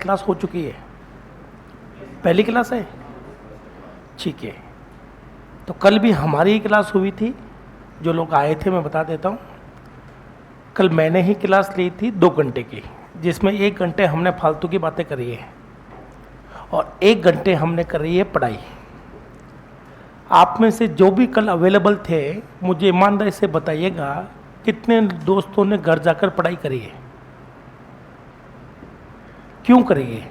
Class हो चुकी है, पहली क्लास है, ठीक है। तो कल भी हमारी ही क्लास हुई थी, जो लोग आए थे मैं बता देता हूँ। कल मैंने ही क्लास ली थी 2 घंटे की, जिसमें 1 घंटे हमने फालतू की बातें करी है और 1 घंटे हमने करी है पढ़ाई। आप में से जो भी कल अवेलेबल थे, मुझे ईमानदारी से बताइएगा कितने दोस्तों ने घर जाकर पढ़ाई करी है, क्यों करी है?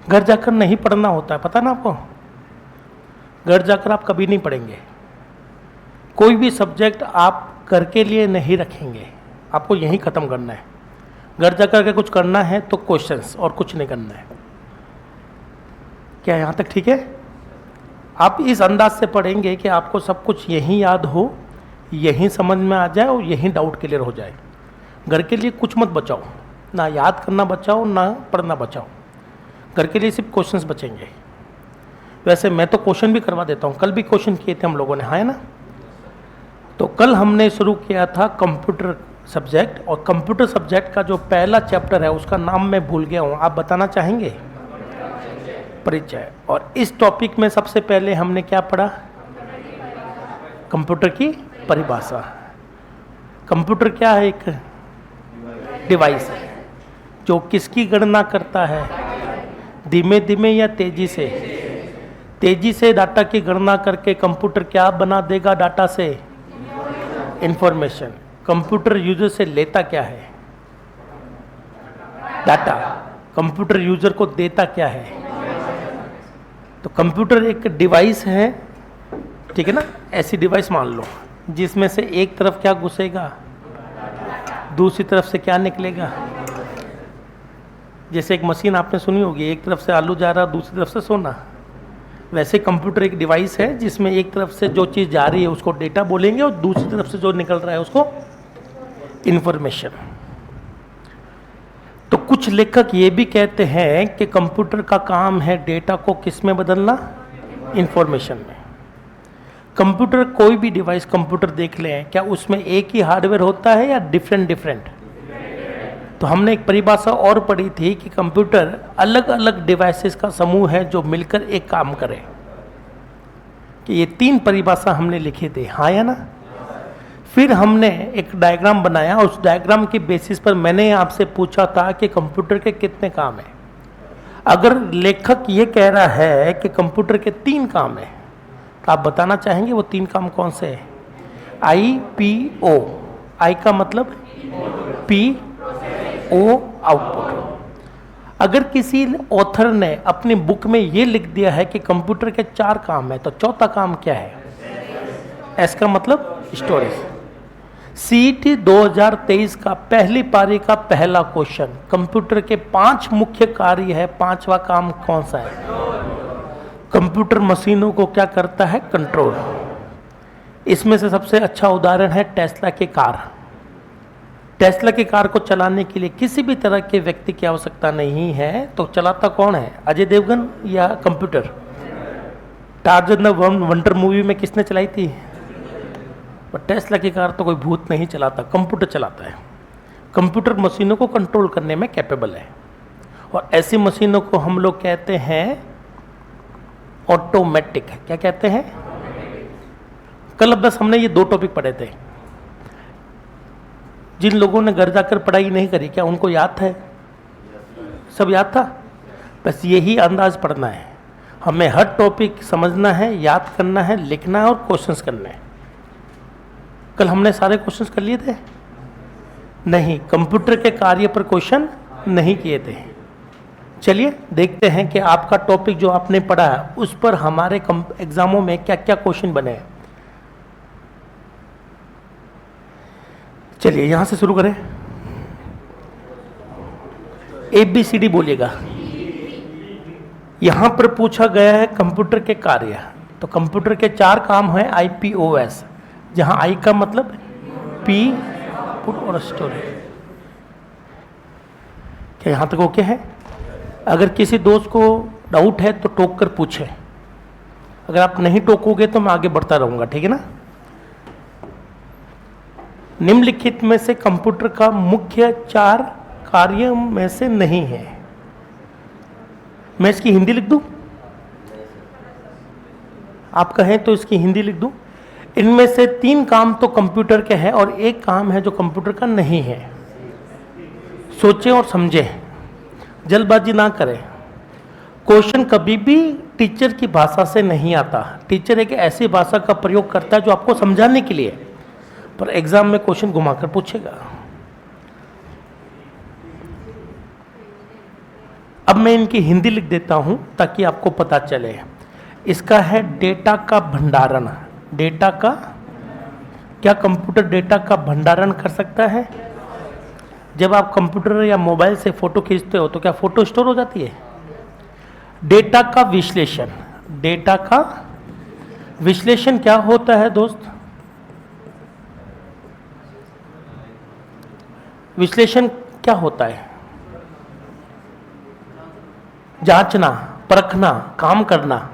घर जाकर नहीं पढ़ना होता है, पता ना आपको। घर जाकर आप कभी नहीं पढ़ेंगे, कोई भी सब्जेक्ट आप घर के लिए नहीं रखेंगे, आपको यहीं ख़त्म करना है। घर जाकर के कुछ करना है तो क्वेश्चंस, और कुछ नहीं करना है। क्या यहाँ तक ठीक है? आप इस अंदाज से पढ़ेंगे कि आपको सब कुछ यहीं याद हो, यहीं समझ में आ जाए और यहीं डाउट क्लियर हो जाए। घर के लिए कुछ मत बचाओ, ना याद करना बचाओ, ना पढ़ना बचाओ। घर के लिए सिर्फ क्वेश्चंस बचेंगे। वैसे मैं तो क्वेश्चन भी करवा देता हूँ, कल भी क्वेश्चन किए थे हम लोगों ने, हाँ है ना। तो कल हमने शुरू किया था कंप्यूटर सब्जेक्ट, और कंप्यूटर सब्जेक्ट का जो पहला चैप्टर है उसका नाम मैं भूल गया हूँ, आप बताना चाहेंगे? परिचय। और इस टॉपिक में सबसे पहले हमने क्या पढ़ा? कंप्यूटर की परिभाषा। कंप्यूटर क्या है? एक डिवाइस है जो किसकी गणना करता है? धीमे धीमे या तेजी से? तेजी से डाटा की गणना करके कंप्यूटर क्या बना देगा डाटा से? इंफॉर्मेशन। कंप्यूटर यूजर से लेता क्या है? डाटा। कंप्यूटर यूजर को देता क्या है? तो कंप्यूटर एक डिवाइस है, ठीक है ना। ऐसी डिवाइस मान लो जिसमें से एक तरफ क्या घुसेगा, दूसरी तरफ से क्या निकलेगा। जैसे एक मशीन आपने सुनी होगी, एक तरफ से आलू जा रहा, दूसरी तरफ से सोना। वैसे कंप्यूटर एक डिवाइस है जिसमें एक तरफ से जो चीज़ जा रही है उसको डेटा बोलेंगे और दूसरी तरफ से जो निकल रहा है उसको इंफॉर्मेशन। तो कुछ लेखक ये भी कहते हैं कि कंप्यूटर का काम है डेटा को किस में बदलना? इंफॉर्मेशन में। कंप्यूटर, कोई भी डिवाइस कंप्यूटर देख लें, क्या उसमें एक ही हार्डवेयर होता है या डिफरेंट डिफरेंट? तो हमने एक परिभाषा और पढ़ी थी कि कंप्यूटर अलग अलग डिवाइसेस का समूह है जो मिलकर एक काम करे। कि ये 3 परिभाषा हमने लिखी थी, हाँ या ना। फिर हमने एक डायग्राम बनाया, उस डायग्राम के बेसिस पर मैंने आपसे पूछा था कि कंप्यूटर के कितने काम हैं। अगर लेखक ये कह रहा है कि कंप्यूटर के 3 काम हैं, तो आप बताना चाहेंगे वो 3 काम कौन से हैं? IPO। आई का मतलब PO, आउटपुट। अगर किसी ऑथर ने अपनी बुक में ये लिख दिया है कि कंप्यूटर के 4 काम है, तो चौथा काम क्या है? S का मतलब स्टोरेज। CET 2023 का पहली पारी का पहला क्वेश्चन, कंप्यूटर के 5 मुख्य कार्य है, 5वां काम कौन सा है? कंप्यूटर मशीनों को क्या करता है? कंट्रोल। इसमें से सबसे अच्छा उदाहरण है टेस्ला की कार। टेस्ला की कार को चलाने के लिए किसी भी तरह के व्यक्ति की आवश्यकता नहीं है, तो चलाता कौन है? अजय देवगन या computer? Tarzan the wonder movie में किसने चलाई थी? पर टेस्ला की कार तो कोई भूत नहीं चलाता, कंप्यूटर चलाता है। कंप्यूटर मशीनों को कंट्रोल करने में कैपेबल है, और ऐसी मशीनों को हम लोग कहते हैं ऑटोमेटिक। क्या कहते हैं? कल बस हमने ये 2 टॉपिक पढ़े थे। जिन लोगों ने घर जाकर पढ़ाई नहीं करी, क्या उनको याद था? सब याद था? बस यही अंदाज पढ़ना है हमें। हर टॉपिक समझना है, याद करना है, लिखना है और क्वेश्चंस करने हैं। कल हमने सारे क्वेश्चंस कर लिए थे? नहीं, कंप्यूटर के कार्य पर क्वेश्चन नहीं किए थे। चलिए देखते हैं कि आपका टॉपिक जो आपने पढ़ा है उस पर हमारे एग्जामों में क्या क्या क्वेश्चन बने हैं। चलिए यहां से शुरू करें। ABCD बोलिएगा। यहां पर पूछा गया है कंप्यूटर के कार्य, तो कंप्यूटर के 4 काम हैं IPOS, जहां I का मतलब P, पुट और स्टोरेज। क्या यहां तक ओके है? अगर किसी दोस्त को डाउट है तो टोक कर पूछे, अगर आप नहीं टोकोगे तो मैं आगे बढ़ता रहूंगा, ठीक है ना। निम्नलिखित में से कंप्यूटर का मुख्य 4 कार्य में से नहीं है। मैं इसकी हिंदी लिख दूं? आप कहें तो इसकी हिंदी लिख दूं? इनमें से 3 काम तो कंप्यूटर के हैं और एक काम है जो कंप्यूटर का नहीं है। सोचें और समझें, जल्दबाजी ना करें। क्वेश्चन कभी भी टीचर की भाषा से नहीं आता। टीचर एक ऐसी भाषा का प्रयोग करता है जो आपको समझाने के लिए, पर एग्जाम में क्वेश्चन घुमाकर पूछेगा। अब मैं इनकी हिंदी लिख देता हूं ताकि आपको पता चले। इसका है डेटा का भंडारण। डेटा का, क्या कंप्यूटर डेटा का भंडारण कर सकता है? जब आप कंप्यूटर या मोबाइल से फोटो खींचते हो तो क्या फोटो स्टोर हो जाती है? डेटा का विश्लेषण। डेटा का विश्लेषण क्या होता है दोस्त? विश्लेषण क्या होता है? जांचना, परखना, काम करना।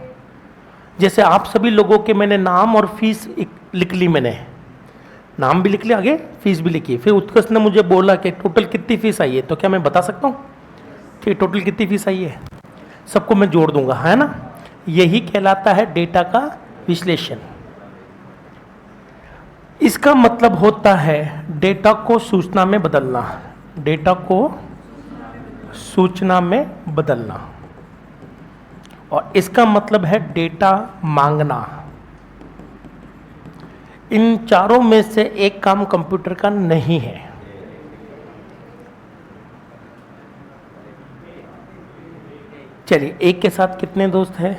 जैसे आप सभी लोगों के मैंने नाम और फीस लिख ली, मैंने नाम भी लिख लिया, आगे फीस भी लिखी। फिर उत्कर्ष ने मुझे बोला कि टोटल कितनी फीस आई है, तो क्या मैं बता सकता हूँ कि टोटल कितनी फीस आई है? सबको मैं जोड़ दूंगा, है ना? यही कहलाता है डेटा का विश्लेषण। इसका मतलब होता है डेटा को सूचना में बदलना। डेटा को सूचना में बदलना, और इसका मतलब है डेटा मांगना। इन चारों में से एक काम कंप्यूटर का नहीं है। चलिए, एक के साथ कितने दोस्त हैं?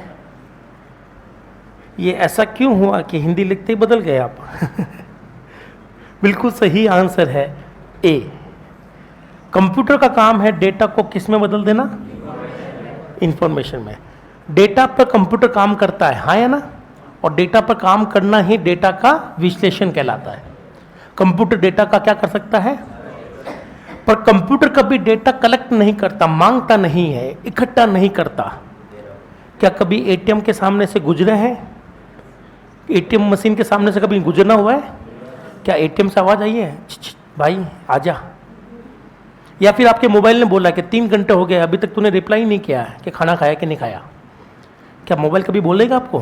ये ऐसा क्यों हुआ कि हिंदी लिखते ही बदल गए आप? बिल्कुल सही आंसर है ए। कंप्यूटर का काम है डेटा को किस में बदल देना? इंफॉर्मेशन में। डेटा पर कंप्यूटर काम करता है, हाँ या ना? और डेटा पर काम करना ही डेटा का विश्लेषण कहलाता है। कंप्यूटर डेटा का क्या कर सकता है? पर कंप्यूटर कभी डेटा कलेक्ट नहीं करता, मांगता नहीं है, इकट्ठा नहीं करता। क्या कभी एटीएम के सामने से गुजरे हैं? एटीएम मशीन के सामने से कभी गुजरना हुआ है? क्या एटीएम से आवाज आई है, भाई आजा? या फिर आपके मोबाइल ने बोला कि 3 घंटे हो गए, अभी तक तूने रिप्लाई नहीं किया है कि खाना खाया कि नहीं खाया? क्या मोबाइल कभी बोलेगा आपको?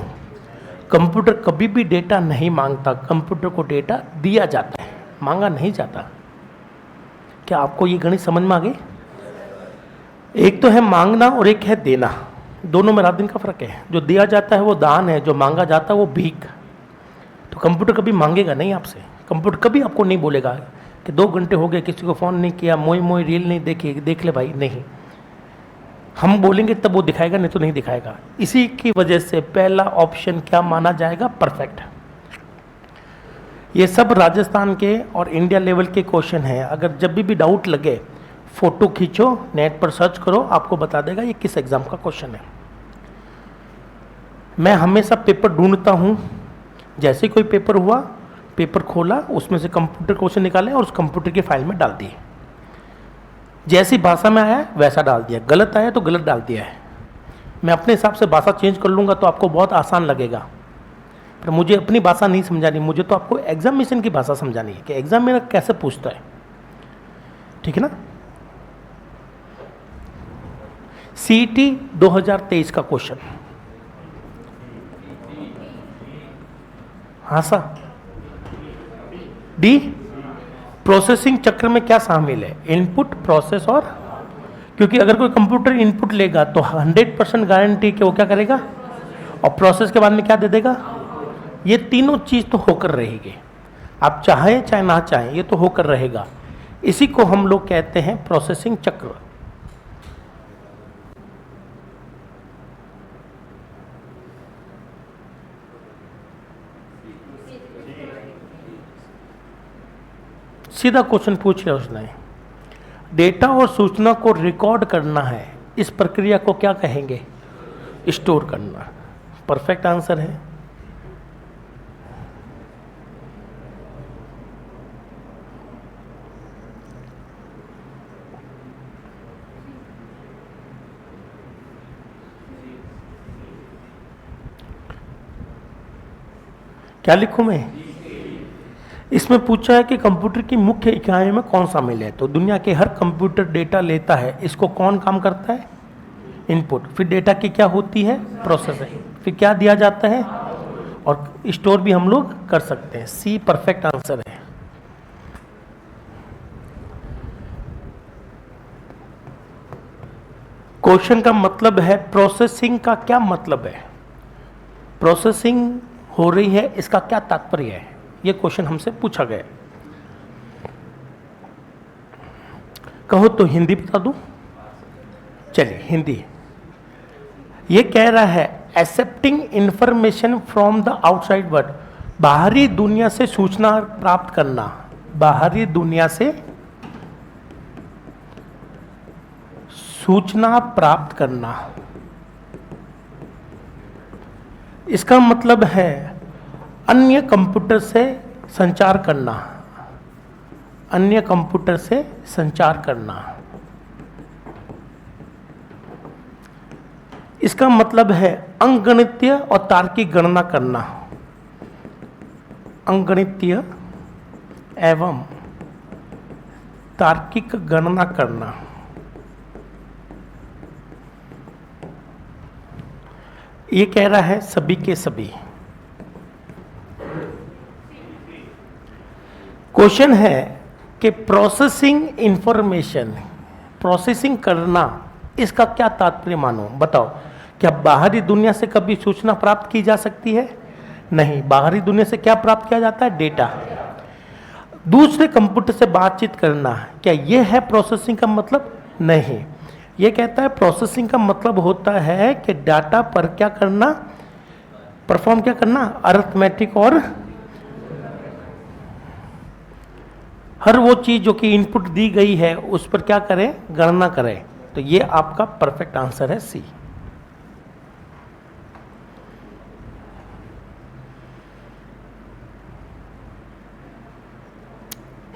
कंप्यूटर कभी भी डेटा नहीं मांगता। कंप्यूटर को डेटा दिया जाता है, मांगा नहीं जाता। क्या आपको ये गणित समझ में आ गई? एक तो है मांगना और एक है देना। दोनों में रात दिन का फर्क है। जो दिया जाता है वो दान है, जो मांगा जाता है वो भीख। तो कंप्यूटर कभी मांगेगा नहीं आपसे। कंप्यूटर कभी आपको नहीं बोलेगा कि 2 घंटे हो गए किसी को फ़ोन नहीं किया, मोई मोई रील नहीं देखी, देख ले भाई, नहीं। हम बोलेंगे तब वो दिखाएगा, नहीं तो नहीं दिखाएगा। इसी की वजह से पहला ऑप्शन क्या माना जाएगा? परफेक्ट। ये सब राजस्थान के और इंडिया लेवल के क्वेश्चन हैं। अगर जब भी डाउट लगे, फोटो खींचो, नेट पर सर्च करो, आपको बता देगा ये किस एग्जाम का क्वेश्चन है। मैं हमेशा पेपर ढूंढता हूँ। जैसे कोई पेपर हुआ, पेपर खोला, उसमें से कंप्यूटर क्वेश्चन निकाले और उस कंप्यूटर की फाइल में डाल दिए। जैसी भाषा में आया वैसा डाल दिया, गलत आया तो गलत डाल दिया है। मैं अपने हिसाब से भाषा चेंज कर लूँगा तो आपको बहुत आसान लगेगा, पर मुझे अपनी भाषा नहीं समझानी। मुझे तो आपको एग्जामिनेशन की भाषा समझानी है कि एग्जाम में कैसे पूछता है, ठीक है ना? सीईटी 2023 का क्वेश्चन, हाँ सा डी। प्रोसेसिंग चक्र में क्या शामिल है? इनपुट, प्रोसेस और, क्योंकि अगर कोई कंप्यूटर इनपुट लेगा तो 100% गारंटी कि वो क्या करेगा, और प्रोसेस के बाद में क्या दे देगा। ये तीनों चीज़ तो होकर रहेगी, आप चाहे चाहे ना चाहें, ये तो होकर रहेगा। इसी को हम लोग कहते हैं प्रोसेसिंग चक्र। सीधा क्वेश्चन पूछ लिया उसने। डेटा और सूचना को रिकॉर्ड करना है, इस प्रक्रिया को क्या कहेंगे? स्टोर करना। परफेक्ट आंसर है। क्या लिखूं मैं? इसमें पूछा है कि कंप्यूटर की मुख्य इकाइयों में कौन शामिल है। तो दुनिया के हर कंप्यूटर डेटा लेता है, इसको कौन काम करता है? इनपुट। फिर डेटा की क्या होती है? प्रोसेसिंग। फिर क्या दिया जाता है? और स्टोर भी हम लोग कर सकते हैं। सी परफेक्ट आंसर है। क्वेश्चन का मतलब है प्रोसेसिंग का क्या मतलब है, प्रोसेसिंग हो रही है, इसका क्या तात्पर्य है, ये क्वेश्चन हमसे पूछा गया। कहो तो हिंदी बता दूं? चलिए हिंदी। ये कह रहा है accepting information from the outside world, बाहरी दुनिया से सूचना प्राप्त करना, बाहरी दुनिया से सूचना प्राप्त करना। इसका मतलब है अन्य कंप्यूटर से संचार करना, अन्य कंप्यूटर से संचार करना। इसका मतलब है अंकगणितीय और तार्किक गणना करना, अंकगणितीय एवं तार्किक गणना करना। ये कह रहा है सभी के सभी। क्वेश्चन है कि प्रोसेसिंग इंफॉर्मेशन, प्रोसेसिंग करना, इसका क्या तात्पर्य मानो, बताओ। क्या बाहरी दुनिया से कभी सूचना प्राप्त की जा सकती है? नहीं। बाहरी दुनिया से क्या प्राप्त किया जाता है? डेटा। दूसरे कंप्यूटर से बातचीत करना, क्या यह है प्रोसेसिंग का मतलब? नहीं। यह कहता है प्रोसेसिंग का मतलब होता है कि डाटा पर क्या करना, परफॉर्म क्या करना, अरिथमेटिक और हर वो चीज जो कि इनपुट दी गई है उस पर क्या करें, गणना करें। तो ये आपका परफेक्ट आंसर है सी।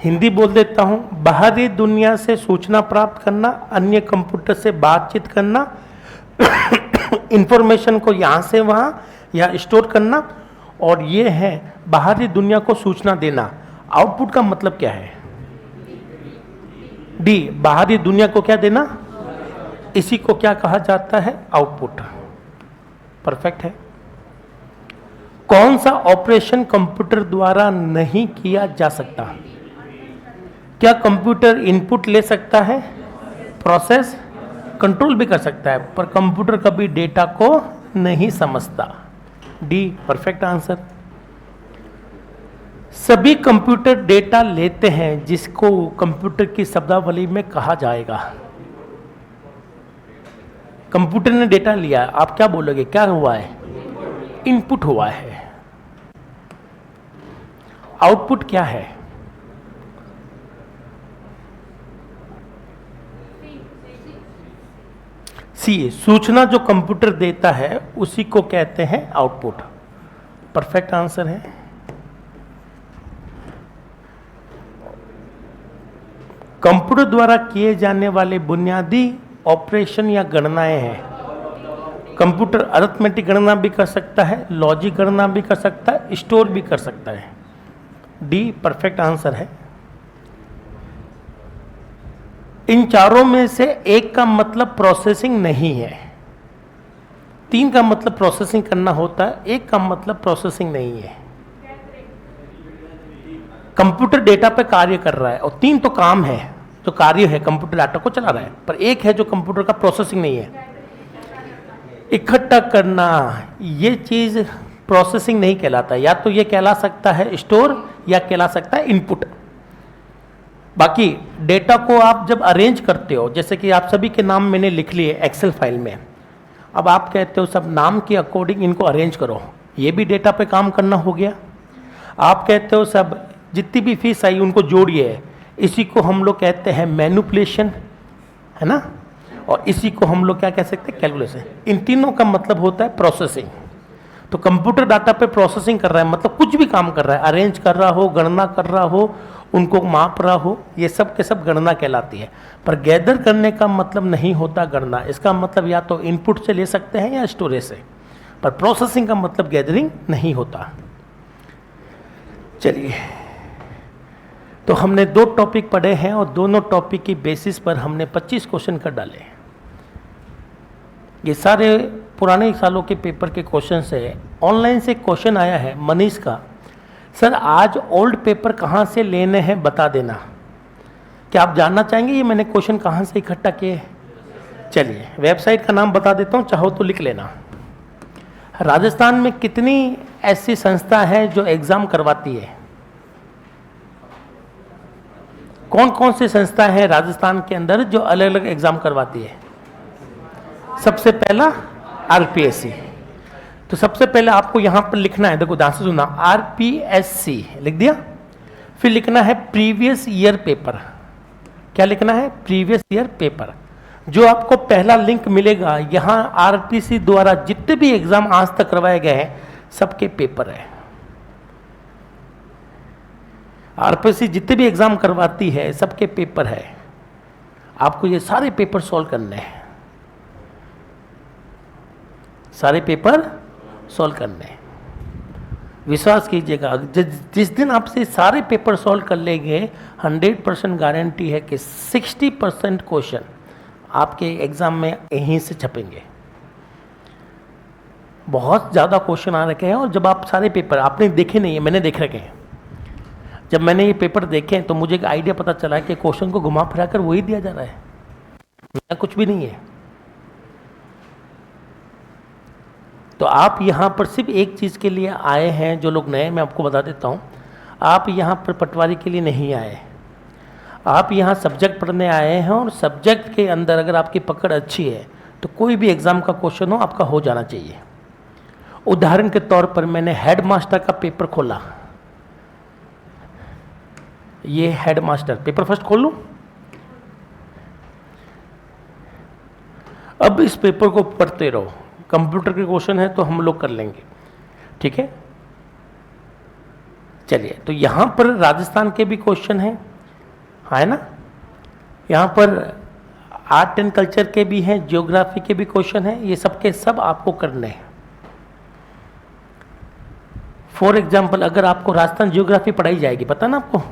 हिंदी बोल देता हूं। बाहरी दुनिया से सूचना प्राप्त करना, अन्य कंप्यूटर से बातचीत करना, इंफॉर्मेशन को यहां से वहां या स्टोर करना, और ये है बाहरी दुनिया को सूचना देना। आउटपुट का मतलब क्या है? डी, बाहरी दुनिया को क्या देना, इसी को क्या कहा जाता है? आउटपुट। परफेक्ट है। कौन सा ऑपरेशन कंप्यूटर द्वारा नहीं किया जा सकता? क्या कंप्यूटर इनपुट ले सकता है, प्रोसेस, कंट्रोल भी कर सकता है, पर कंप्यूटर कभी डेटा को नहीं समझता। D perfect answer. सभी कंप्यूटर डेटा लेते हैं जिसको कंप्यूटर की शब्दावली में कहा जाएगा। कंप्यूटर ने डेटा लिया, आप क्या बोलोगे, क्या हुआ है? इनपुट हुआ है। आउटपुट क्या है? सी, सूचना जो कंप्यूटर देता है उसी को कहते हैं आउटपुट। परफेक्ट आंसर है। कंप्यूटर द्वारा किए जाने वाले बुनियादी ऑपरेशन या गणनाएं हैं। कंप्यूटर अरिथमेटिक गणना भी कर सकता है, लॉजिक गणना भी कर सकता है, स्टोर भी कर सकता है। डी परफेक्ट आंसर है। इन चारों में से एक का मतलब प्रोसेसिंग नहीं है। 3 का मतलब प्रोसेसिंग करना होता है, एक का मतलब प्रोसेसिंग नहीं है। कंप्यूटर डेटा पे कार्य कर रहा है और 3 तो काम है, जो कार्य है, कंप्यूटर डाटा को चला रहा है, पर एक है जो कंप्यूटर का प्रोसेसिंग नहीं है। इकट्ठा करना, ये चीज प्रोसेसिंग नहीं कहलाता, या तो ये कहला सकता है स्टोर या कहला सकता है इनपुट। बाकी डेटा को आप जब अरेंज करते हो, जैसे कि आप सभी के नाम मैंने लिख लिए एक्सेल फाइल में, अब आप कहते हो सब नाम के अकॉर्डिंग इनको अरेंज करो, ये भी डेटा पे काम करना हो गया। आप कहते हो सब जितनी भी फीस आई उनको जोड़िए, इसी को हम लोग कहते हैं मैनिपुलेशन, है ना, और इसी को हम लोग क्या कह सकते हैं, कैलकुलेशन। इन तीनों का मतलब होता है प्रोसेसिंग। तो कंप्यूटर डाटा पे प्रोसेसिंग कर रहा है, मतलब कुछ भी काम कर रहा है, अरेंज कर रहा हो, गणना कर रहा हो, उनको माप रहा हो, ये सब के सब गणना कहलाती है। पर गैदर करने का मतलब नहीं होता गणना, इसका मतलब या तो इनपुट से ले सकते हैं या स्टोरेज से, पर प्रोसेसिंग का मतलब गैदरिंग नहीं होता। चलिए तो हमने 2 टॉपिक पढ़े हैं और दोनों टॉपिक की बेसिस पर हमने 25 क्वेश्चन कर डाले हैं। ये सारे पुराने सालों के पेपर के क्वेश्चन है। ऑनलाइन से क्वेश्चन आया है मनीष का, सर आज ओल्ड पेपर कहाँ से लेने हैं बता देना। क्या आप जानना चाहेंगे ये मैंने क्वेश्चन कहाँ से इकट्ठा किए? चलिए वेबसाइट का नाम बता देता हूँ, चाहो तो लिख लेना। राजस्थान में कितनी ऐसी संस्था है जो एग्जाम करवाती है? कौन कौन सी संस्था है राजस्थान के अंदर जो अलग अलग एग्जाम करवाती है? सबसे पहला आरपीएससी। तो सबसे पहले आपको यहां पर लिखना है, देखो ध्यान से सुनना, आरपीएससी लिख दिया। फिर लिखना है प्रीवियस ईयर पेपर। क्या लिखना है? Previous year paper. जो आपको पहला लिंक मिलेगा, यहां आरपीसी द्वारा जितने भी एग्जाम आज तक करवाए गए हैं सबके पेपर है। आरपीसी जितने भी एग्जाम करवाती है सबके पेपर है। आपको ये सारे पेपर सॉल्व करने हैं, सारे पेपर सॉल्व करने हैं। विश्वास कीजिएगा, जिस दिन आपसे सारे पेपर सॉल्व कर लेंगे 100% गारंटी है कि 60% क्वेश्चन आपके एग्जाम में यहीं से छपेंगे। बहुत ज़्यादा क्वेश्चन आ रखे हैं और जब आप सारे पेपर आपने देखे नहीं है, मैंने देख रखे हैं। जब मैंने ये पेपर देखे तो मुझे एक आइडिया पता चला कि क्वेश्चन को घुमा फिरा कर वही दिया जा रहा है, नया कुछ भी नहीं है। तो आप यहाँ पर सिर्फ एक चीज़ के लिए आए हैं, जो लोग नए, मैं आपको बता देता हूँ, आप यहाँ पर पटवारी के लिए नहीं आए, आप यहाँ सब्जेक्ट पढ़ने आए हैं। और सब्जेक्ट के अंदर अगर आपकी पकड़ अच्छी है तो कोई भी एग्ज़ाम का क्वेश्चन हो आपका हो जाना चाहिए। उदाहरण के तौर पर मैंने हेड मास्टर का पेपर खोला, ये हेड मास्टर पेपर फर्स्ट खोल लूँ। अब इस पेपर को पढ़ते रहो, कंप्यूटर के क्वेश्चन है तो हम लोग कर लेंगे, ठीक है। चलिए, तो यहां पर राजस्थान के भी क्वेश्चन हैं, है ना। यहां पर आर्ट एंड कल्चर के भी हैं, ज्योग्राफी के भी क्वेश्चन हैं। ये सब के सब आपको करने हैं। फॉर एग्जाम्पल, अगर आपको राजस्थान ज्योग्राफी पढ़ाई जाएगी, पता ना आपको,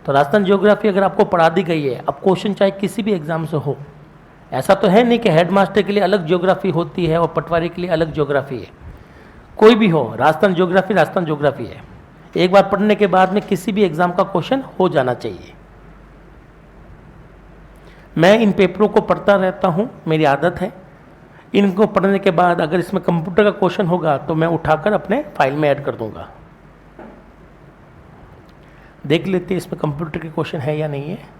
तो राजस्थान ज्योग्राफी अगर आपको पढ़ा दी गई है, अब क्वेश्चन चाहे किसी भी एग्जाम से हो, ऐसा तो है नहीं कि हेडमास्टर के लिए अलग ज्योग्राफी होती है और पटवारी के लिए अलग ज्योग्राफी है। कोई भी हो, राजस्थान ज्योग्राफी है। एक बार पढ़ने के बाद में किसी भी एग्जाम का क्वेश्चन हो जाना चाहिए। मैं इन पेपरों को पढ़ता रहता हूं, मेरी आदत है। इनको पढ़ने के बाद अगर इसमें कंप्यूटर का क्वेश्चन होगा तो मैं उठाकर अपने फाइल में ऐड कर दूंगा। देख लेते हैं इसमें कंप्यूटर के क्वेश्चन है या नहीं है।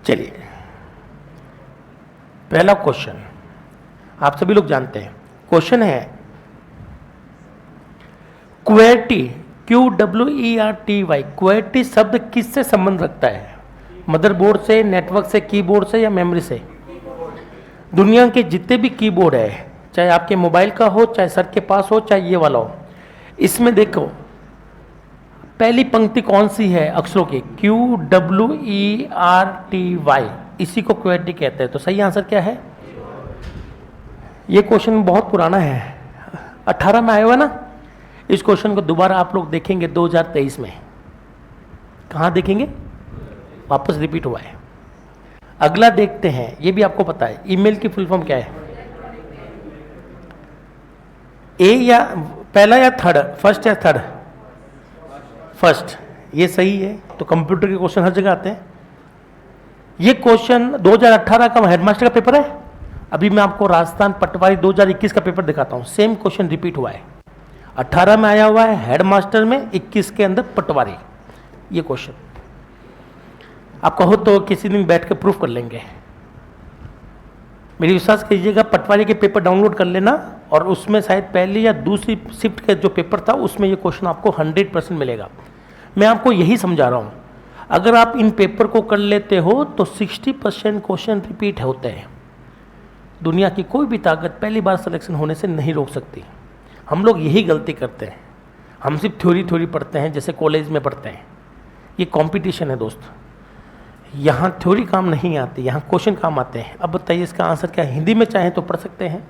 चलिए, पहला क्वेश्चन आप सभी लोग जानते हैं। क्वेश्चन है क्वेर्टी, QWERTY, क्वेर्टी शब्द किससे संबंध रखता है? मदरबोर्ड से, नेटवर्क से, कीबोर्ड से या मेमोरी से? दुनिया के जितने भी कीबोर्ड है, चाहे आपके मोबाइल का हो, चाहे सर के पास हो, चाहे ये वाला हो, इसमें देखो पहली पंक्ति कौन सी है अक्षरों की? QWERTY, इसी को क्वेर्टी कहते हैं। तो सही आंसर क्या है? ये क्वेश्चन बहुत पुराना है, 18 में आया हुआ ना। इस क्वेश्चन को दोबारा आप लोग देखेंगे 2023 में। कहाँ देखेंगे? वापस रिपीट हुआ है। अगला देखते हैं, ये भी आपको पता है, ईमेल की फुल फॉर्म क्या है? ए या पहला या थर्ड? फर्स्ट या थर्ड? फर्स्ट। ये सही है। तो कंप्यूटर के क्वेश्चन हर जगह आते हैं। ये क्वेश्चन 2018 का हेडमास्टर का पेपर है। अभी मैं आपको राजस्थान पटवारी 2021 का पेपर दिखाता हूं। सेम क्वेश्चन रिपीट हुआ है, 18 में आया हुआ है हेडमास्टर में, 21 के अंदर पटवारी। ये क्वेश्चन आप कहो तो किसी दिन बैठ के प्रूफ कर लेंगे। मेरी विश्वास कीजिएगा, पटवारी के पेपर डाउनलोड कर लेना और उसमें शायद पहली या दूसरी शिफ्ट का जो पेपर था उसमें ये क्वेश्चन आपको 100% मिलेगा। मैं आपको यही समझा रहा हूँ, अगर आप इन पेपर को कर लेते हो तो 60% क्वेश्चन रिपीट होते हैं। दुनिया की कोई भी ताकत पहली बार सिलेक्शन होने से नहीं रोक सकती। हम लोग यही गलती करते हैं, हम सिर्फ थ्योरी पढ़ते हैं जैसे कॉलेज में पढ़ते हैं। ये कंपटीशन है दोस्त, यहाँ थ्योरी काम नहीं आती, यहाँ क्वेश्चन काम आते हैं। अब बताइए इसका आंसर क्या है? हिंदी में चाहे तो पढ़ सकते हैं।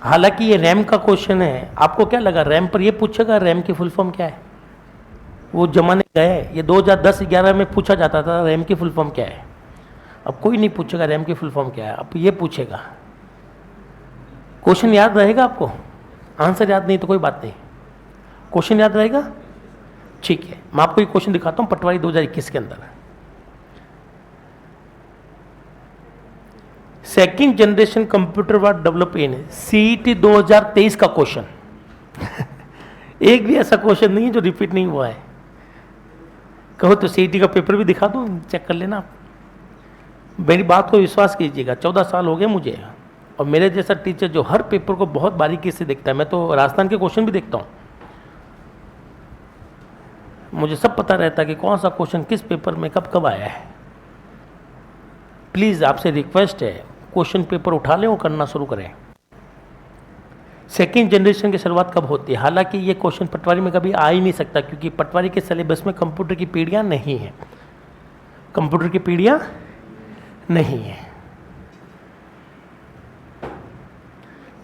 हालांकि ये रैम का क्वेश्चन है, आपको क्या लगा रैम पर ये पूछेगा रैम की फुल फॉर्म क्या है? वो जमाने गए, ये 2010-11 में पूछा जाता था रैम की फुल फॉर्म क्या है। अब कोई नहीं पूछेगा रैम की फुल फॉर्म क्या है, अब ये पूछेगा। क्वेश्चन याद रहेगा आपको? आंसर याद नहीं तो कोई बात नहीं, क्वेश्चन याद रहेगा? ठीक है, मैं आपको एक क्वेश्चन दिखाता हूं पटवारी 2021 के अंदर। Second generation computer was develop in CET 2023 का क्वेश्चन। एक भी ऐसा क्वेश्चन नहीं है जो रिपीट नहीं हुआ है। कहो तो सीईटी का पेपर भी दिखा दूं, चेक कर लेना आप। मेरी बात को विश्वास कीजिएगा, 14 साल हो गए मुझे, और मेरे जैसा टीचर जो हर पेपर को बहुत बारीकी से देखता है, मैं तो राजस्थान के क्वेश्चन भी देखता हूँ, मुझे सब पता रहता है कि कौन सा क्वेश्चन किस पेपर में कब कब आया है। प्लीज़ आपसे रिक्वेस्ट है, क्वेश्चन पेपर उठा लें और करना शुरू करें। सेकेंड जनरेशन की शुरुआत कब होती है? हालांकि ये क्वेश्चन पटवारी में कभी आ ही नहीं सकता, क्योंकि पटवारी के सिलेबस में कंप्यूटर की पीढ़ियाँ नहीं हैं, कंप्यूटर की पीढ़ियाँ नहीं है।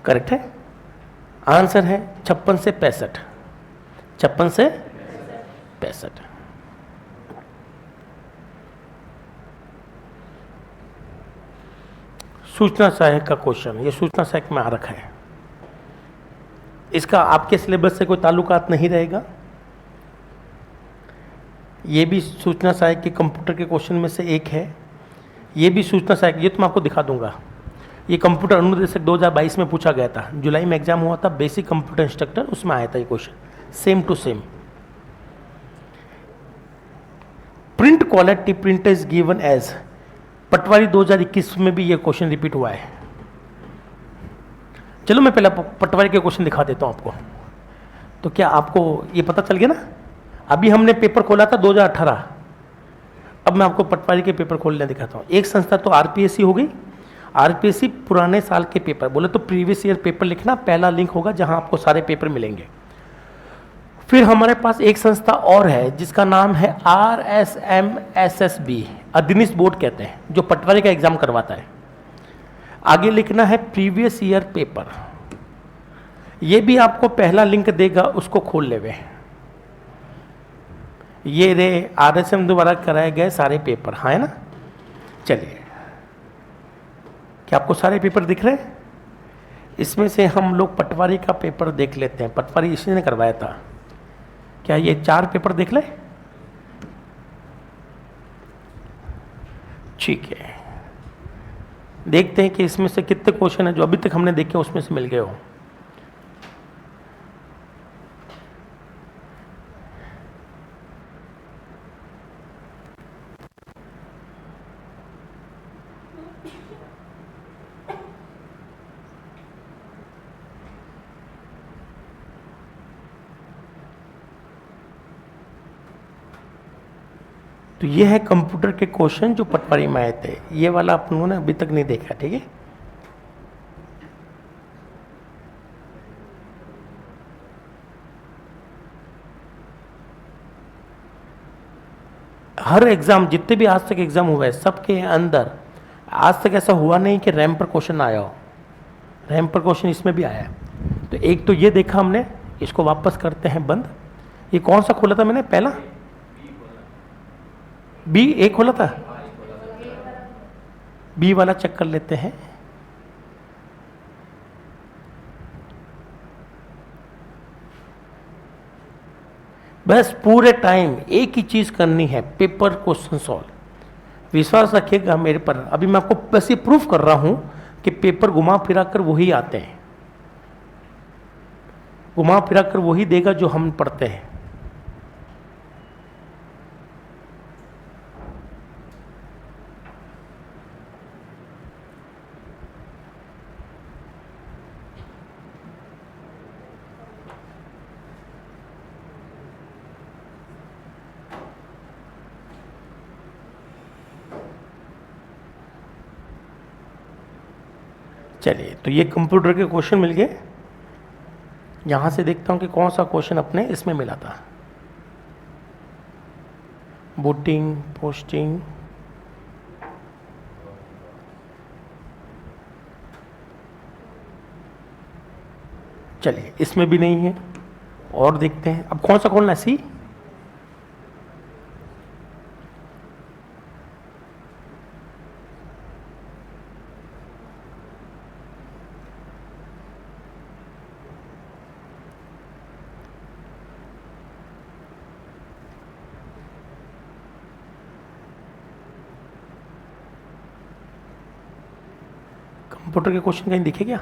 करेक्ट है? आंसर है 56 से 65, 56 से 65। सूचना सहायक का क्वेश्चन, ये सूचना सहायक में आ रखा है, इसका आपके सिलेबस से कोई ताल्लुकात नहीं रहेगा। ये भी सूचना सहायक के कंप्यूटर के क्वेश्चन में से एक है। ये भी सूचना सहायक, ये तो मैं आपको दिखा दूंगा। ये कंप्यूटर अनुदेशक 2022 में पूछा गया था, जुलाई में एग्जाम हुआ था, बेसिक कंप्यूटर इंस्ट्रक्टर, उसमें आया था ये question, same to same. Print quality print is given as, Patwari 2021 में भी ये क्वेश्चन रिपीट हुआ है। चलो मैं पहले पटवारी के क्वेश्चन दिखा देता हूं आपको, तो क्या आपको ये पता चल गया ना? अभी हमने पेपर खोला था 2018, अब मैं आपको पटवारी के पेपर खोलने दिखाता हूं। एक संस्था तो आरपीएससी हो गई, आरपीएससी पुराने साल के पेपर, बोले तो प्रीवियस ईयर पेपर लिखना, पहला लिंक होगा जहां आपको सारे पेपर मिलेंगे। फिर हमारे पास एक संस्था और है जिसका नाम है RSMSSB, अधीनिस बोर्ड कहते हैं, जो पटवारी का एग्जाम करवाता है। आगे लिखना है प्रीवियस ईयर पेपर, ये भी आपको पहला लिंक देगा, उसको खोल लेवे। ये रे RSM द्वारा कराए गए सारे पेपर, हाँ है ना? चलिए, क्या आपको सारे पेपर दिख रहे हैं? इसमें से हम लोग पटवारी का पेपर देख लेते हैं, पटवारी इसी ने करवाया था। क्या ये 4 पेपर देख ले? ठीक है, देखते हैं कि इसमें से कितने क्वेश्चन है जो अभी तक हमने देखे उसमें से मिल गए हो। तो ये है कंप्यूटर के क्वेश्चन जो पटवारी में आए थे, ये वाला आप लोगों ने अभी तक नहीं देखा, ठीक है? हर एग्जाम, जितने भी आज तक एग्जाम हुए हैं, सबके अंदर आज तक ऐसा हुआ नहीं कि रैम पर क्वेश्चन आया हो। रैम पर क्वेश्चन इसमें भी आया है। तो एक तो ये देखा हमने, इसको वापस करते हैं बंद। ये कौन सा खोला था मैंने पहला? बी एक खोला था, बी वाला चेक कर लेते हैं। बस पूरे टाइम एक ही चीज करनी है, पेपर क्वेश्चन सॉल्व। विश्वास रखिएगा मेरे पर, अभी मैं आपको बस ये प्रूफ कर रहा हूं कि पेपर घुमा फिरा कर वही आते हैं, घुमा फिरा कर वही देगा जो हम पढ़ते हैं। चलिए, तो ये कंप्यूटर के क्वेश्चन मिल गए। यहां से देखता हूं कि कौन सा क्वेश्चन अपने इसमें मिला था। बूटिंग, पोस्टिंग, चलिए इसमें भी नहीं है। और देखते हैं अब कौन सा खोलना है, सी। कंप्यूटर के क्वेश्चन कहीं दिखे क्या?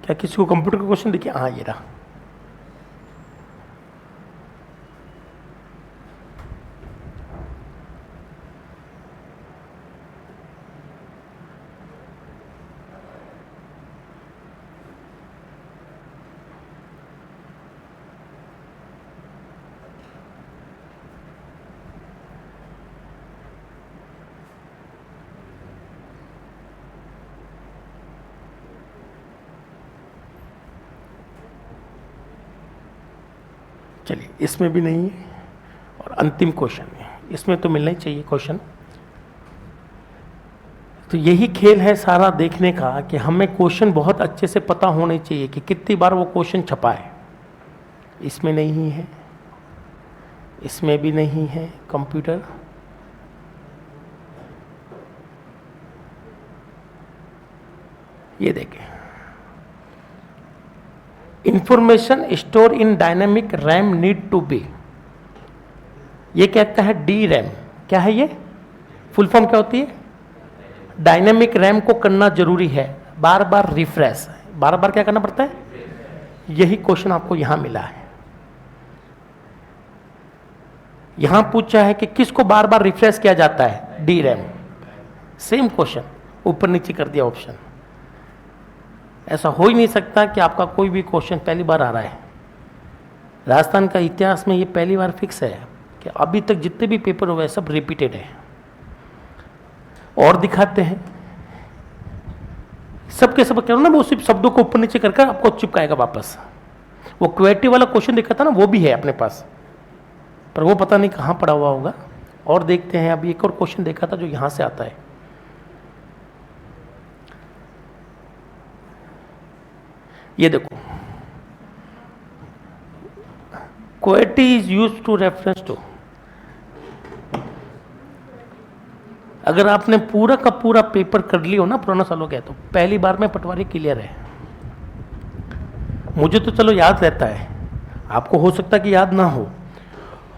क्या किसी को कंप्यूटर का क्वेश्चन दिखे? हाँ, ये रहा। चलिए इसमें भी नहीं है। और अंतिम क्वेश्चन है, इसमें तो मिलना ही चाहिए क्वेश्चन। तो यही खेल है सारा देखने का कि हमें क्वेश्चन बहुत अच्छे से पता होने चाहिए कि कितनी बार वो क्वेश्चन छपा है। इसमें नहीं है, इसमें भी नहीं है। कंप्यूटर, ये देखें, information store in dynamic RAM need to be, ये कहता है डी रैम। क्या है ये? फुल फॉर्म क्या होती है? डायनेमिक रैम को करना जरूरी है, बार बार रिफ्रेश, बार बार क्या करना पड़ता है। यही क्वेश्चन आपको यहां मिला है। यहां पूछा है कि किसको बार बार रिफ्रेश किया जाता है? D RAM. सेम क्वेश्चन, ऊपर नीचे कर दिया ऑप्शन। ऐसा हो ही नहीं सकता कि आपका कोई भी क्वेश्चन पहली बार आ रहा है। राजस्थान का इतिहास में ये पहली बार फिक्स है कि अभी तक जितने भी पेपर हुए सब रिपीटेड है। और दिखाते हैं, सबके सब कह रहा ना, वो सिर्फ शब्दों को ऊपर नीचे करके आपको चिपकाएगा वापस। वो क्वेटी वाला क्वेश्चन दिखा था ना, वो भी है अपने पास, पर वो पता नहीं कहाँ पड़ा हुआ होगा। और देखते हैं, अभी एक और क्वेश्चन देखा था जो यहां से आता है। ये देखो, quality is use to reference to. अगर आपने पूरा का पूरा पेपर कर लिया हो ना पुराना सालों के, तो पहली बार में पटवारी क्लियर है। मुझे तो चलो याद रहता है, आपको हो सकता है कि याद ना हो।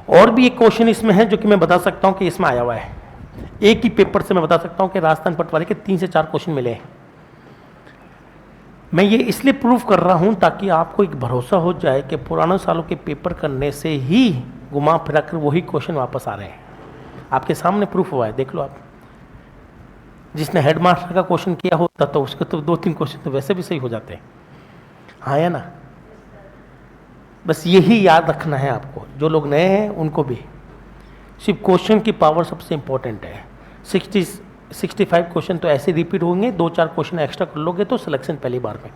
और भी एक क्वेश्चन इसमें है जो कि मैं बता सकता हूं कि इसमें आया हुआ है। एक ही पेपर से मैं बता सकता हूं कि राजस्थान पटवारी के 3 से 4 क्वेश्चन मिले हैं। मैं ये इसलिए प्रूव कर रहा हूं ताकि आपको एक भरोसा हो जाए कि पुराने सालों के पेपर करने से ही घुमा फिरा कर वही क्वेश्चन वापस आ रहे हैं। आपके सामने प्रूफ हुआ है, देख लो आप। जिसने हेडमास्टर का क्वेश्चन किया होता तो उसके तो 2-3 क्वेश्चन तो वैसे भी सही हो जाते हैं। हाँ या ना? बस यही याद रखना है आपको, जो लोग नए हैं उनको भी। सिर्फ क्वेश्चन की पावर सबसे इंपॉर्टेंट है। 65 क्वेश्चन तो ऐसे रिपीट होंगे, 2-4 क्वेश्चन एक्स्ट्रा कर लोगे तो सिलेक्शन पहली बार में।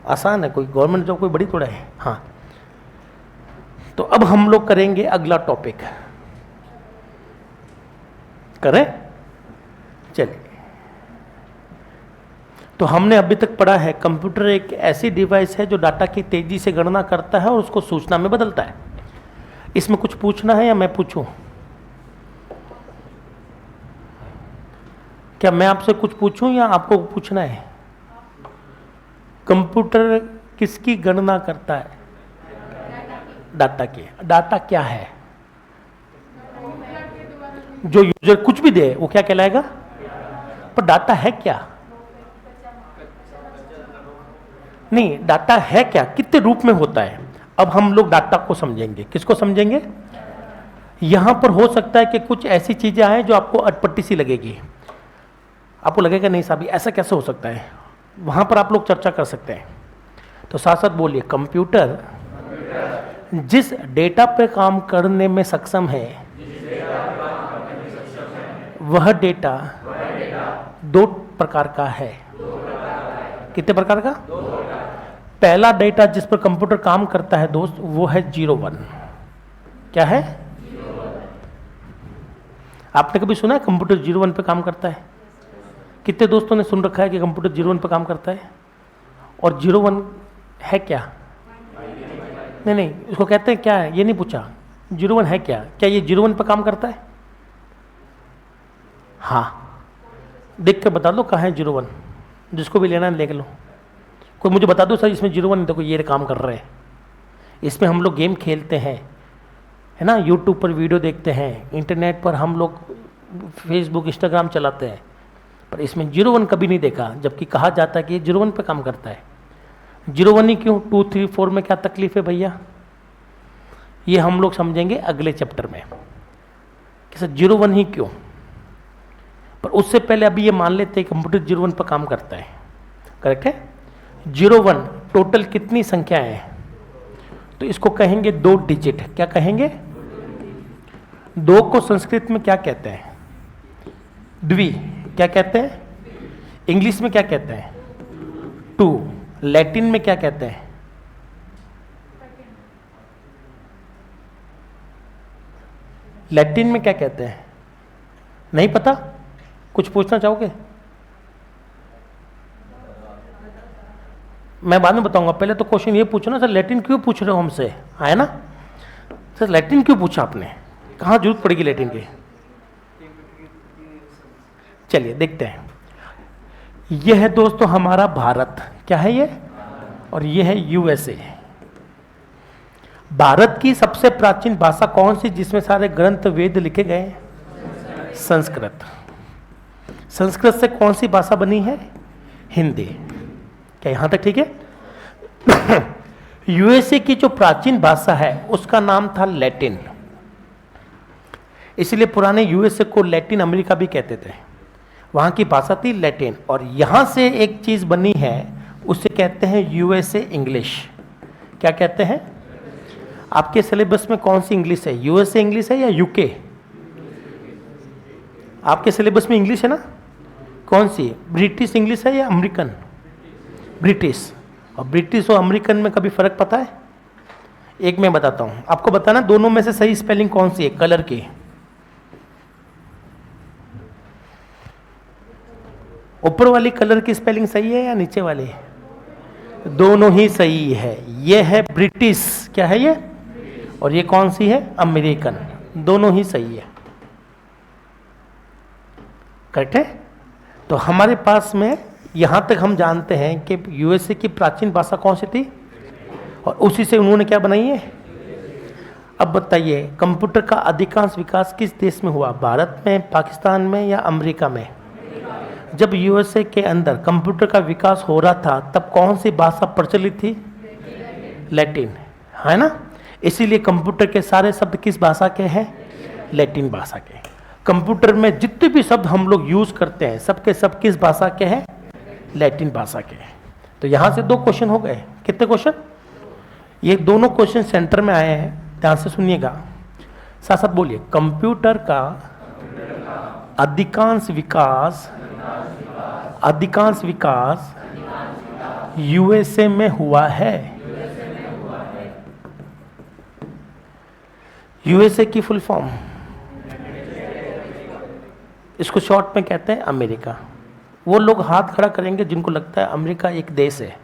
आसान है, कोई गवर्नमेंट जॉब कोई बड़ी थोड़ा है। हाँ, तो अब हम लोग करेंगे अगला टॉपिक। करें? चलिए, तो हमने अभी तक पढ़ा है कंप्यूटर एक ऐसी डिवाइस है जो डाटा की तेजी से गणना करता है और उसको सूचना में बदलता है। इसमें कुछ पूछना है या मैं पूछूं? क्या मैं आपसे कुछ पूछूं या आपको पूछना है? कंप्यूटर किसकी गणना करता है? डाटा की। डाटा क्या है? जो यूजर कुछ भी दे वो क्या कहलाएगा? पर डाटा है क्या? नहीं, डाटा है क्या, कितने रूप में होता है। अब हम लोग डाटा को समझेंगे। किसको समझेंगे? यहां पर हो सकता है कि कुछ ऐसी चीजें आए जो आपको अटपटी सी लगेगी। आपको लगेगा नहीं साहब ऐसा कैसे हो सकता है, वहां पर आप लोग चर्चा कर सकते हैं। तो साथ साथ बोलिए, कंप्यूटर जिस डेटा पे काम करने में सक्षम है वह डेटा दो प्रकार का है। कितने प्रकार का? पहला डेटा जिस पर कंप्यूटर काम करता है दोस्त, वो है 01। क्या है? आपने कभी सुना है कंप्यूटर 01 पे काम करता है? कितने दोस्तों ने सुन रखा है कि कंप्यूटर 01 पे काम करता है? और 01 है क्या? नहीं नहीं, इसको कहते हैं क्या है ये नहीं पूछा, 01 है क्या? क्या ये 01 पे काम करता है? हाँ, देख के बता दो कहाँ है 01, जिसको भी लेना है देख लो। कोई मुझे बता दो सर इसमें 01 देखो ये काम कर रहे हैं, इसमें हम लोग गेम खेलते हैं, है ना, यूट्यूब पर वीडियो देखते हैं, इंटरनेट पर हम लोग फेसबुक इंस्टाग्राम चलाते हैं, पर इसमें 01 कभी नहीं देखा, जबकि कहा जाता है कि ये 01 पे काम करता है। 01 ही क्यों? 2, 3, 4 में क्या तकलीफ है भैया, ये हम लोग समझेंगे अगले चैप्टर में कि सर 01 ही क्यों। पर उससे पहले अभी ये मान लेते हैं कंप्यूटर 01 पर काम करता है, करेक्ट है? 01 टोटल कितनी संख्याएं हैं? तो इसको कहेंगे 2 डिजिट। क्या कहेंगे? 2 को संस्कृत में क्या कहते हैं? द्वि। क्या कहते हैं? इंग्लिश में क्या कहते हैं? 2। लैटिन में क्या कहते हैं? लैटिन में क्या कहते हैं? नहीं पता? कुछ पूछना चाहोगे? मैं बाद में बताऊंगा, पहले तो क्वेश्चन ये पूछो ना, सर लैटिन क्यों पूछ रहे हो हमसे, है ना? सर लैटिन क्यों पूछा आपने, कहाँ जरूरत पड़ेगी लैटिन की? चलिए देखते हैं। यह है दोस्तों हमारा भारत। क्या है ये? और ये है यूएसए। भारत की सबसे प्राचीन भाषा कौन सी जिसमें सारे ग्रंथ वेद लिखे गए? संस्कृत। संस्कृत से कौन सी भाषा बनी है? हिंदी। क्या यहां तक ठीक है? यूएसए की जो प्राचीन भाषा है उसका नाम था लैटिन, इसलिए पुराने यूएसए को लैटिन अमेरिका भी कहते थे। वहां की भाषा थी लैटिन, और यहां से एक चीज बनी है उसे कहते हैं यूएसए इंग्लिश। क्या कहते हैं? आपके सिलेबस में कौन सी इंग्लिश है? यूएसए इंग्लिश है या यूके? आपके सिलेबस में इंग्लिश है ना? कौन सी? ब्रिटिश इंग्लिश है या अमेरिकन? ब्रिटिश। और ब्रिटिश और अमेरिकन में कभी फर्क पता है? एक मैं बताता हूं आपको, बताना दोनों में से सही स्पेलिंग कौन सी है कलर की। ऊपर वाली कलर की स्पेलिंग सही है या नीचे वाली? दोनों ही सही है। ये है ब्रिटिश, क्या है ये? और ये कौन सी है? अमेरिकन। दोनों ही सही है, करेक्ट है? तो हमारे पास में यहां तक हम जानते हैं कि यूएसए की प्राचीन भाषा कौन सी थी, और उसी से उन्होंने क्या बनाई है। अब बताइए कंप्यूटर का अधिकांश विकास किस देश में हुआ? भारत में, पाकिस्तान में या अमेरिका में? जब यूएसए के अंदर कंप्यूटर का विकास हो रहा था तब कौन सी भाषा प्रचलित थी? लैटिन, है ना? इसीलिए कंप्यूटर के सारे शब्द किस भाषा के हैं? लैटिन भाषा के। कंप्यूटर में जितने भी शब्द हम लोग यूज करते हैं सबके सब किस भाषा के हैं? लैटिन भाषा के। तो यहां से 2 क्वेश्चन हो गए। कितने क्वेश्चन? ये दोनों क्वेश्चन सेंटर में आए हैं, ध्यान से सुनिएगा, साथ साथ बोलिए। कंप्यूटर का अधिकांश विकास यूएसए में हुआ है। यूएसए की फुल फॉर्म, इसको शॉर्ट में कहते हैं अमेरिका। वो लोग हाथ खड़ा करेंगे जिनको लगता है अमेरिका एक देश है।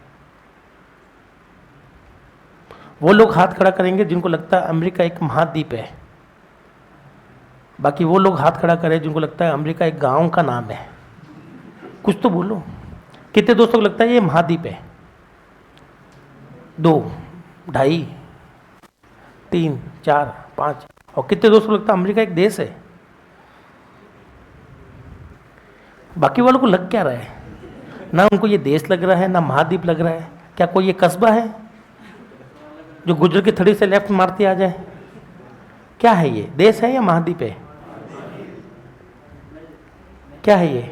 वो लोग हाथ खड़ा करेंगे जिनको लगता है अमेरिका एक महाद्वीप है। बाकी वो लोग हाथ खड़ा करें जिनको लगता है अमेरिका एक गांव का नाम है। कुछ तो बोलो, कितने दोस्तों को लगता है ये महाद्वीप है? 2, 2.5, 3, 4, 5। और कितने दोस्तों को लगता है अमेरिका एक देश है? बाकी वालों को लग क्या रहा है? ना उनको ये देश लग रहा है ना महाद्वीप लग रहा है। क्या कोई ये कस्बा है जो गुजर की थड़ी से लेफ्ट मारती आ जाए? क्या है ये? देश है या महाद्वीप है? क्या है ये?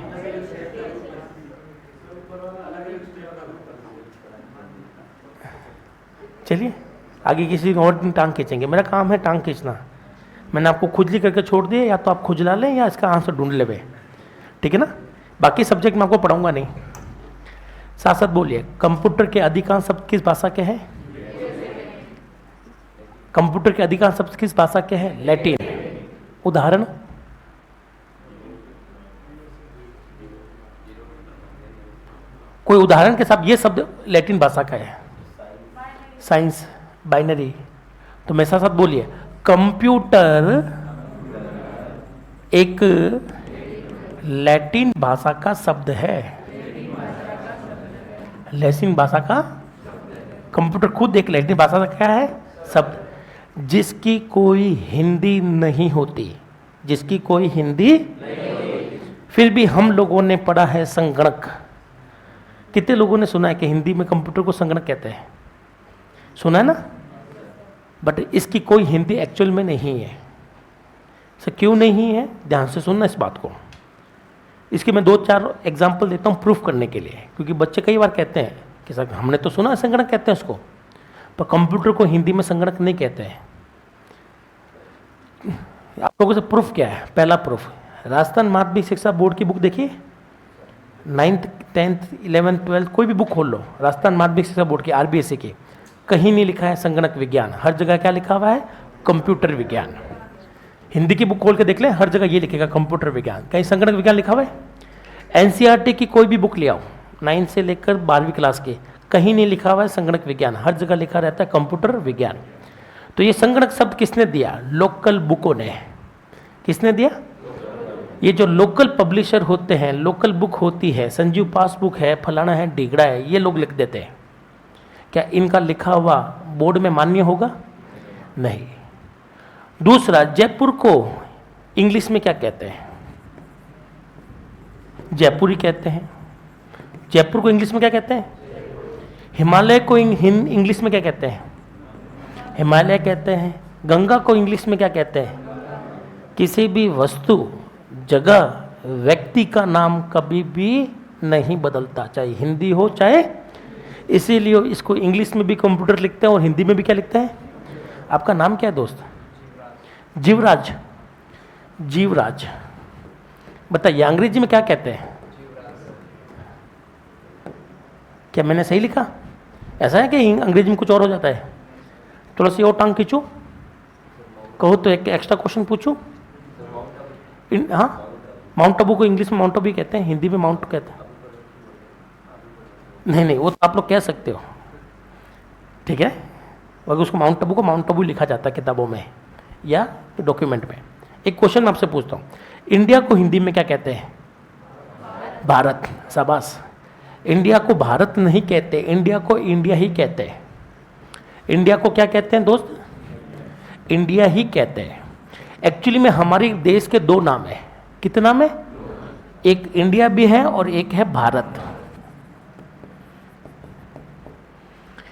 चलिए आगे किसी और दिन टांग खींचेंगे, मेरा काम है टांग खींचना। मैंने आपको खुजली करके छोड़ दिया, या तो आप खुजला लें या इसका आंसर ढूंढ ले, ठीक है ना। बाकी सब्जेक्ट मैं आपको पढ़ाऊंगा नहीं। साथ साथ बोलिए, कंप्यूटर के अधिकांश शब्द किस भाषा के हैं? कंप्यूटर के अधिकांश शब्द किस भाषा के हैं? लैटिन। उदाहरण? कोई उदाहरण के साथ ये शब्द लैटिन भाषा का है। Science, binary. तो मेरे साथ साथ बोलिए, कंप्यूटर एक लैटिन भाषा का शब्द है। लैटिन भाषा का कंप्यूटर खुद एक लैटिन भाषा का क्या है? शब्द, जिसकी कोई हिंदी नहीं होती, जिसकी कोई हिंदी फिर भी हम लोगों ने पढ़ा है संगणक। कितने लोगों ने सुना है कि हिंदी में कंप्यूटर को संगणक कहते हैं? सुना है ना। बट इसकी कोई हिंदी एक्चुअल में नहीं है। सर क्यों नहीं है? ध्यान से सुनना इस बात को। इसके मैं 2-4 एग्जाम्पल देता हूँ प्रूफ करने के लिए, क्योंकि बच्चे कई बार कहते हैं कि सर हमने तो सुना संगणक कहते हैं उसको, पर कंप्यूटर को हिंदी में संगणक नहीं कहते हैं। आप लोगों से प्रूफ क्या है? पहला प्रूफ, राजस्थान माध्यमिक शिक्षा बोर्ड की बुक देखिए, 9th 10th 11th 12th कोई भी बुक खोल लो, राजस्थान माध्यमिक शिक्षा बोर्ड की, RBSE की, कहीं नहीं लिखा है संगणक विज्ञान। हर जगह क्या लिखा हुआ है? कंप्यूटर विज्ञान। हिंदी की बुक खोल के देख ले, हर जगह ये लिखेगा कंप्यूटर विज्ञान, कहीं संगणक विज्ञान लिखा हुआ है? NCERT की कोई भी बुक ले आओ, 9 से लेकर 12वीं क्लास की, कहीं नहीं लिखा हुआ है संगणक विज्ञान, हर जगह लिखा रहता है कंप्यूटर विज्ञान। तो ये संगणक शब्द किसने दिया? लोकल बुकों ने। किसने दिया? ये जो लोकल पब्लिशर होते हैं, लोकल बुक होती है, संजीव पासबुक है, फलाना है, डिगड़ा है, ये लोग लिख देते हैं। क्या इनका लिखा हुआ बोर्ड में मान्य होगा? नहीं। दूसरा, जयपुर को इंग्लिश में क्या कहते हैं? जयपुरी कहते हैं। जयपुर को इंग्लिश में क्या कहते हैं? हिमालय को इंग्लिश में क्या कहते हैं? हिमालय कहते हैं। गंगा को इंग्लिश में क्या कहते हैं? किसी भी वस्तु, जगह, व्यक्ति का नाम कभी भी नहीं बदलता, चाहे हिंदी हो चाहे, इसीलिए इसको इंग्लिश में भी कंप्यूटर लिखते हैं और हिंदी में भी क्या लिखते हैं? आपका नाम क्या है दोस्त? जीवराज। जीवराज। बताइए अंग्रेजी में क्या कहते हैं? क्या मैंने सही लिखा? ऐसा है कि अंग्रेजी में कुछ और हो जाता है? थोड़ा सी और टांग खींचूं, कहो तो एक एक्स्ट्रा क्वेश्चन पूछूं। हाँ, माउंट आबू को इंग्लिश में माउंट आबू कहते हैं, हिंदी में माउंट कहते हैं। नहीं, वो तो आप लोग कह सकते हो, ठीक है, अगर उसको माउंट आबू को माउंट आबू लिखा जाता है किताबों में या डॉक्यूमेंट में। एक क्वेश्चन मैं आपसे पूछता हूँ, इंडिया को हिंदी में क्या कहते हैं? भारत। शाबाश। इंडिया को भारत नहीं कहते, इंडिया को इंडिया ही कहते हैं। इंडिया को क्या कहते हैं दोस्त? इंडिया ही कहते हैं। एक्चुअली में हमारे देश के 2 नाम है। कितने नाम है? एक इंडिया भी है और एक है भारत।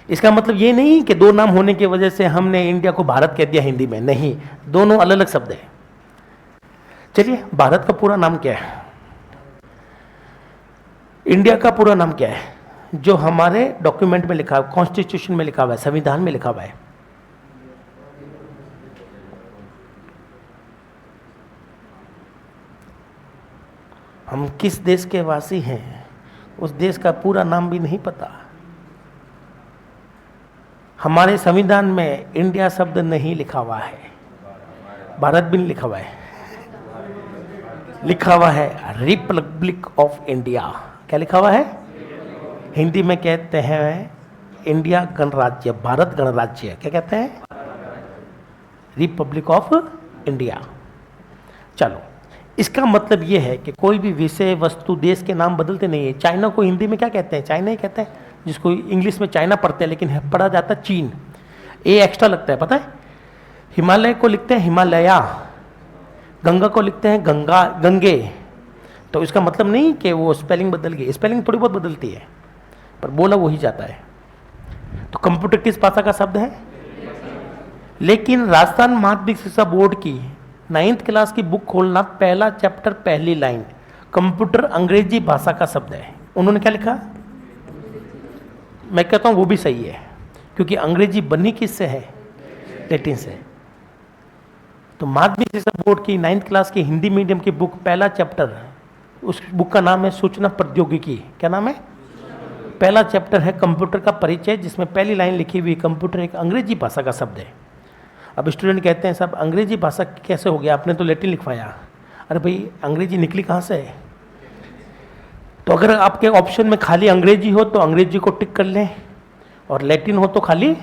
इसका मतलब ये नहीं कि 2 नाम होने की वजह से हमने इंडिया को भारत कह दिया हिंदी में, नहीं, दोनों अलग अलग शब्द हैं। चलिए, भारत का पूरा नाम क्या है? इंडिया का पूरा नाम क्या है जो हमारे डॉक्यूमेंट में लिखा है, कॉन्स्टिट्यूशन में लिखा हुआ है, संविधान में लिखा हुआ है? हम किस देश के वासी हैं उस देश का पूरा नाम भी नहीं पता। हमारे संविधान में इंडिया शब्द नहीं लिखा हुआ है, भारत भी नहीं लिखा हुआ है, लिखा हुआ है रिपब्लिक ऑफ इंडिया। क्या लिखा हुआ है? हिंदी में कहते हैं इंडिया गणराज्य, भारत गणराज्य। क्या कहते हैं? Republic of India. चलो, इसका मतलब ये है कि कोई भी विषय, वस्तु, देश के नाम बदलते नहीं है। चाइना को हिंदी में क्या कहते हैं? चाइना ही कहते हैं, जिसको इंग्लिश में चाइना पढ़ते हैं लेकिन पढ़ा जाता है चीन। ए एक्स्ट्रा लगता है, पता है? हिमालय को लिखते हैं हिमालया, गंगा को लिखते हैं गंगा, गंगे। तो इसका मतलब नहीं कि वो स्पेलिंग बदल गई, स्पेलिंग थोड़ी बहुत बदलती है पर बोला वही जाता है। तो कंप्यूटर किस भाषा का शब्द है? लेकिन राजस्थान माध्यमिक शिक्षा बोर्ड की 9th क्लास की बुक खोलना, पहला चैप्टर पहली लाइन, कंप्यूटर अंग्रेजी भाषा का शब्द है। उन्होंने क्या लिखा? मैं कहता हूं वो भी सही है, क्योंकि अंग्रेजी बनी किससे है? लैटिन से। तो माध्यमिक शिक्षा बोर्ड की 9th क्लास की हिंदी मीडियम की बुक, पहला चैप्टर, उस बुक का नाम है सूचना प्रौद्योगिकी। क्या नाम है? पहला चैप्टर है कंप्यूटर का परिचय, जिसमें पहली लाइन लिखी हुई, कंप्यूटर एक अंग्रेजी भाषा का शब्द है। अब स्टूडेंट कहते हैं साहब अंग्रेजी भाषा कैसे हो गया, आपने तो लैटिन लिखवाया। अरे भाई अंग्रेजी निकली कहाँ से है? तो अगर आपके ऑप्शन में खाली अंग्रेजी हो तो अंग्रेजी को टिक कर लें, और लैटिन हो तो खाली।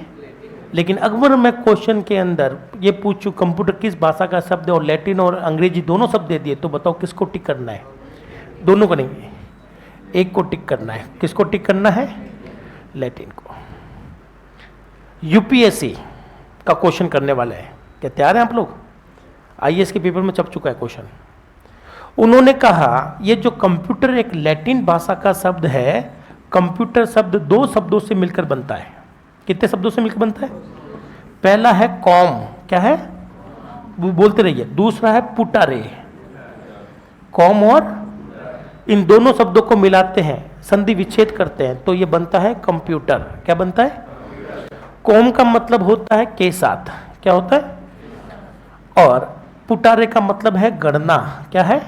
लेकिन अगर मैं क्वेश्चन के अंदर ये पूछूं कंप्यूटर किस भाषा का शब्द है और लैटिन और अंग्रेजी दोनों शब्द दे दिए, तो बताओ किसको टिक करना है? दोनों को नहीं, एक को टिक करना है। किसको टिक करना है? लैटिन को। यूपीएससी का क्वेश्चन करने वाले हैं, क्या तैयार हैं आप लोग? आईएएस के पेपर में छप चुका है क्वेश्चन। उन्होंने कहा ये जो कंप्यूटर एक लैटिन भाषा का शब्द है, कंप्यूटर शब्द 2 शब्दों से मिलकर बनता है। कितने शब्दों से मिलकर बनता है? पहला है कॉम, क्या है? बोलते रहिए। दूसरा है पुटारे। कॉम और इन दोनों शब्दों को मिलाते हैं, संधि विच्छेद करते हैं, तो ये बनता है कंप्यूटर। क्या बनता है? कॉम का मतलब होता है के साथ, क्या होता है? और पुटारे का मतलब है गणना। क्या है?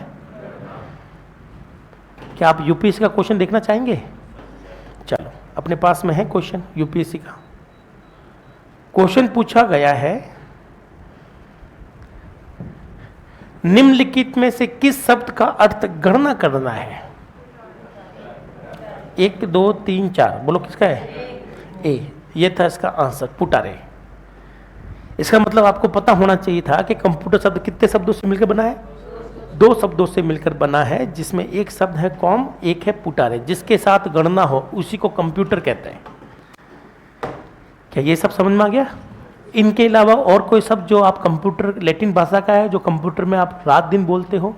क्या आप यूपीएससी का क्वेश्चन देखना चाहेंगे? चलो, अपने पास में है क्वेश्चन यूपीएससी का। क्वेश्चन पूछा गया है, निम्नलिखित में से किस शब्द का अर्थ गणना करना है? 1 2 3 4 बोलो, किसका है? ए। ये था इसका आंसर, पुटारे। इसका मतलब आपको पता होना चाहिए था कि कंप्यूटर शब्द कितने शब्दों से मिलकर बना है? 2 शब्दों से मिलकर बना है, जिसमें एक शब्द है कॉम, एक है पुटारे। जिसके साथ गणना हो उसी को कंप्यूटर कहते हैं। क्या ये सब समझ में आ गया? इनके अलावा और कोई शब्द जो आप कंप्यूटर लैटिन भाषा का है, जो कंप्यूटर में आप रात दिन बोलते हो?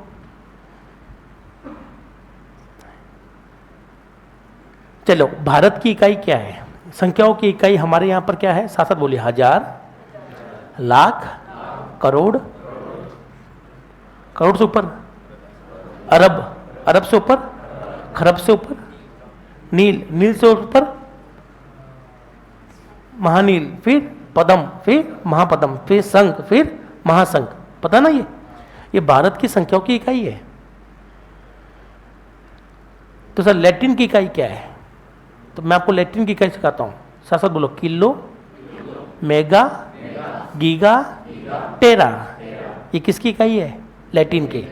चलो, भारत की इकाई क्या है? संख्याओं की इकाई हमारे यहां पर क्या है? साथ साथ बोलिए। हजार, लाख, करोड़, करोड़ से ऊपर, अरब, अरब से ऊपर, खरब से ऊपर, नील, नील से ऊपर, महानील, फिर पदम, फिर महापदम, फिर संघ, फिर महासंघ। पता ना ये भारत की संख्याओं की इकाई है। तो सर लैटिन की इकाई क्या है? तो मैं आपको लैटिन की इकाई सिखाता हूं। साथ साथ बोलो। किलो, मेगा, गीगा, टेरा। ये किसकी इकाई है? लैटिन की।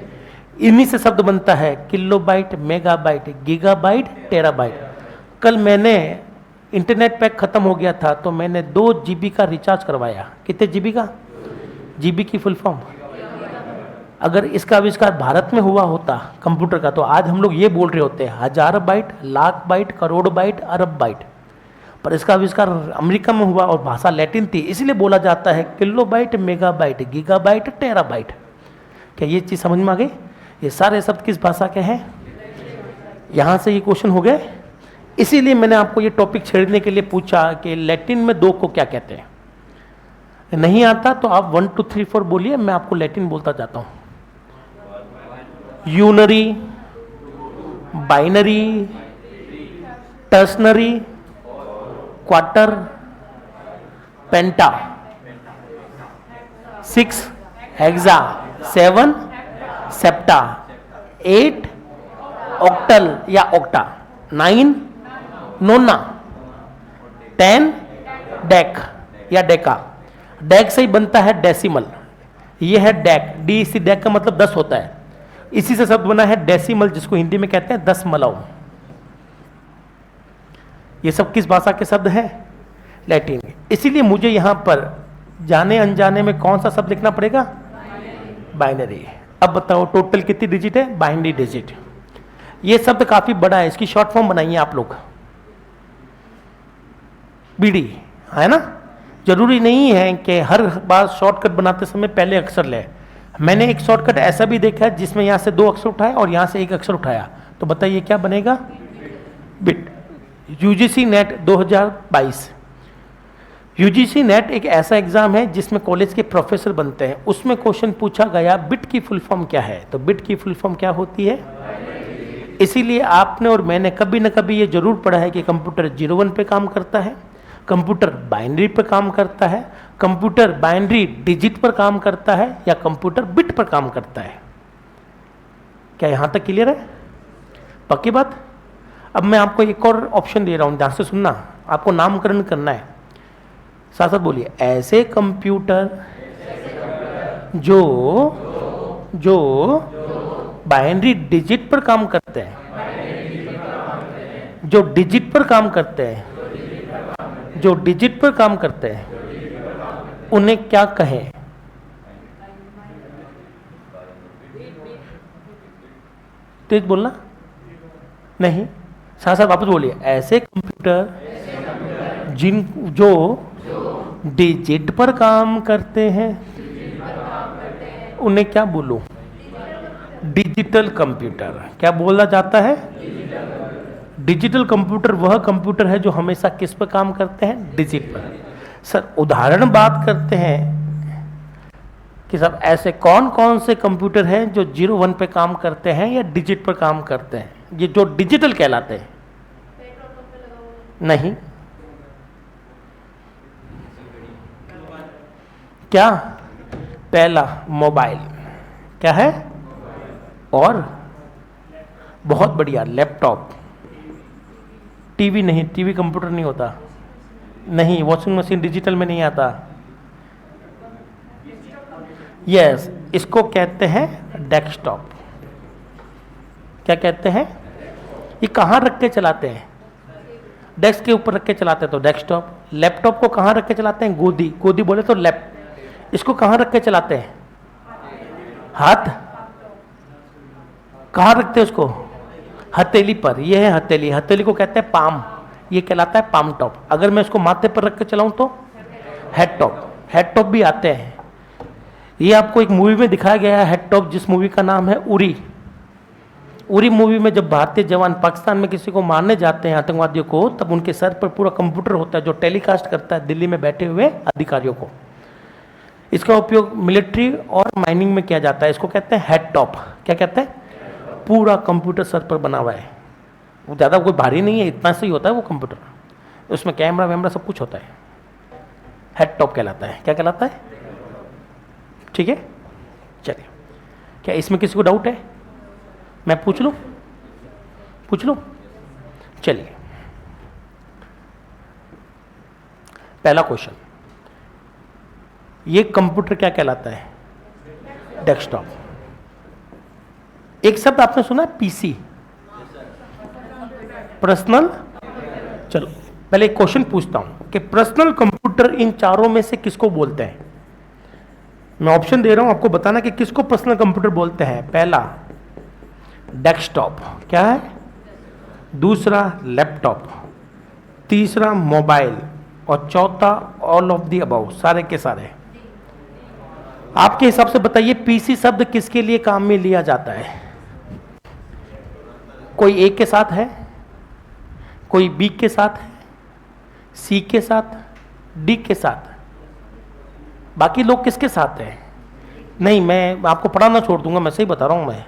इन्हीं से शब्द बनता है kilo byte, mega byte, giga byte, tera byte. कल मैंने इंटरनेट पैक खत्म हो गया था, तो मैंने 2 GB का रिचार्ज करवाया। कितने GB का? GB की फुल फॉर्म। अगर इसका आविष्कार भारत में हुआ होता कंप्यूटर का, तो आज हम लोग ये बोल रहे होते हैं 1000 byte, lakh byte, crore byte, अरब बाइट। पर इसका आविष्कार अमेरिका में हुआ और भाषा लैटिन थी, इसलिए बोला जाता है kilo byte, mega byte, giga byte, tera byte. क्या ये चीज़ समझ में आ गई? ये सारे शब्द किस भाषा के हैं? यहाँ से ये क्वेश्चन हो गए। इसीलिए मैंने आपको ये टॉपिक छेड़ने के लिए पूछा कि लैटिन में 2 को क्या कहते हैं। नहीं आता तो आप 1 2 3 4 बोलिए, मैं आपको लैटिन बोलता जाता हूँ। यूनरी, बाइनरी, टर्सनरी, क्वार्टर, पेंटा, 6 हेक्सा, 7 सेप्टा, 8 ऑक्टल या ऑक्टा, 9 नोना, 10 डेक या डेका। डेक से ही बनता है डेसिमल। ये है डेक, डी सी डेक का मतलब 10 होता है। इसी से शब्द बना है डेसिमल, जिसको हिंदी में कहते हैं दशमलव। ये सब किस भाषा के शब्द हैं? लैटिन। इसीलिए मुझे यहां पर जाने अनजाने में कौन सा शब्द लिखना पड़ेगा? बाइनरी। अब बताओ टोटल कितनी डिजिट है? Binary digit. ये शब्द काफी बड़ा है, इसकी शॉर्ट फॉर्म बनाइए आप लोग। बीडी है ना। जरूरी नहीं है कि हर बार शॉर्टकट बनाते समय पहले अक्षर ले। मैंने एक शॉर्टकट ऐसा भी देखा है जिसमें यहां से 2 अक्षर उठाए और यहां से 1 अक्षर उठाया, तो बताइए क्या बनेगा? Bit. UGC net 2022। UGC net एक ऐसा एग्जाम है जिसमें कॉलेज के प्रोफेसर बनते हैं। उसमें क्वेश्चन पूछा गया बिट की फुल फॉर्म क्या है, तो बिट की फुल फॉर्म क्या होती है? इसीलिए आपने और मैंने कभी ना कभी ये जरूर पढ़ा है कि कंप्यूटर 01 पे काम करता है, कंप्यूटर बाइनरी पर काम करता है, कंप्यूटर बाइनरी डिजिट पर काम करता है, या कंप्यूटर बिट पर काम करता है? क्या यहां तक क्लियर है? पक्की बात? अब मैं आपको एक और ऑप्शन दे रहा हूं, ध्यान से सुनना, आपको नामकरण करना है, साथ साथ बोलिए। ऐसे कंप्यूटर जो बाइनरी डिजिट पर काम करते हैं, जो डिजिट पर काम करते हैं, जो डिजिट पर काम करते हैं, उन्हें क्या कहें? तेज बोलना नहीं, साथ साथ वापस बोलिए। ऐसे कंप्यूटर जो डिजिट पर काम करते हैं, उन्हें क्या बोलूं? Digital computer. क्या बोला जाता है? डिजिटल कंप्यूटर वह कंप्यूटर है जो हमेशा किस पर काम करते हैं? डिजिट पर। सर उदाहरण बात करते हैं कि सब ऐसे कौन कौन से कंप्यूटर हैं जो 0-1 पे काम करते हैं या डिजिट पर काम करते हैं, ये जो डिजिटल कहलाते हैं? नहीं। क्या? पहला मोबाइल, क्या है? और बहुत बढ़िया लैपटॉप। टीवी नहीं, टीवी कंप्यूटर नहीं होता। नहीं, वॉशिंग मशीन डिजिटल में नहीं आता। यस, इसको कहते हैं डेस्कटॉप। क्या कहते हैं? ये कहाँ रख के चलाते हैं? डेस्क के ऊपर रख के चलाते हैं तो डेस्कटॉप। लैपटॉप को कहाँ रख के चलाते हैं? गोदी, गोदी बोले तो लैप। इसको कहाँ रख के चलाते हैं? हाथ। कहाँ रखते हैं उसको? हथेली पर। ये है हथेली, हथेली को कहते हैं पाम, ये कहलाता है पाम टॉप। अगर मैं इसको माथे पर रख के चलाऊं तो हेड टॉप। हेड टॉप भी आते हैं, ये आपको एक मूवी में दिखाया गया है हेड टॉप, जिस मूवी का नाम है उरी। उरी मूवी में जब भारतीय जवान पाकिस्तान में किसी को मारने जाते हैं, आतंकवादियों को, तब उनके सर पर पूरा कंप्यूटर होता है जो टेलीकास्ट करता है दिल्ली में बैठे हुए अधिकारियों को। इसका उपयोग मिलिट्री और माइनिंग में किया जाता है। इसको कहते हैं हेड टॉप। क्या कहते हैं? पूरा कंप्यूटर सर पर बना हुआ है, वो ज़्यादा कोई भारी नहीं है, इतना सही होता है वो कंप्यूटर, उसमें कैमरा वैमरा सब कुछ होता है। हेड टॉप कहलाता है। क्या कहलाता है? ठीक है, चलिए। क्या इसमें किसी को डाउट है? मैं पूछ लूं? पूछ लूं? चलिए, पहला क्वेश्चन, ये कंप्यूटर क्या कहलाता है? डेस्कटॉप। एक शब्द आपने सुना है पीसी, पर्सनल। चलो पहले एक क्वेश्चन पूछता हूं कि पर्सनल कंप्यूटर इन चारों में से किसको बोलते हैं? मैं ऑप्शन दे रहा हूं, आपको बताना कि किसको पर्सनल कंप्यूटर बोलते हैं। पहला डेस्कटॉप, क्या है? दूसरा लैपटॉप, तीसरा मोबाइल, और चौथा ऑल ऑफ दी अबव, सारे के सारे। आपके हिसाब से बताइए पीसी शब्द किसके लिए काम में लिया जाता है? कोई ए के साथ है, कोई बी के साथ है, सी के साथ, डी के साथ, बाकी लोग किसके साथ हैं? नहीं, मैं आपको पढ़ाना छोड़ दूंगा, मैं सही बता रहा हूं। मैं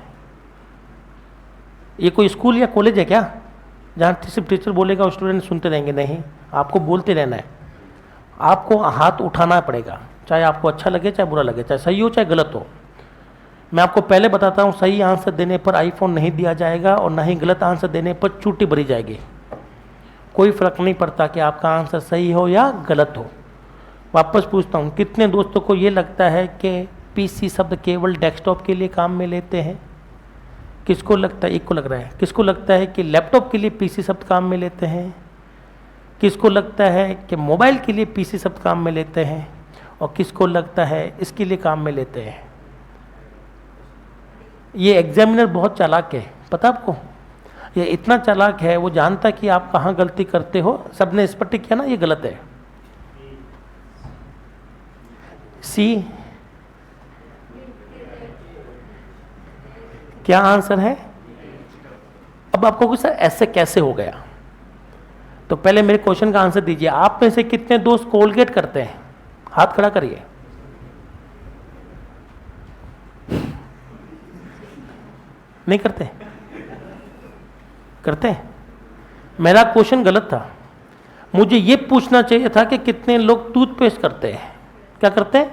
ये कोई स्कूल या कॉलेज है क्या जहाँ सिर्फ टीचर बोलेगा और स्टूडेंट सुनते रहेंगे? नहीं, आपको बोलते रहना है, आपको हाथ उठाना पड़ेगा, चाहे आपको अच्छा लगे चाहे बुरा लगे, चाहे सही हो चाहे गलत हो। मैं आपको पहले बताता हूँ, सही आंसर देने पर आईफोन नहीं दिया जाएगा और ना ही गलत आंसर देने पर चूटी भरी जाएगी। कोई फर्क नहीं पड़ता कि आपका आंसर सही हो या गलत हो। वापस पूछता हूँ, कितने दोस्तों को ये लगता है कि पीसी शब्द केवल डेस्कटॉप के लिए काम में लेते हैं? किसको लगता है? एक को लग रहा है। किसको लगता है कि लैपटॉप के लिए पीसी शब्द काम में लेते हैं? किसको लगता है कि मोबाइल के लिए पीसी शब्द काम में लेते हैं? और किसको लगता है इसके लिए काम में लेते हैं? ये एग्जामिनर बहुत चालाक है, पता आपको? ये इतना चालाक है, वो जानता कि आप कहाँ गलती करते हो। सबने इस पर टिक किया ना, ये गलत है। सी क्या आंसर है? अब आपको कुछ सर ऐसे कैसे हो गया, तो पहले मेरे क्वेश्चन का आंसर दीजिए। आप में से कितने दोस्त कोलगेट करते हैं? हाथ खड़ा करिए। नहीं करते? करते हैं? मेरा क्वेश्चन गलत था। मुझे ये पूछना चाहिए था कि कितने लोग टूथपेस्ट करते हैं। क्या करते हैं?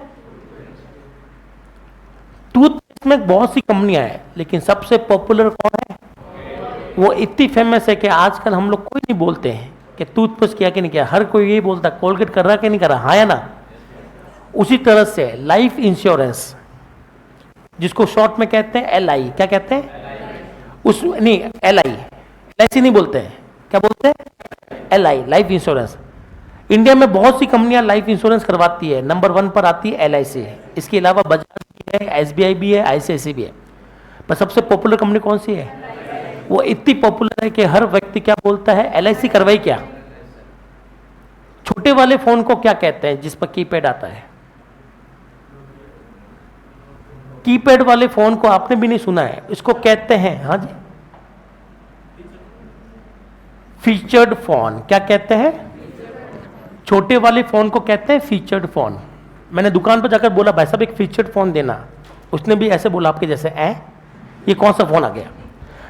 टूथपेस्ट में बहुत सी कंपनियां हैं, लेकिन सबसे पॉपुलर कौन है? वो इतनी फेमस है कि आजकल हम लोग कोई नहीं बोलते हैं कि टूथपेस्ट किया कि नहीं किया, हर कोई यही बोलता है कोलगेट कर रहा कि नहीं कर रहा, हाँ या ना। उसी तरह से लाइफ इंश्योरेंस, जिसको शॉर्ट में कहते हैं LI, क्या कहते हैं उस, नहीं LIC नहीं बोलते हैं, क्या बोलते हैं? LI, life insurance. इंडिया में बहुत सी कंपनियां लाइफ इंश्योरेंस करवाती है, नंबर 1 पर आती है LIC। इसके अलावा बजाज भी है, SBI भी है, ICICI भी है, पर सबसे पॉपुलर कंपनी कौन सी है? वो इतनी पॉपुलर है कि हर व्यक्ति क्या बोलता है? LIC करवाई क्या। छोटे वाले फोन को क्या कहते हैं जिस पर कीपैड आता है? कीपैड वाले फोन को आपने भी नहीं सुना है, इसको कहते हैं, हाँ जी, फीचर्ड फोन। क्या कहते हैं? छोटे वाले फोन को कहते हैं फीचर्ड फोन। मैंने दुकान पर जाकर बोला भाई साहब एक फीचर्ड फोन देना, उसने भी ऐसे बोला आपके जैसे, ये कौन सा फोन आ गया।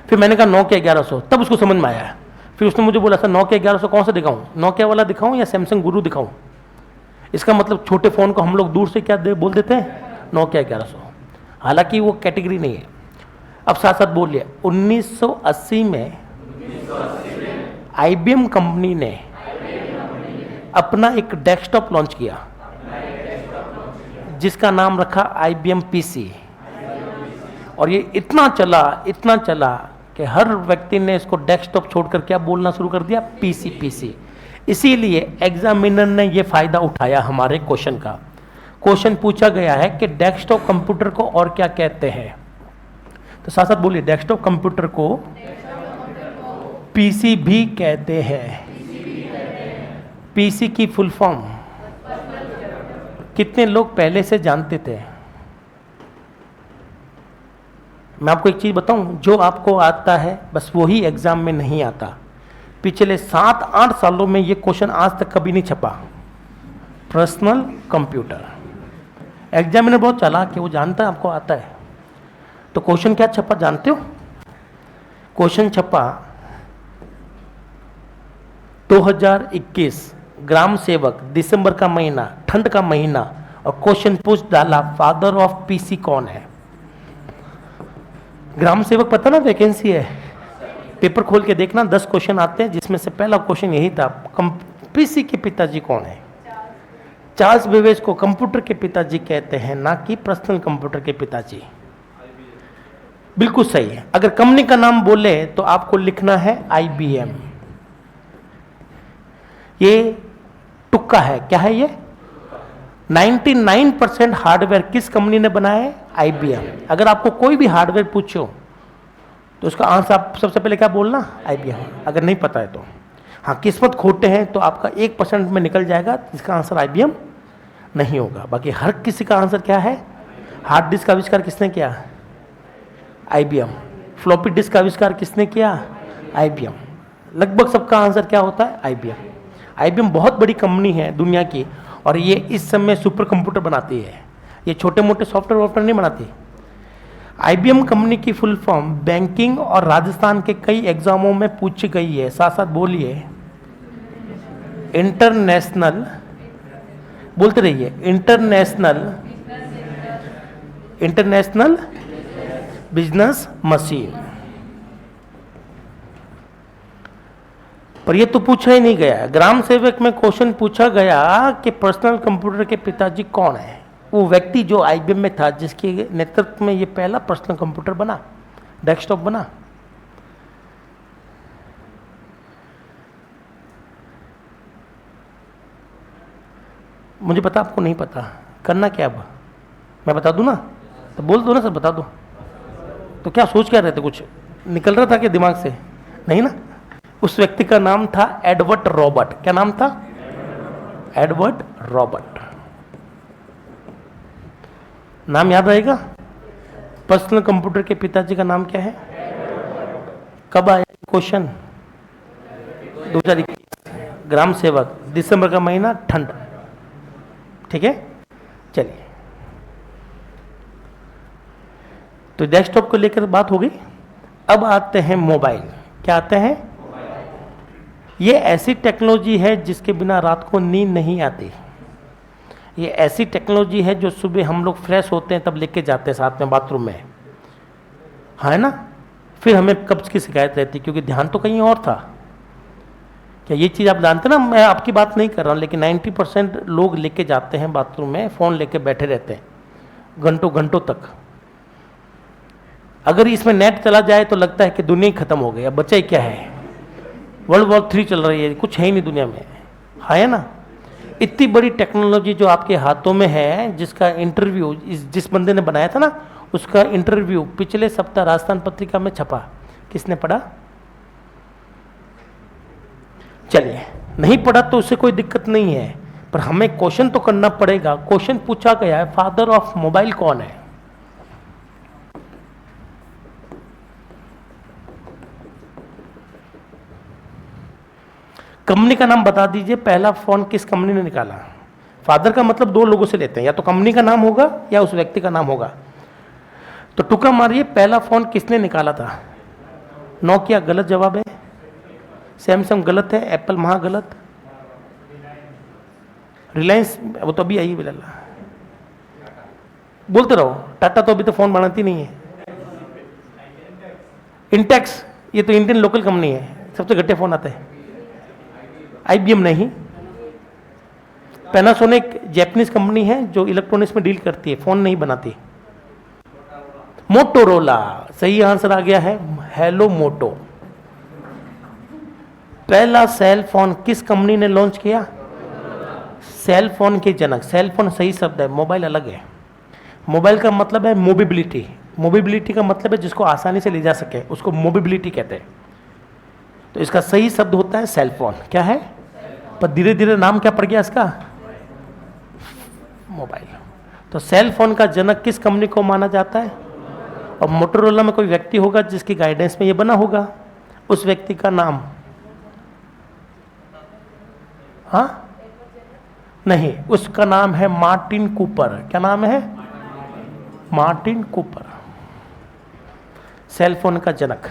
फिर मैंने कहा Nokia 1100, तब उसको समझ में आया। फिर उसने मुझे बोला सर Nokia 1100 कौन सा दिखाऊं, Nokia वाला दिखाऊं या सैमसंग गुरु दिखाऊं। इसका मतलब छोटे फोन को हम लोग दूर से क्या बोल देते हैं? Nokia 1100, हालांकि वो कैटेगरी नहीं है। अब साथ साथ बोलिए, 1980 में IBM कंपनी ने अपना एक डेस्कटॉप लॉन्च किया जिसका नाम रखा IBM PC, और ये इतना चला कि हर व्यक्ति ने इसको डेस्कटॉप छोड़कर क्या बोलना शुरू कर दिया? PC। इसीलिए एग्जामिनर ने ये फायदा उठाया हमारे क्वेश्चन का। क्वेश्चन पूछा गया है कि डेस्कटॉप कंप्यूटर को और क्या कहते हैं, तो साथ साथ बोलिए, डेस्कटॉप कंप्यूटर को PC भी कहते हैं। PC की फुल फॉर्म कितने लोग पहले से जानते थे? मैं आपको एक चीज बताऊं, जो आपको आता है बस वही एग्जाम में नहीं आता। पिछले 7-8 सालों में ये क्वेश्चन आज तक कभी नहीं छपा। पर्सनल कंप्यूटर, एग्जामिनर बहुत चालाक है, वो जानता है आपको आता है। तो क्वेश्चन क्या छपा जानते हो? क्वेश्चन छपा 2021 ग्राम सेवक, दिसंबर का महीना, ठंड का महीना, और क्वेश्चन पूछ डाला फादर ऑफ PC कौन है। ग्राम सेवक पता ना वैकेंसी है, पेपर खोल के देखना 10 क्वेश्चन आते हैं, जिसमें से पहला क्वेश्चन यही था, PC के पिताजी कौन है। चार्ल्स बेबेज को कंप्यूटर के पिताजी कहते हैं, ना कि पर्सनल कंप्यूटर के पिताजी। बिल्कुल सही है। अगर कंपनी का नाम बोले तो आपको लिखना है IBM। ये तुक्का है, क्या है ये? 99% हार्डवेयर किस कंपनी ने बनाया है? IBM। अगर आपको कोई भी हार्डवेयर पूछो तो उसका आंसर आप सबसे पहले क्या बोलना? IBM, अगर नहीं पता है तो। हाँ, किस्मत खोटे हैं तो आपका 1% में निकल जाएगा जिसका आंसर IBM नहीं होगा। बाकी हर किसी का आंसर क्या है? हार्ड डिस्क का आविष्कार किसने किया? IBM। फ्लॉपी डिस्क का आविष्कार किसने किया? IBM। लगभग सबका आंसर क्या होता है? IBM। IBM बहुत बड़ी कंपनी है दुनिया की, और ये इस समय सुपर कंप्यूटर बनाती है, ये छोटे मोटे सॉफ्टवेयर नहीं बनाती। IBM कंपनी की फुल फॉर्म बैंकिंग और राजस्थान के कई एग्जामों में पूछी गई है। साथ साथ बोलिए, इंटरनेशनल, बोलते रहिए, इंटरनेशनल बिजनेस मशीन। पर ये तो पूछा ही नहीं गया। ग्राम सेवक में क्वेश्चन पूछा गया कि पर्सनल कंप्यूटर के पिताजी कौन है। वो व्यक्ति जो IBM में था, जिसके नेतृत्व में ये पहला पर्सनल कंप्यूटर बना, डेस्कटॉप बना। मुझे पता, आपको नहीं पता, करना क्या अब? मैं बता दूं ना, तो बोल दो ना सर, बता दो। तो क्या सोच क्या रहे थे? कुछ निकल रहा था क्या दिमाग से? नहीं ना। उस व्यक्ति का नाम था एडवर्ड रॉबर्ट। क्या नाम था? Edward Robert. नाम याद रहेगा? पर्सनल कंप्यूटर के पिताजी का नाम क्या है? कब आया क्वेश्चन? 2021, ग्राम सेवक, दिसंबर का महीना, ठंड। ठीक है, चलिए। तो डेस्कटॉप को लेकर बात हो गई। अब आते हैं मोबाइल। क्या आते हैं? ये ऐसी टेक्नोलॉजी है जिसके बिना रात को नींद नहीं आती। ये ऐसी टेक्नोलॉजी है जो सुबह हम लोग फ्रेश होते हैं तब लेके जाते हैं साथ में बाथरूम में, है ना, फिर हमें कब्ज की शिकायत रहती क्योंकि ध्यान तो कहीं और था। क्या ये चीज़ आप जानते ना, मैं आपकी बात नहीं कर रहा हूँ, लेकिन 90% लोग लेके जाते हैं बाथरूम में, फ़ोन लेके बैठे रहते हैं घंटों घंटों तक। अगर इसमें नेट चला जाए तो लगता है कि दुनिया ही खत्म हो गई, अब बचा ही क्या है, वर्ल्ड वॉर 3 चल रही है, कुछ है ही नहीं दुनिया में, है ना। इतनी बड़ी टेक्नोलॉजी जो आपके हाथों में है, जिसका इंटरव्यू जिस बंदे ने बनाया था ना, उसका इंटरव्यू पिछले सप्ताह राजस्थान पत्रिका में छपा। किसने पढ़ा? चलिए, नहीं पढ़ा तो उससे कोई दिक्कत नहीं है, पर हमें क्वेश्चन तो करना पड़ेगा। क्वेश्चन पूछा गया है, फादर ऑफ मोबाइल कौन है? कंपनी का नाम बता दीजिए, पहला फोन किस कंपनी ने निकाला? फादर का मतलब 2 लोगों से लेते हैं, या तो कंपनी का नाम होगा या उस व्यक्ति का नाम होगा। तो तुक्का मारिए, पहला फोन किसने निकाला था? नोकिया गलत जवाब है, सैमसंग गलत है, एप्पल महा गलत, रिलायंस वो तो अभी आई है, बोलते रहो, टाटा तो अभी तो फोन बनाती नहीं है, इंटेक्स ये तो इंडियन लोकल कंपनी है, सबसे घटिया फोन आता है। IBM नहीं, पैनासोनिक जैपनीज कंपनी है जो इलेक्ट्रॉनिक्स में डील करती है, फोन नहीं बनाती। मोटोरोला सही आंसर आ गया है, हेलो मोटो। पहला सेल फोन किस कंपनी ने लॉन्च किया? सेल फोन के जनक। सेल फोन सही शब्द है, मोबाइल अलग है। मोबाइल का मतलब है मोबिलिटी, मोबिलिटी का मतलब है जिसको आसानी से ले जा सके, उसको मोबिलिटी कहते हैं। तो इसका सही शब्द होता है सेल फोन। क्या है? पर धीरे धीरे नाम क्या पड़ गया इसका? मोबाइल। तो सेल फोन का जनक किस कंपनी को माना जाता है? और मोटोरोला में कोई व्यक्ति होगा जिसकी गाइडेंस में ये बना होगा, उस व्यक्ति का नाम? हाँ नहीं, उसका नाम है मार्टिन कूपर। क्या नाम है? मार्टिन कूपर, सेल फोन का जनक।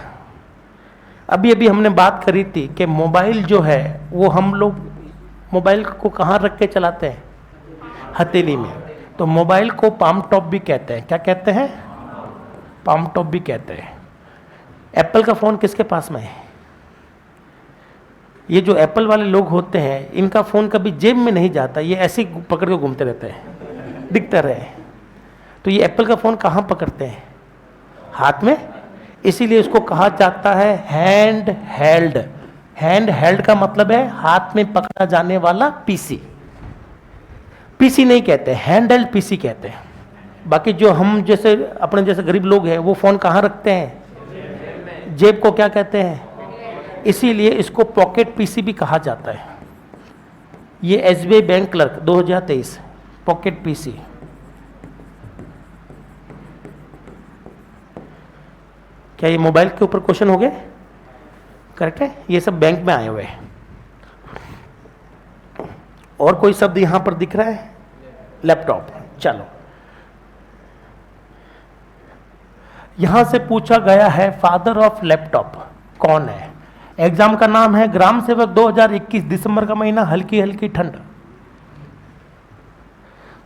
अभी अभी हमने बात करी थी कि मोबाइल जो है वो हम लोग मोबाइल को कहाँ रख के चलाते हैं? हथेली में। तो मोबाइल को पाम टॉप भी कहते हैं। क्या कहते हैं? पाम टॉप भी कहते हैं। एप्पल का फ़ोन किसके पास में है? ये जो एप्पल वाले लोग होते हैं, इनका फ़ोन कभी जेब में नहीं जाता, ये ऐसे ही पकड़ के घूमते रहते हैं, दिखता रहे। तो ये एप्पल का फ़ोन कहाँ पकड़ते हैं? हाथ में। इसीलिए इसको कहा जाता है हैंड हेल्ड। हैंड हेल्ड का मतलब है हाथ में पकड़ा जाने वाला पीसी। पीसी नहीं कहते, हैंड हेल्ड पीसी कहते हैं। बाकी जो हम जैसे अपने जैसे गरीब लोग हैं वो फ़ोन कहाँ रखते हैं? जेब को क्या कहते हैं? इसीलिए इसको पॉकेट पीसी भी कहा जाता है। ये SBI bank clerk 2023 pocket PC. क्या ये मोबाइल के ऊपर क्वेश्चन हो गए? करेक्ट है, ये सब बैंक में आए हुए हैं। और कोई शब्द यहां पर दिख रहा है? लैपटॉप। चलो, यहां से पूछा गया है फादर ऑफ लैपटॉप कौन है? एग्जाम का नाम है ग्राम सेवक 2021, दिसंबर का महीना, हल्की हल्की ठंड।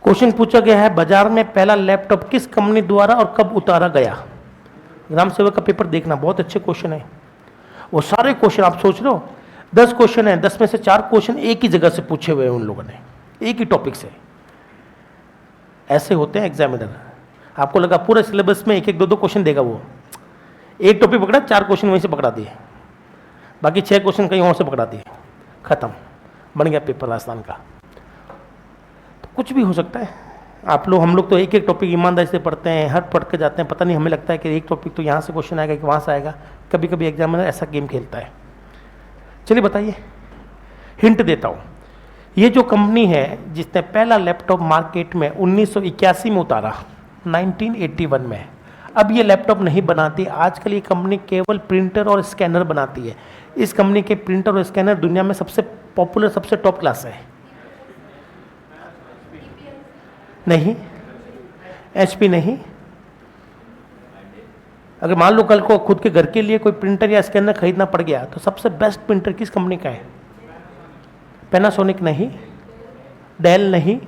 क्वेश्चन पूछा गया है बाजार में पहला लैपटॉप किस कंपनी द्वारा और कब उतारा गया? ग्राम सेवक का पेपर देखना, बहुत अच्छे क्वेश्चन है। वो सारे क्वेश्चन आप सोच लो, 10 क्वेश्चन है, 10 में से 4 क्वेश्चन एक ही जगह से पूछे हुए हैं उन लोगों ने, एक ही टॉपिक से। ऐसे होते हैं एग्जामिनर। आपको लगा पूरे सिलेबस में एक एक 2-2 क्वेश्चन देगा, वो एक टॉपिक पकड़ा, 4 क्वेश्चन वहीं से पकड़ा दिए, बाकी 6 क्वेश्चन कहीं और से पकड़ा दिए, खत्म, बन गया पेपर राजस्थान का। तो कुछ भी हो सकता है। आप लोग, हम लोग तो एक एक टॉपिक ईमानदारी से पढ़ते हैं, हर पढ़ के जाते हैं, पता नहीं हमें लगता है कि एक टॉपिक तो यहाँ से क्वेश्चन आएगा कि वहाँ से आएगा। कभी कभी एग्जामिनर ऐसा गेम खेलता है। चलिए बताइए, हिंट देता हूँ। ये जो कंपनी है जिसने पहला लैपटॉप मार्केट में 1981 में उतारा, 1981 में, अब ये लैपटॉप नहीं बनाती। आजकल ये कंपनी केवल प्रिंटर और स्कैनर बनाती है। इस कंपनी के प्रिंटर और स्कैनर दुनिया में सबसे पॉपुलर, सबसे टॉप क्लास है। नहीं, HP नहीं, अगर मान लो कल को खुद के घर के लिए कोई प्रिंटर या स्कैनर खरीदना पड़ गया तो सबसे बेस्ट प्रिंटर किस कंपनी का है? पैनासोनिक नहीं, डेल नहीं,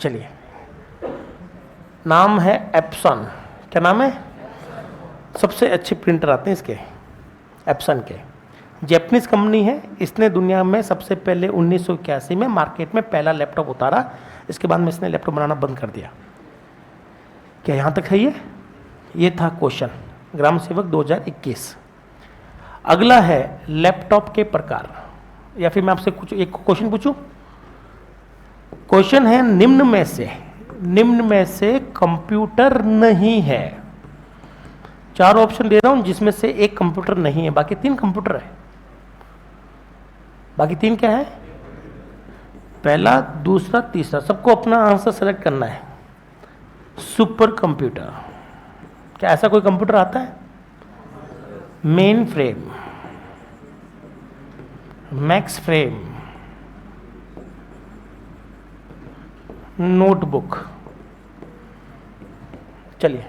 चलिए नाम है एप्सन। क्या नाम है? सबसे अच्छे प्रिंटर आते हैं इसके, एप्सन के। जैपनीज कंपनी है, इसने दुनिया में सबसे पहले 1981 में मार्केट में पहला लैपटॉप उतारा। इसके बाद में इसने लैपटॉप बनाना बंद कर दिया। क्या यहाँ तक है? ये था क्वेश्चन, ग्राम सेवक 2021। अगला है लैपटॉप के प्रकार, या फिर मैं आपसे कुछ एक क्वेश्चन पूछूं। क्वेश्चन है निम्न में से कंप्यूटर नहीं है। 4 ऑप्शन दे रहा हूं जिसमें से एक कंप्यूटर नहीं है, बाकी 3 कंप्यूटर है। बाकी 3 क्या है? पहला, दूसरा, तीसरा। सबको अपना आंसर सेलेक्ट करना है। Super computer. क्या ऐसा कोई कंप्यूटर आता है? Main frame, max frame, notebook. चलिए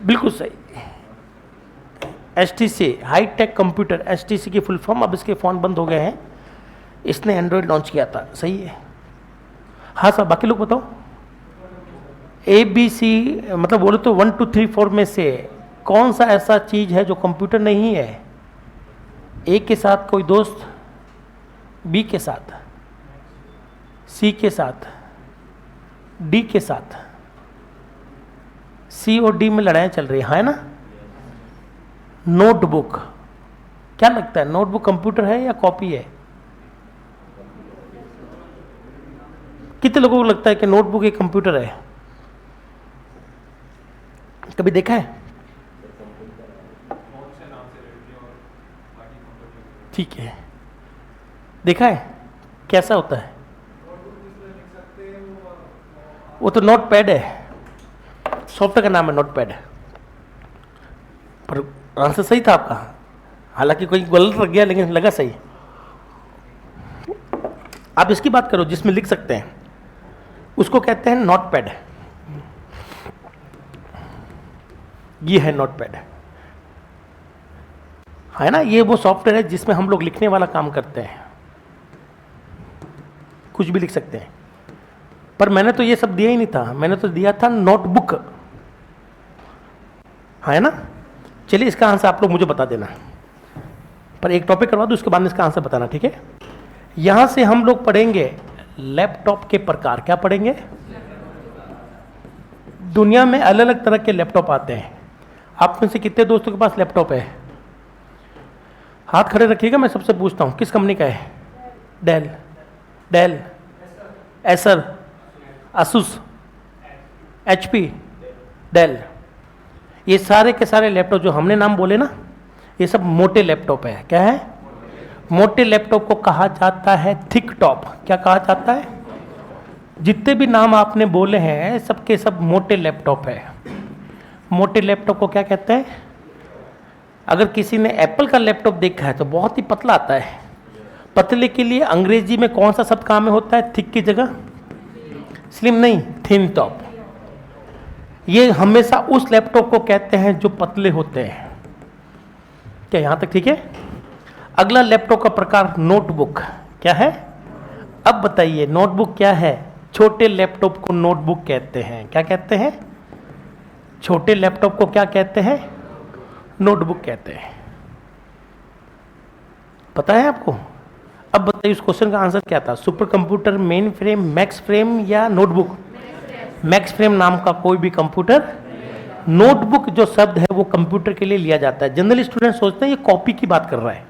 बिल्कुल सही, HTC high tech computer. HTC की फुल फॉर्म, अब इसके फ़ोन बंद हो गए हैं। इसने एंड्रॉयड लॉन्च किया था, सही है। हाँ सर, बाकी लोग बताओ। ABC मतलब बोले तो 1 2 3 4 में से कौन सा ऐसा चीज है जो कंप्यूटर नहीं है? A के साथ कोई दोस्त, B के साथ, C के साथ, D के साथ। C और D में लड़ाई चल रही है ना? नोटबुक। क्या लगता है, नोटबुक कंप्यूटर है या कॉपी है? कितने लोगों को लगता है कि नोटबुक एक कंप्यूटर है? कभी देखा है? ठीक है, देखा है कैसा होता है? वो तो नोट पैड है, सॉफ्टवेयर का नाम है नोट पैड। पर आंसर सही था आपका, हालांकि कोई गलत लग गया लेकिन लगा सही। आप इसकी बात करो जिसमें लिख सकते हैं, उसको कहते हैं नोट पैड। ये है नोट पैड, है ना? ये वो सॉफ्टवेयर है जिसमें हम लोग लिखने वाला काम करते हैं, कुछ भी लिख सकते हैं। पर मैंने तो ये सब दिया ही नहीं था, मैंने तो दिया था नोटबुक, है ना? चलिए इसका आंसर आप लोग मुझे बता देना, पर एक टॉपिक करवा दो, उसके बाद में इसका आंसर बताना, ठीक है? यहां से हम लोग पढ़ेंगे लैपटॉप के प्रकार। क्या पढ़ेंगे? दुनिया में अलग अलग तरह के लैपटॉप आते हैं। आप में से कितने दोस्तों के पास लैपटॉप है? हाथ खड़े रखिएगा, मैं सबसे पूछता हूँ किस कंपनी का है? Dell, Acer, Asus, HP, Dell. ये सारे के सारे लैपटॉप जो हमने नाम बोले ना, ये सब मोटे लैपटॉप है। क्या है? मोटे लैपटॉप को कहा जाता है थिक टॉप। क्या कहा जाता है? जितने भी नाम आपने बोले हैं सबके सब मोटे लैपटॉप है। मोटे लैपटॉप को क्या कहते हैं? अगर किसी ने एप्पल का लैपटॉप देखा है तो बहुत ही पतला आता है। पतले के लिए अंग्रेजी में कौन सा शब्द काम में होता है? थिक की जगह स्लिम नहीं, थिन टॉप। ये हमेशा उस लैपटॉप को कहते हैं जो पतले होते हैं। क्या यहां तक ठीक है? अगला लैपटॉप का प्रकार नोटबुक। क्या है? अब बताइए नोटबुक क्या है? छोटे लैपटॉप को नोटबुक कहते हैं। क्या कहते हैं? छोटे लैपटॉप को क्या कहते हैं? नोटबुक कहते हैं। पता है आपको? अब बताइए उस क्वेश्चन का आंसर क्या था? Super computer, main frame, max frame या नोटबुक? मैक्स फ्रेम नाम का कोई भी कंप्यूटर। नोटबुक जो शब्द है वो कंप्यूटर के लिए लिया जाता है। जनरल स्टूडेंट सोचते हैं ये कॉपी की बात कर रहा है।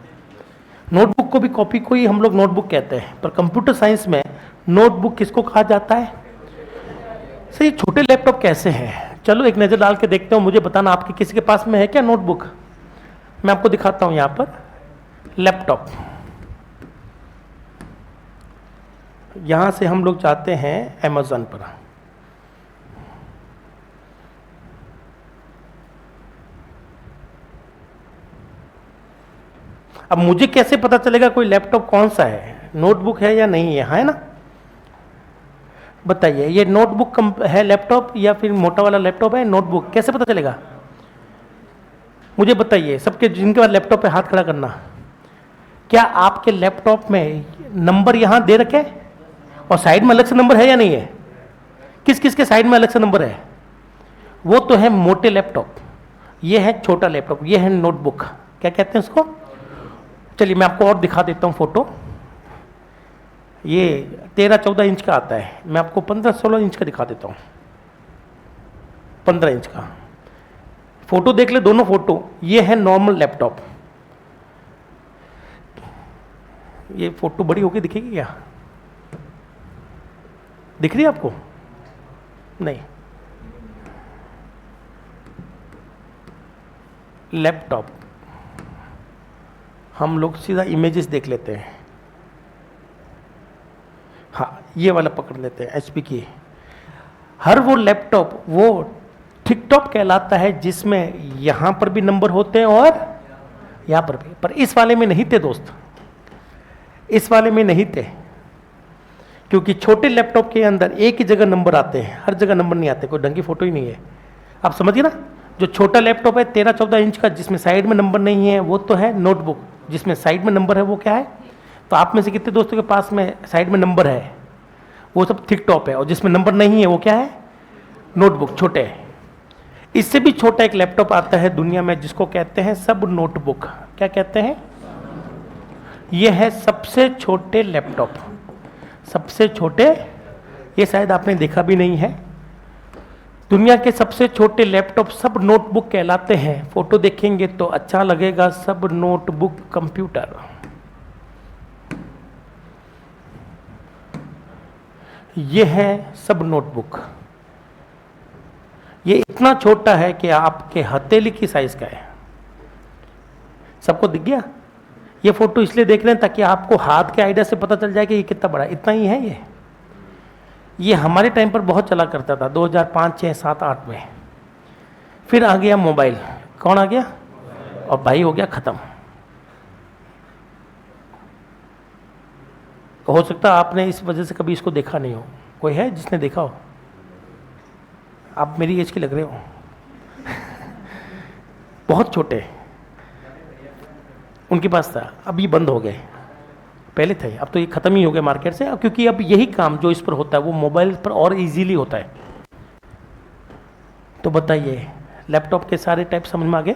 नोटबुक को भी कॉपी को ही हम लोग नोटबुक कहते हैं, पर कंप्यूटर साइंस में नोटबुक किसको कहा जाता है? सर ये छोटे लैपटॉप कैसे हैं? चलो एक नज़र डाल के देखते हो, मुझे बताना आपके किसी के पास में है क्या नोटबुक? मैं आपको दिखाता हूं यहाँ पर लैपटॉप। यहाँ से हम लोग जाते हैं अमेज़न पर। अब मुझे कैसे पता चलेगा कोई लैपटॉप कौन सा है, नोटबुक है या नहीं है? है ना? बताइए, ये नोटबुक है लैपटॉप या फिर मोटा वाला लैपटॉप है नोटबुक, कैसे पता चलेगा? मुझे बताइए, सबके जिनके पास लैपटॉप है हाथ खड़ा करना। क्या आपके लैपटॉप में नंबर यहाँ दे रखे और साइड में अलग से नंबर है या नहीं है? किस किस के साइड में अलग से नंबर है? वो तो है मोटे लैपटॉप, ये है छोटा लैपटॉप, ये है नोटबुक। क्या कहते हैं उसको? चलिए मैं आपको और दिखा देता हूँ फोटो। ये 13-14 इंच का आता है, मैं आपको 15-16 इंच का दिखा देता हूँ। 15 इंच का फोटो देख ले, दोनों फोटो। ये है नॉर्मल लैपटॉप। ये फोटो बड़ी होगी दिखेगी क्या? दिख रही है आपको? नहीं। लैपटॉप हम लोग सीधा इमेजेस देख लेते हैं। हाँ, ये वाला पकड़ लेते हैं एचपी की। हर वो लैपटॉप वो टिकटॉप कहलाता है जिसमें यहां पर भी नंबर होते हैं और यहां पर भी। पर इस वाले में नहीं थे दोस्त, इस वाले में नहीं थे, क्योंकि छोटे लैपटॉप के अंदर एक ही जगह नंबर आते हैं, हर जगह नंबर नहीं आते। कोई ढंग की फोटो ही नहीं है। आप समझिए ना, जो छोटा लैपटॉप है 13-14 इंच का जिसमें साइड में नंबर नहीं है, वो तो है नोटबुक। जिसमें साइड में नंबर है वो क्या है? तो आप में से कितने दोस्तों के पास में साइड में नंबर है? वो सब थिक टॉप है। और जिसमें नंबर नहीं है वो क्या है? नोटबुक, छोटे है। इससे भी छोटा एक लैपटॉप आता है दुनिया में जिसको कहते हैं सब नोटबुक। क्या कहते हैं? ये है सबसे छोटे लैपटॉप, सबसे छोटे। ये शायद आपने देखा भी नहीं है। दुनिया के सबसे छोटे लैपटॉप सब नोटबुक कहलाते हैं। फोटो देखेंगे तो अच्छा लगेगा, सब नोटबुक कंप्यूटर। ये है सब नोटबुक। ये इतना छोटा है कि आपके हथेली की साइज का है। सबको दिख गया? ये फोटो इसलिए देख रहे हैं ताकि आपको हाथ के आइडिया से पता चल जाए कि ये कितना बड़ा है। इतना ही है ये हमारे टाइम पर बहुत चला करता था 2005, 6, 7, 8 में। फिर आ गया मोबाइल। कौन आ गया? और भाई हो गया खत्म। हो सकता है आपने इस वजह से कभी इसको देखा नहीं हो। कोई है जिसने देखा हो? आप मेरी एज के लग रहे हो। बहुत छोटे उनके पास था, अब ये बंद हो गए। पहले थे, अब तो ये खत्म ही हो गया मार्केट से, क्योंकि अब यही काम जो इस पर होता है वो मोबाइल पर और इजीली होता है। तो बताइए, लैपटॉप के सारे टाइप समझ में आ गए?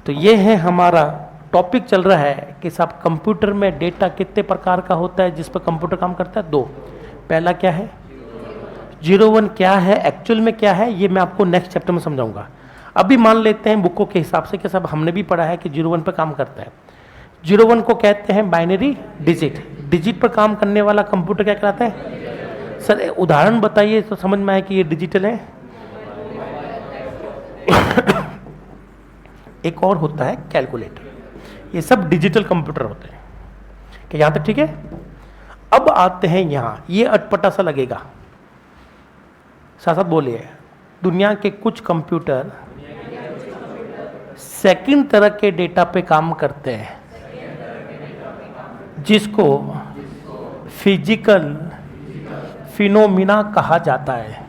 तो ये है हमारा टॉपिक चल रहा है कि साहब कंप्यूटर में डेटा कितने प्रकार का होता है जिस पर कंप्यूटर काम करता है? 2। पहला क्या है? 01 क्या है, एक्चुअल में क्या है, ये मैं आपको नेक्स्ट चैप्टर में समझाऊंगा। अभी मान लेते हैं बुकों के हिसाब से कि सब हमने भी पढ़ा है कि 01 पर काम करता है। 01 को कहते हैं बाइनरी डिजिट। डिजिट पर काम करने वाला कंप्यूटर क्या कहलाता है? सर उदाहरण बताइए तो समझ में आए कि ये डिजिटल है। एक और होता है कैलकुलेटर। ये सब डिजिटल कंप्यूटर होते हैं। कि यहां तक ठीक है? अब आते हैं यहां, ये अटपटा सा लगेगा, साथ साथ बोलिए। दुनिया के कुछ कंप्यूटर सेकंड तरह के डेटा पे काम करते हैं जिसको फिजिकल फिनोमिना कहा जाता है।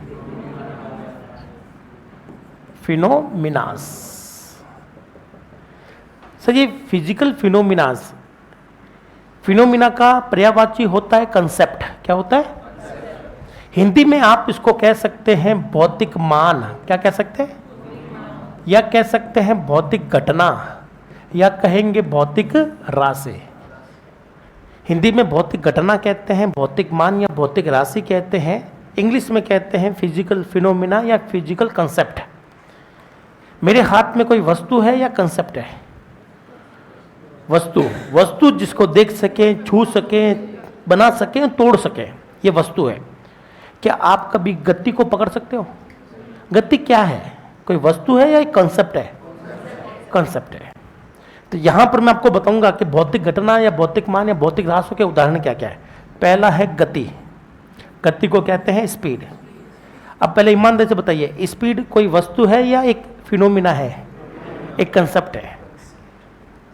फिनोमिनास। सर ये फिजिकल फिनोमिनास, फिनोमिना का पर्यायवाची होता है कंसेप्ट। क्या होता है? हिंदी में आप इसको कह सकते हैं भौतिक मान। क्या कह सकते हैं? या कह सकते हैं भौतिक घटना, या कहेंगे भौतिक राशि। हिंदी में भौतिक घटना कहते हैं, भौतिक मान या भौतिक राशि कहते हैं। इंग्लिश में कहते हैं फिजिकल फिनोमिना या फिजिकल कंसेप्ट। मेरे हाथ में कोई वस्तु है या कंसेप्ट है? वस्तु। वस्तु जिसको देख सकें, छू सकें, बना सकें, तोड़ सकें, ये वस्तु है। क्या आप कभी गति को पकड़ सकते हो? गति क्या है? कोई वस्तु है या एक कंसेप्ट है? कंसेप्ट है। तो यहां पर मैं आपको बताऊंगा कि भौतिक घटना या भौतिक मान या भौतिक राशि के उदाहरण क्या क्या है। पहला है गति। गति को कहते हैं स्पीड। अब पहले ईमानदारी से बताइए, स्पीड कोई वस्तु है या एक फिनोमिना है? एक कंसेप्ट है।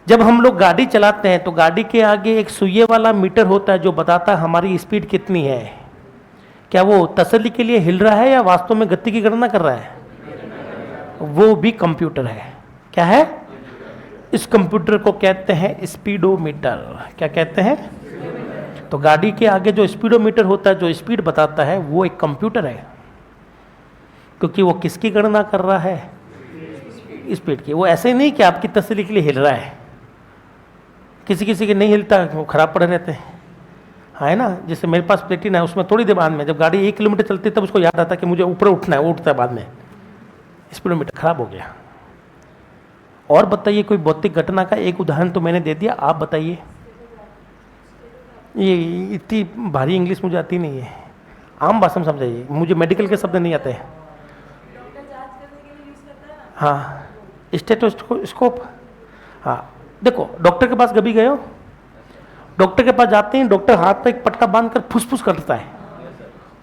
जब हम लोग गाड़ी चलाते हैं तो गाड़ी के आगे एक सुइये वाला मीटर होता है जो बताता है हमारी स्पीड कितनी है। क्या वो तसल्ली के लिए हिल रहा है या वास्तव में गति की गणना कर रहा है? वो भी कंप्यूटर है। क्या है? इस कंप्यूटर को कहते हैं स्पीडोमीटर। क्या कहते हैं? तो गाड़ी के आगे जो स्पीडोमीटर होता है, जो स्पीड बताता है, वो एक कंप्यूटर है, क्योंकि वो किसकी गणना कर रहा है? स्पीड की। वो ऐसे नहीं कि आपकी तसल्ली के लिए हिल रहा है। किसी किसी के नहीं हिलता, वो खराब पड़े रहते हैं, है ना। जैसे मेरे पास प्लेटिना है, उसमें थोड़ी देर बाद में जब गाड़ी 1 किलोमीटर चलती है तब उसको याद आता है कि मुझे ऊपर उठना है, वो उठता है बाद में, स्पीडोमीटर खराब हो गया। और बताइए, कोई भौतिक घटना का एक उदाहरण तो मैंने दे दिया, आप बताइए। ये इतनी भारी इंग्लिश मुझे आती नहीं है, आम भाषा में समझाइए, मुझे मेडिकल के शब्द नहीं आते हैं। हाँ, स्टेथोस्कोप। हाँ, देखो, डॉक्टर के पास कभी गए हो? डॉक्टर के पास जाते हैं, डॉक्टर हाथ पे एक पट्टा बांध कर फुसफुस करता है।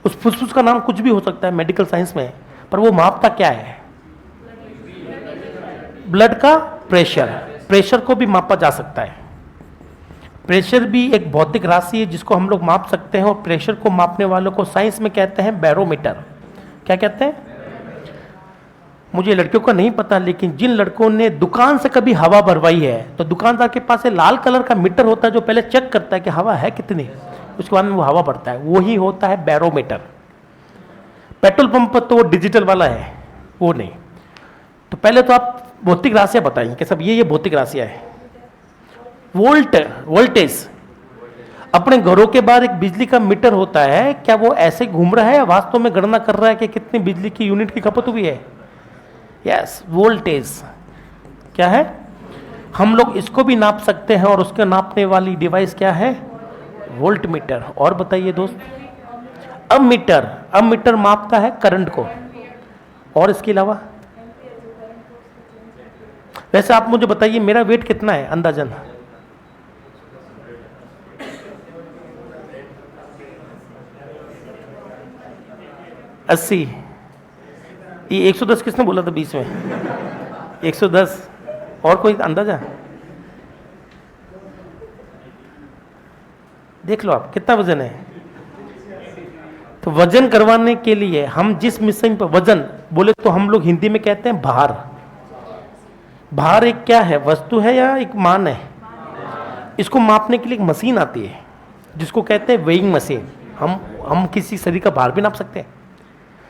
उस फुसफुस का नाम कुछ भी हो सकता है मेडिकल साइंस में, पर वो मापता क्या है? ब्लड का प्रेशर। प्रेशर को भी मापा जा सकता है। प्रेशर भी एक भौतिक राशि है जिसको हम लोग माप सकते हैं, और प्रेशर को मापने वालों को साइंस में कहते हैं बैरोमीटर। क्या कहते हैं? मुझे लड़कियों का नहीं पता, लेकिन जिन लड़कों ने दुकान से कभी हवा भरवाई है, तो दुकानदार के पास एक लाल कलर का मीटर होता है जो पहले चेक करता है कि हवा है कितनी, उसके बाद में वो हवा भरता है, वही होता है बैरोमीटर। पेट्रोल पंप पर तो वो डिजिटल वाला है, वो नहीं। तो पहले तो आप भौतिक राशियां बताएंगे कि सब ये भौतिक राशियां है। वोल्टेज। अपने घरों के बाहर एक बिजली का मीटर होता है, क्या वो ऐसे घूम रहा है या वास्तव में गणना कर रहा है कि कितनी बिजली की यूनिट की खपत हुई है? Yes, voltage. क्या है? हम लोग इसको भी नाप सकते हैं, और उसके नापने वाली डिवाइस क्या है? Volt meter. और बताइए दोस्त, अमीटर। अमीटर मापता है करंट को। और इसके अलावा वैसे आप मुझे बताइए, मेरा वेट कितना है अंदाजन? अस्सी। ये 110 किसने बोला था बीच में? 110। और कोई अंदाजा? देख लो आप कितना वजन है। तो वजन करवाने के लिए हम जिस मशीन पर, वजन बोले तो हम लोग हिंदी में कहते हैं भार। भार एक क्या है? वस्तु है या एक मान है? इसको मापने के लिए एक मशीन आती है जिसको कहते हैं वेइंग मशीन। हम किसी शरीर का भार भी नाप सकते हैं।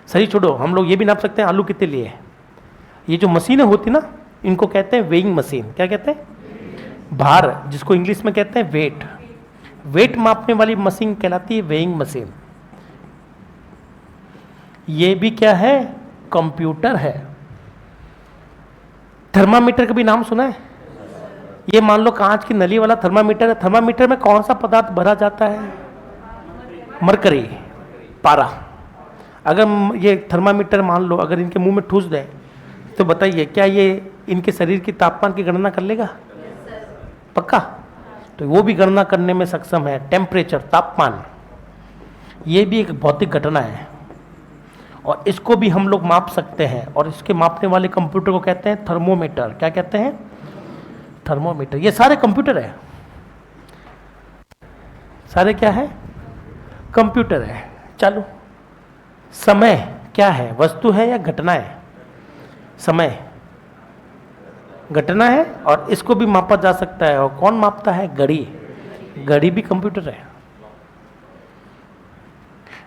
शरीर छोड़ो, हम लोग ये भी नाप सकते हैं आलू कितने लिए है। ये जो मशीनें होती ना, इनको कहते हैं वेइंग मशीन। क्या कहते हैं? भार, जिसको इंग्लिश में कहते हैं वेट। वेट मापने वाली मशीन कहलाती है वेइंग मशीन। ये भी क्या है? कंप्यूटर है। थर्मामीटर का भी नाम सुना है? ये मान लो कांच की नली वाला थर्मामीटर है। थर्मामीटर में कौन सा पदार्थ भरा जाता है? मरकरी, पारा। अगर ये थर्मामीटर मान लो अगर इनके मुंह में ठूस दें, तो बताइए क्या ये इनके शरीर की तापमान की गणना कर लेगा? पक्का? तो वो भी गणना करने में सक्षम है। टेम्परेचर, तापमान, ये भी एक भौतिक घटना है, और इसको भी हम लोग माप सकते हैं। और इसके मापने वाले कंप्यूटर को कहते हैं थर्मोमीटर। क्या कहते हैं? थर्मोमीटर। ये सारे कंप्यूटर है। सारे क्या है? कंप्यूटर है। चलो, समय क्या है? वस्तु है या घटना है? समय घटना है, और इसको भी मापा जा सकता है। और कौन मापता है? घड़ी। घड़ी भी कंप्यूटर है।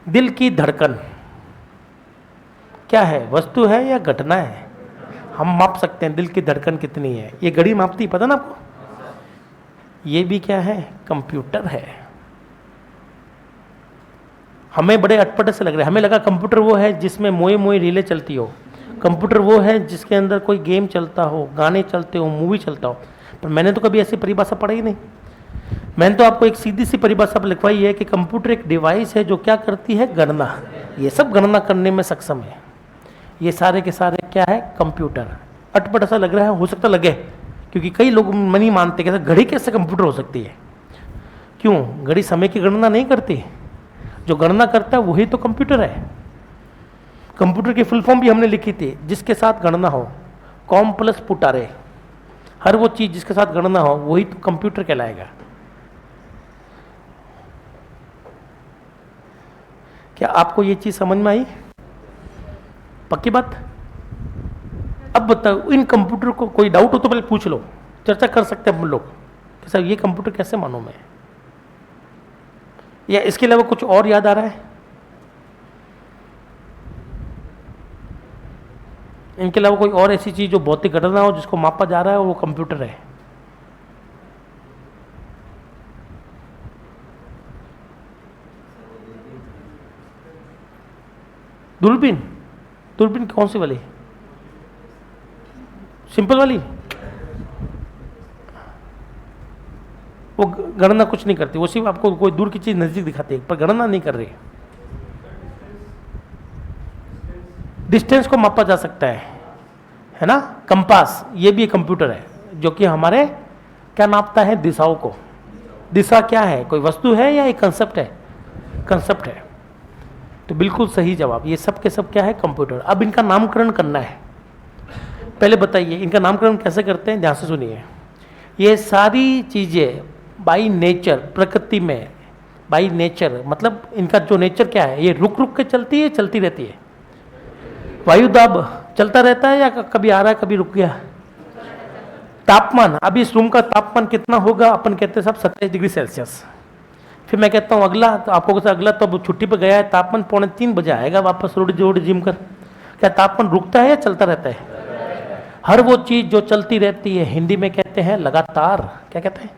दिल की धड़कन क्या है? वस्तु है या घटना है? हम माप सकते हैं दिल की धड़कन कितनी है। ये घड़ी मापती, पता ना आपको? ये भी क्या है? कंप्यूटर है। हमें बड़े अटपटे से लग रहे हैं। हमें लगा कंप्यूटर वो है जिसमें मोए मोए रीलें चलती हो, कंप्यूटर वो है जिसके अंदर कोई गेम चलता हो, गाने चलते हो, मूवी चलता हो। पर मैंने तो कभी ऐसी परिभाषा पढ़ी ही नहीं। मैंने तो आपको एक सीधी सी परिभाषा लिखवाई है कि कंप्यूटर एक डिवाइस है जो क्या करती है? गणना। ये सब गणना करने में सक्षम है। ये सारे के सारे क्या है? कंप्यूटर। अटपट सा लग रहा है, हो सकता लगे, क्योंकि कई लोग नहीं मानते कि घड़ी कैसे कंप्यूटर हो सकती है। क्यों? घड़ी समय की गणना नहीं करती। जो गणना करता है वही तो कंप्यूटर है। कंप्यूटर की फुल फॉर्म भी हमने लिखी थी, जिसके साथ गणना हो, कॉम प्लस पुटारे। हर वो चीज जिसके साथ गणना हो वही तो कंप्यूटर कहलाएगा। क्या आपको ये चीज समझ में आई? पक्की बात? अब बताओ, इन कंप्यूटर को कोई डाउट हो तो पहले पूछ लो, चर्चा कर सकते हैं हम लोग कि सर ये कंप्यूटर कैसे मानूं मैं, या इसके अलावा कुछ और याद आ रहा है? इनके अलावा कोई और ऐसी चीज जो भौतिक घटना हो जिसको मापा जा रहा है और वो कंप्यूटर है? दूरबीन? दूरबीन कौन सी वाली? सिंपल वाली? वो गणना कुछ नहीं करती, वो सिर्फ आपको कोई दूर की चीज नजदीक दिखाती है, पर गणना नहीं कर रही। डिस्टेंस को मापा जा सकता है ना? कंपास, ये भी एक कंप्यूटर है जो कि हमारे क्या नापता है? दिशाओं को। दिशा क्या है? कोई वस्तु है या एक कंसेप्ट है? कंसेप्ट है। तो बिल्कुल सही जवाब, ये सब के सब क्या है? कंप्यूटर। अब इनका नामकरण करना है। पहले बताइए इनका नामकरण कैसे करते हैं, ध्यान से सुनिए। ये सारी चीजें बाई नेचर, प्रकृति में बाई नेचर, मतलब इनका जो नेचर क्या है, ये रुक रुक के चलती है, चलती रहती है। वायुदाब चलता रहता है या कभी आ रहा है कभी रुक गया? तापमान, अभी इस रूम का तापमान कितना होगा? अपन कहते हैं साहब 27 डिग्री सेल्सियस। फिर मैं कहता हूँ अगला, तो आपको कहता अगला तो अब छुट्टी पे गया है, तापमान 2:45 बजे आएगा वापस रोड जोड़ जिम कर। क्या तापमान रुकता है या चलता रहता है? हर वो चीज जो चलती रहती है, हिंदी में कहते हैं लगातार। क्या कहते हैं?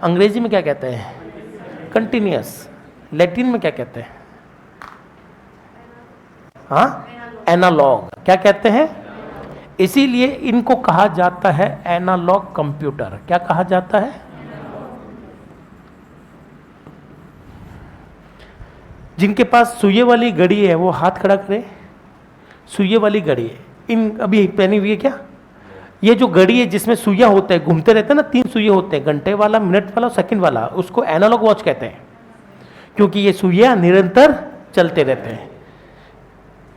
अंग्रेजी में क्या कहते हैं? कंटिन्यूअस। लैटिन में क्या कहते हैं? हाँ, एनालॉग। क्या कहते हैं? इसीलिए इनको कहा जाता है एनालॉग कंप्यूटर। क्या कहा जाता है? जिनके पास सुइये वाली घड़ी है वो हाथ खड़ा करे। सुइये वाली घड़ी है, इन अभी पहनी हुई है क्या? ये जो घड़ी है जिसमें सुइया होते हैं, घूमते रहते हैं ना, 3 सुइये होते हैं, घंटे वाला, मिनट वाला, सेकंड वाला, उसको एनालॉग वॉच कहते हैं, क्योंकि ये सुइया निरंतर चलते रहते हैं।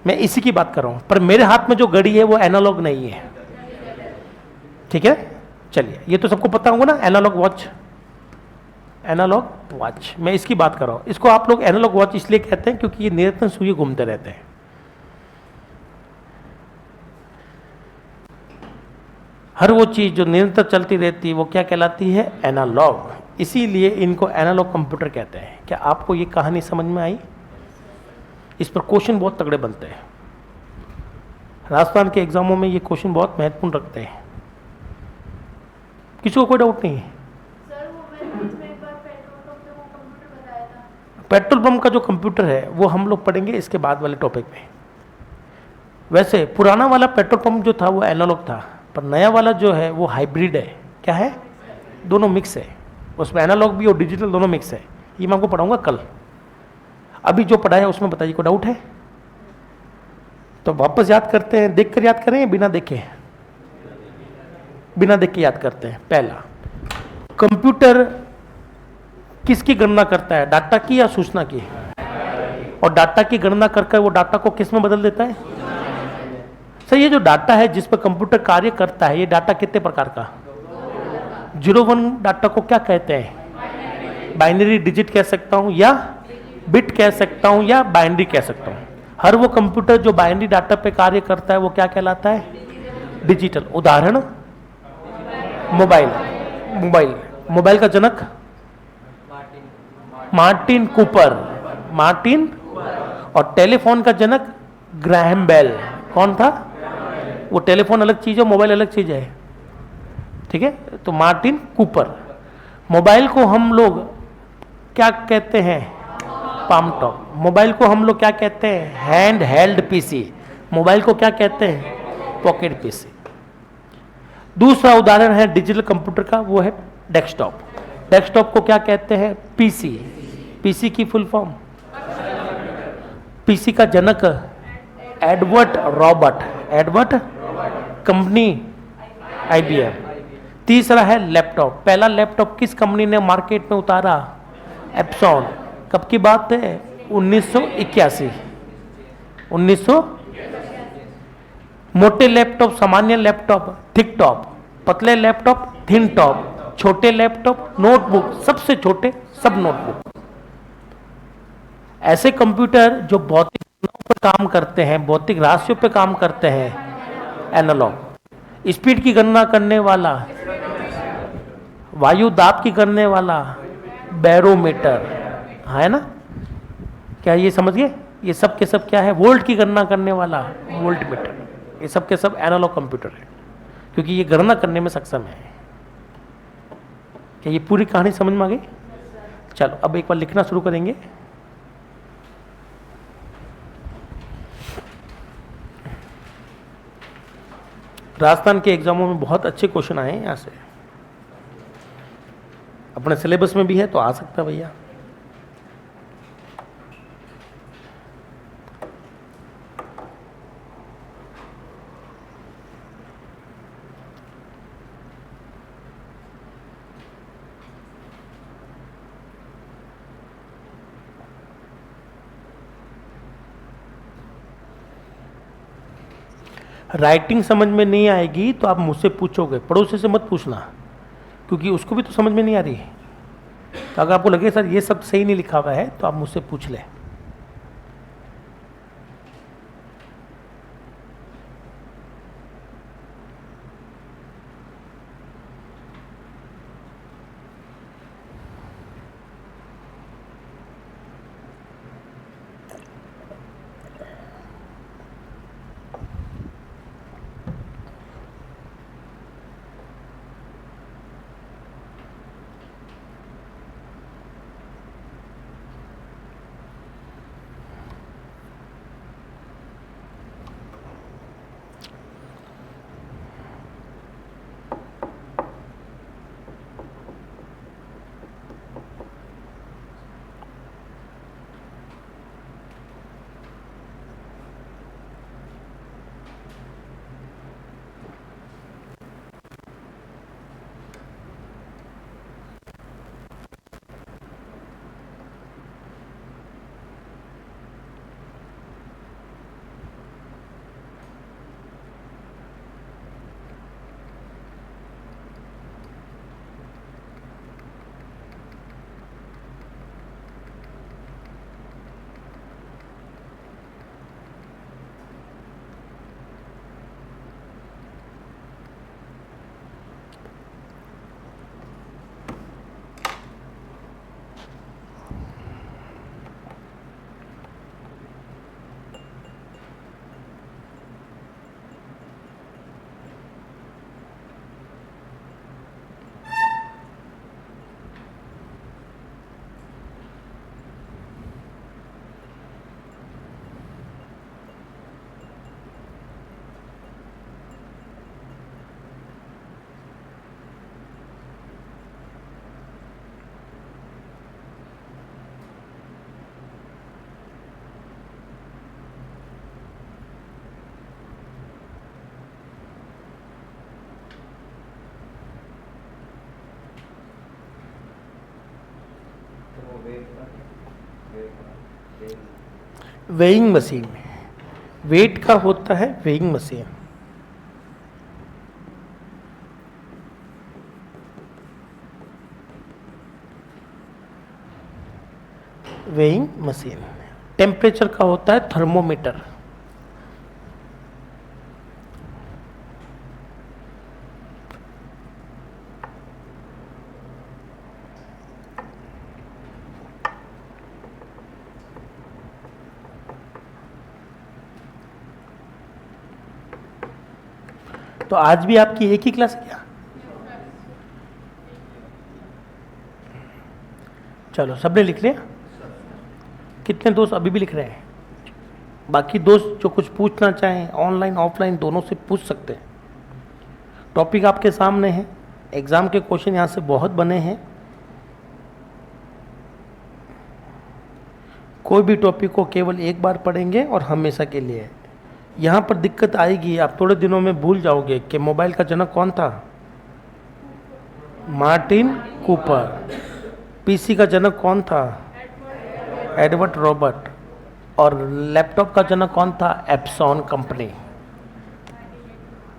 मैं इसी की बात कर रहा हूं, पर मेरे हाथ में जो घड़ी है वो एनालॉग नहीं है। ठीक है, चलिए, ये तो सबको पता होगा ना, एनालॉग वॉच। एनालॉग वॉच, मैं इसकी बात कर रहा हूं। इसको आप लोग एनालॉग वॉच इसलिए कहते हैं क्योंकि ये निरंतर सुइये घूमते रहते हैं। हर वो चीज जो निरंतर चलती रहती है वो क्या कहलाती है? एनालॉग। इसीलिए इनको एनालॉग कंप्यूटर कहते हैं। क्या आपको ये कहानी समझ में आई? इस पर क्वेश्चन बहुत तगड़े बनते हैं। राजस्थान के एग्जामों में ये क्वेश्चन बहुत महत्वपूर्ण रखते हैं। किसी को कोई डाउट नहीं है? पेट्रोल पंप का जो कंप्यूटर है वो हम लोग पढ़ेंगे इसके बाद वाले टॉपिक में। वैसे पुराना वाला पेट्रोल पंप जो था वो एनालॉग था, पर नया वाला जो है वो हाइब्रिड है। क्या है? दोनों मिक्स है, उसमें एनालॉग भी और डिजिटल दोनों मिक्स है। ये मैं आपको पढ़ाऊंगा कल। अभी जो पढ़ाया उसमें बताइए कोई डाउट है तो वापस याद करते हैं। देख कर याद करें या बिना देखे? बिना देख के याद करते हैं। पहला, कंप्यूटर किसकी गणना करता है? डाटा की या सूचना की? और डाटा की गणना करके वो डाटा को किस में बदल देता है? सर, ये जो डाटा है जिस पर कंप्यूटर कार्य करता है, ये डाटा कितने प्रकार का? 0-1 डाटा को क्या कहते हैं? बाइनरी डिजिट कह सकता हूं, या बिट कह सकता हूं, या बाइनरी कह सकता हूं। हर वो कंप्यूटर जो बाइनरी डाटा पे कार्य करता है वो क्या कहलाता है? डिजिटल। उदाहरण, मोबाइल। मोबाइल, मोबाइल का जनक मार्टिन कूपर। मार्टिन। और टेलीफोन का जनक ग्राहम बेल। कौन था? वो टेलीफोन अलग चीज है, मोबाइल अलग चीज है। ठीक है, तो मार्टिन कूपर। मोबाइल को हम लोग क्या कहते हैं? Palm top. मोबाइल को हम लोग क्या कहते हैं? Hand held PC. मोबाइल को क्या कहते हैं? Pocket PC. दूसरा उदाहरण है डिजिटल कंप्यूटर का, वो है डेस्कटॉप। डेस्कटॉप को क्या कहते हैं? पीसी। पीसी की फुल फॉर्म? पीसी का जनक Edward Robert. Edward, company IBM। तीसरा है लैपटॉप। पहला लैपटॉप किस कंपनी ने मार्केट में उतारा? एप्सॉन। कब की बात है? 1981। 1900। मोटे लैपटॉप, सामान्य लैपटॉप, थिक टॉप। पतले लैपटॉप, थिन टॉप। छोटे लैपटॉप, नोटबुक, सबसे छोटे सब नोटबुक। ऐसे कंप्यूटर जो भौतिक गणनाओं पर काम करते हैं, भौतिक राशियों पे काम करते हैं, एनालॉग। स्पीड की गणना करने वाला, वायु दाब की करने वाला, बैरोमीटर, है ना? क्या ये समझ गए? ये सब के सब क्या है? वोल्ट की गणना करने वाला वोल्ट मीटर। ये सब के सब एनालॉग कंप्यूटर है, क्योंकि ये गणना करने में सक्षम है। क्या ये पूरी कहानी समझ में आ गई? चलो अब एक बार लिखना शुरू करेंगे। राजस्थान के एग्जामों में बहुत अच्छे क्वेश्चन आए हैं यहाँ से, अपने सिलेबस में भी है तो आ सकता है भैया। राइटिंग समझ में नहीं आएगी तो आप मुझसे पूछोगे, पड़ोसी से मत पूछना, क्योंकि उसको भी तो समझ में नहीं आ रही है। तो अगर आपको लगे सर ये सब सही नहीं लिखा हुआ है तो आप मुझसे पूछ लें। वेइंग मशीन, वेट का होता है weighing machine. Weighing machine. Temperature का होता है थर्मोमीटर। तो आज भी आपकी एक ही क्लास है क्या? चलो सबने लिख लिया? कितने दोस्त अभी भी लिख रहे हैं? बाकी दोस्त जो कुछ पूछना चाहें ऑनलाइन ऑफलाइन दोनों से पूछ सकते हैं। टॉपिक आपके सामने है, एग्जाम के क्वेश्चन यहाँ से बहुत बने हैं। कोई भी टॉपिक को केवल एक बार पढ़ेंगे और हमेशा के लिए। यहाँ पर दिक्कत आएगी, आप थोड़े दिनों में भूल जाओगे कि मोबाइल का जनक कौन था, मार्टिन कूपर। पीसी का जनक कौन था, एडवर्ड रॉबर्ट। और लैपटॉप का जनक कौन था, एप्सॉन कंपनी।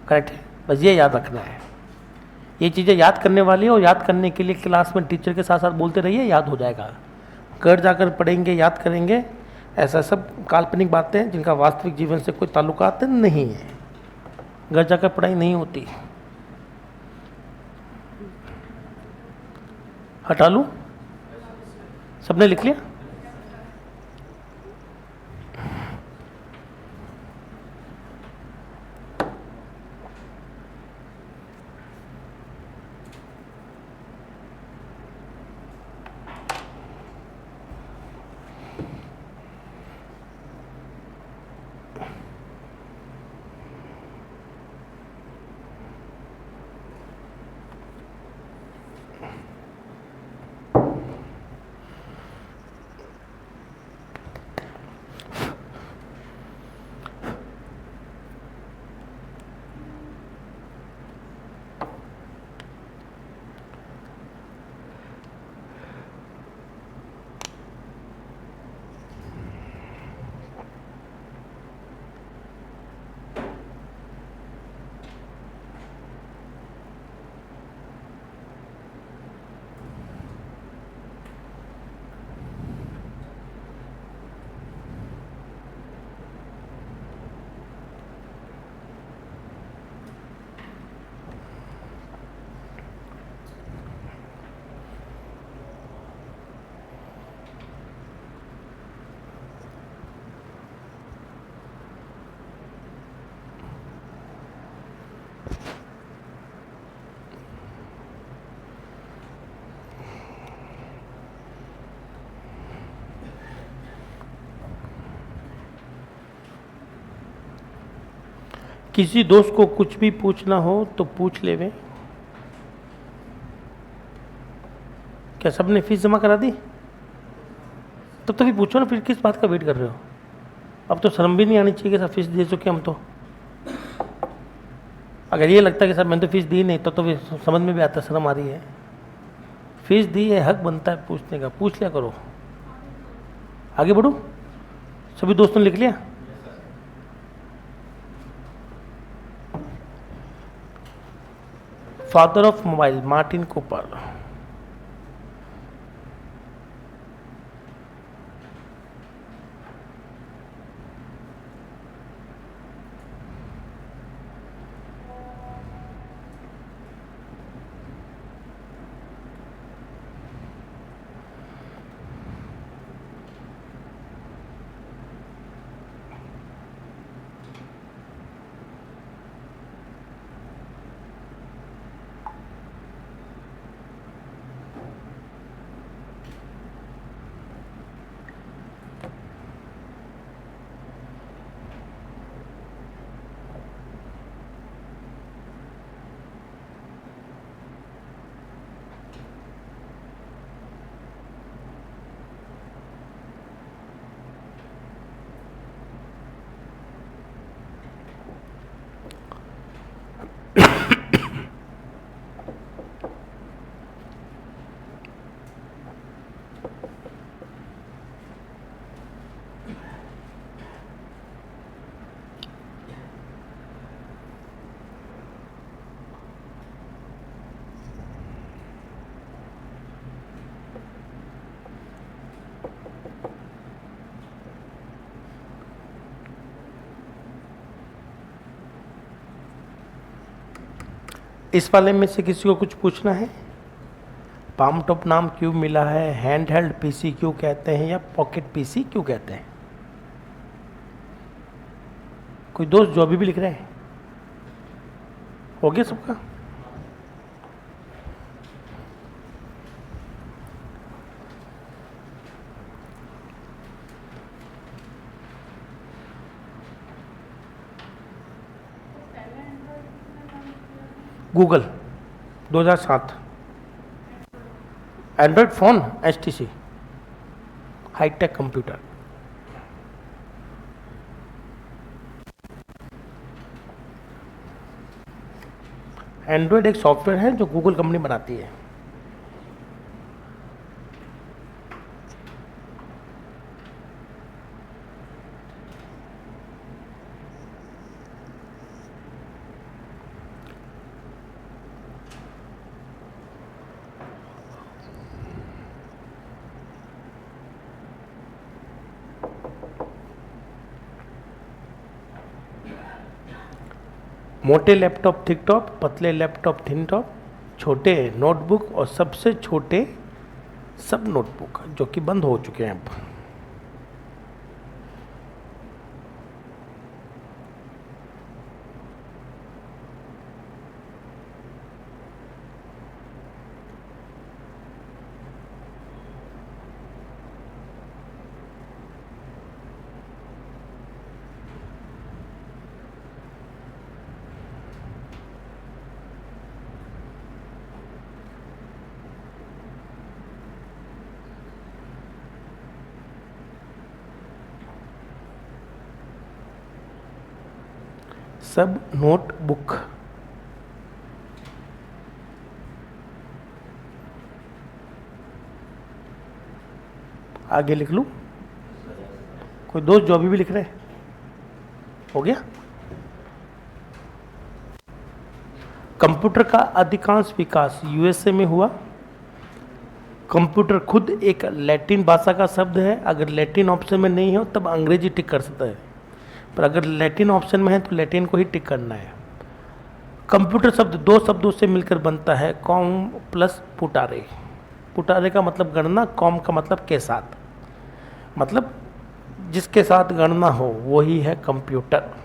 करेक्ट है? बस ये याद रखना है। ये चीज़ें याद करने वाली है और याद करने के लिए क्लास में टीचर के साथ साथ बोलते रहिए, याद हो जाएगा। घर जाकर पढ़ेंगे, याद करेंगे, ऐसा सब काल्पनिक बातें हैं जिनका वास्तविक जीवन से कोई ताल्लुकात नहीं है। घर जाकर पढ़ाई नहीं होती। हटा लूं? सबने लिख लिया? किसी दोस्त को कुछ भी पूछना हो तो पूछ लेवे। क्या सबने फीस जमा करा दी? तब तो भी पूछो ना, फिर किस बात का वेट कर रहे हो? अब तो शर्म भी नहीं आनी चाहिए कि सर फीस दे चुके हम तो। अगर ये लगता है कि सर मैंने तो फीस दी नहीं, तो भी समझ में भी आता, शर्म आ रही है। फीस दी है, हक बनता है पूछने का, पूछ लिया करो। आगे बढ़ो। सभी दोस्तों ने लिख लिया? Father of mobile Martin Cooper. इस वाले में से किसी को कुछ पूछना है? पाम टॉप नाम क्यों मिला है? हैंड हेल्ड पीसी क्यों कहते हैं, या पॉकेट पीसी क्यों कहते हैं? कोई दोस्त जो अभी भी लिख रहे हैं? हो गया सबका? Google 2007। Android phone HTC hi tech computer. Android एक सॉफ्टवेयर है जो गूगल कंपनी बनाती है। मोटे लैपटॉप थिक टॉप, पतले लैपटॉप थिन टॉप, छोटे नोटबुक और सबसे छोटे सब नोटबुक जो कि बंद हो चुके हैं अब। सब नोटबुक, आगे लिख लूं? कोई दोस्त जो अभी भी लिख रहे हैं? हो गया? कंप्यूटर का अधिकांश विकास यूएसए में हुआ। कंप्यूटर खुद एक लैटिन भाषा का शब्द है। अगर लैटिन ऑप्शन में नहीं हो तब अंग्रेजी टिक कर सकता है, पर अगर लैटिन ऑप्शन में है तो लैटिन को ही टिक करना है। कंप्यूटर शब्द दो शब्दों से मिलकर बनता है, कॉम प्लस पुटारे। पुटारे का मतलब गणना, कॉम का मतलब के साथ, मतलब जिसके साथ गणना हो वही है कंप्यूटर।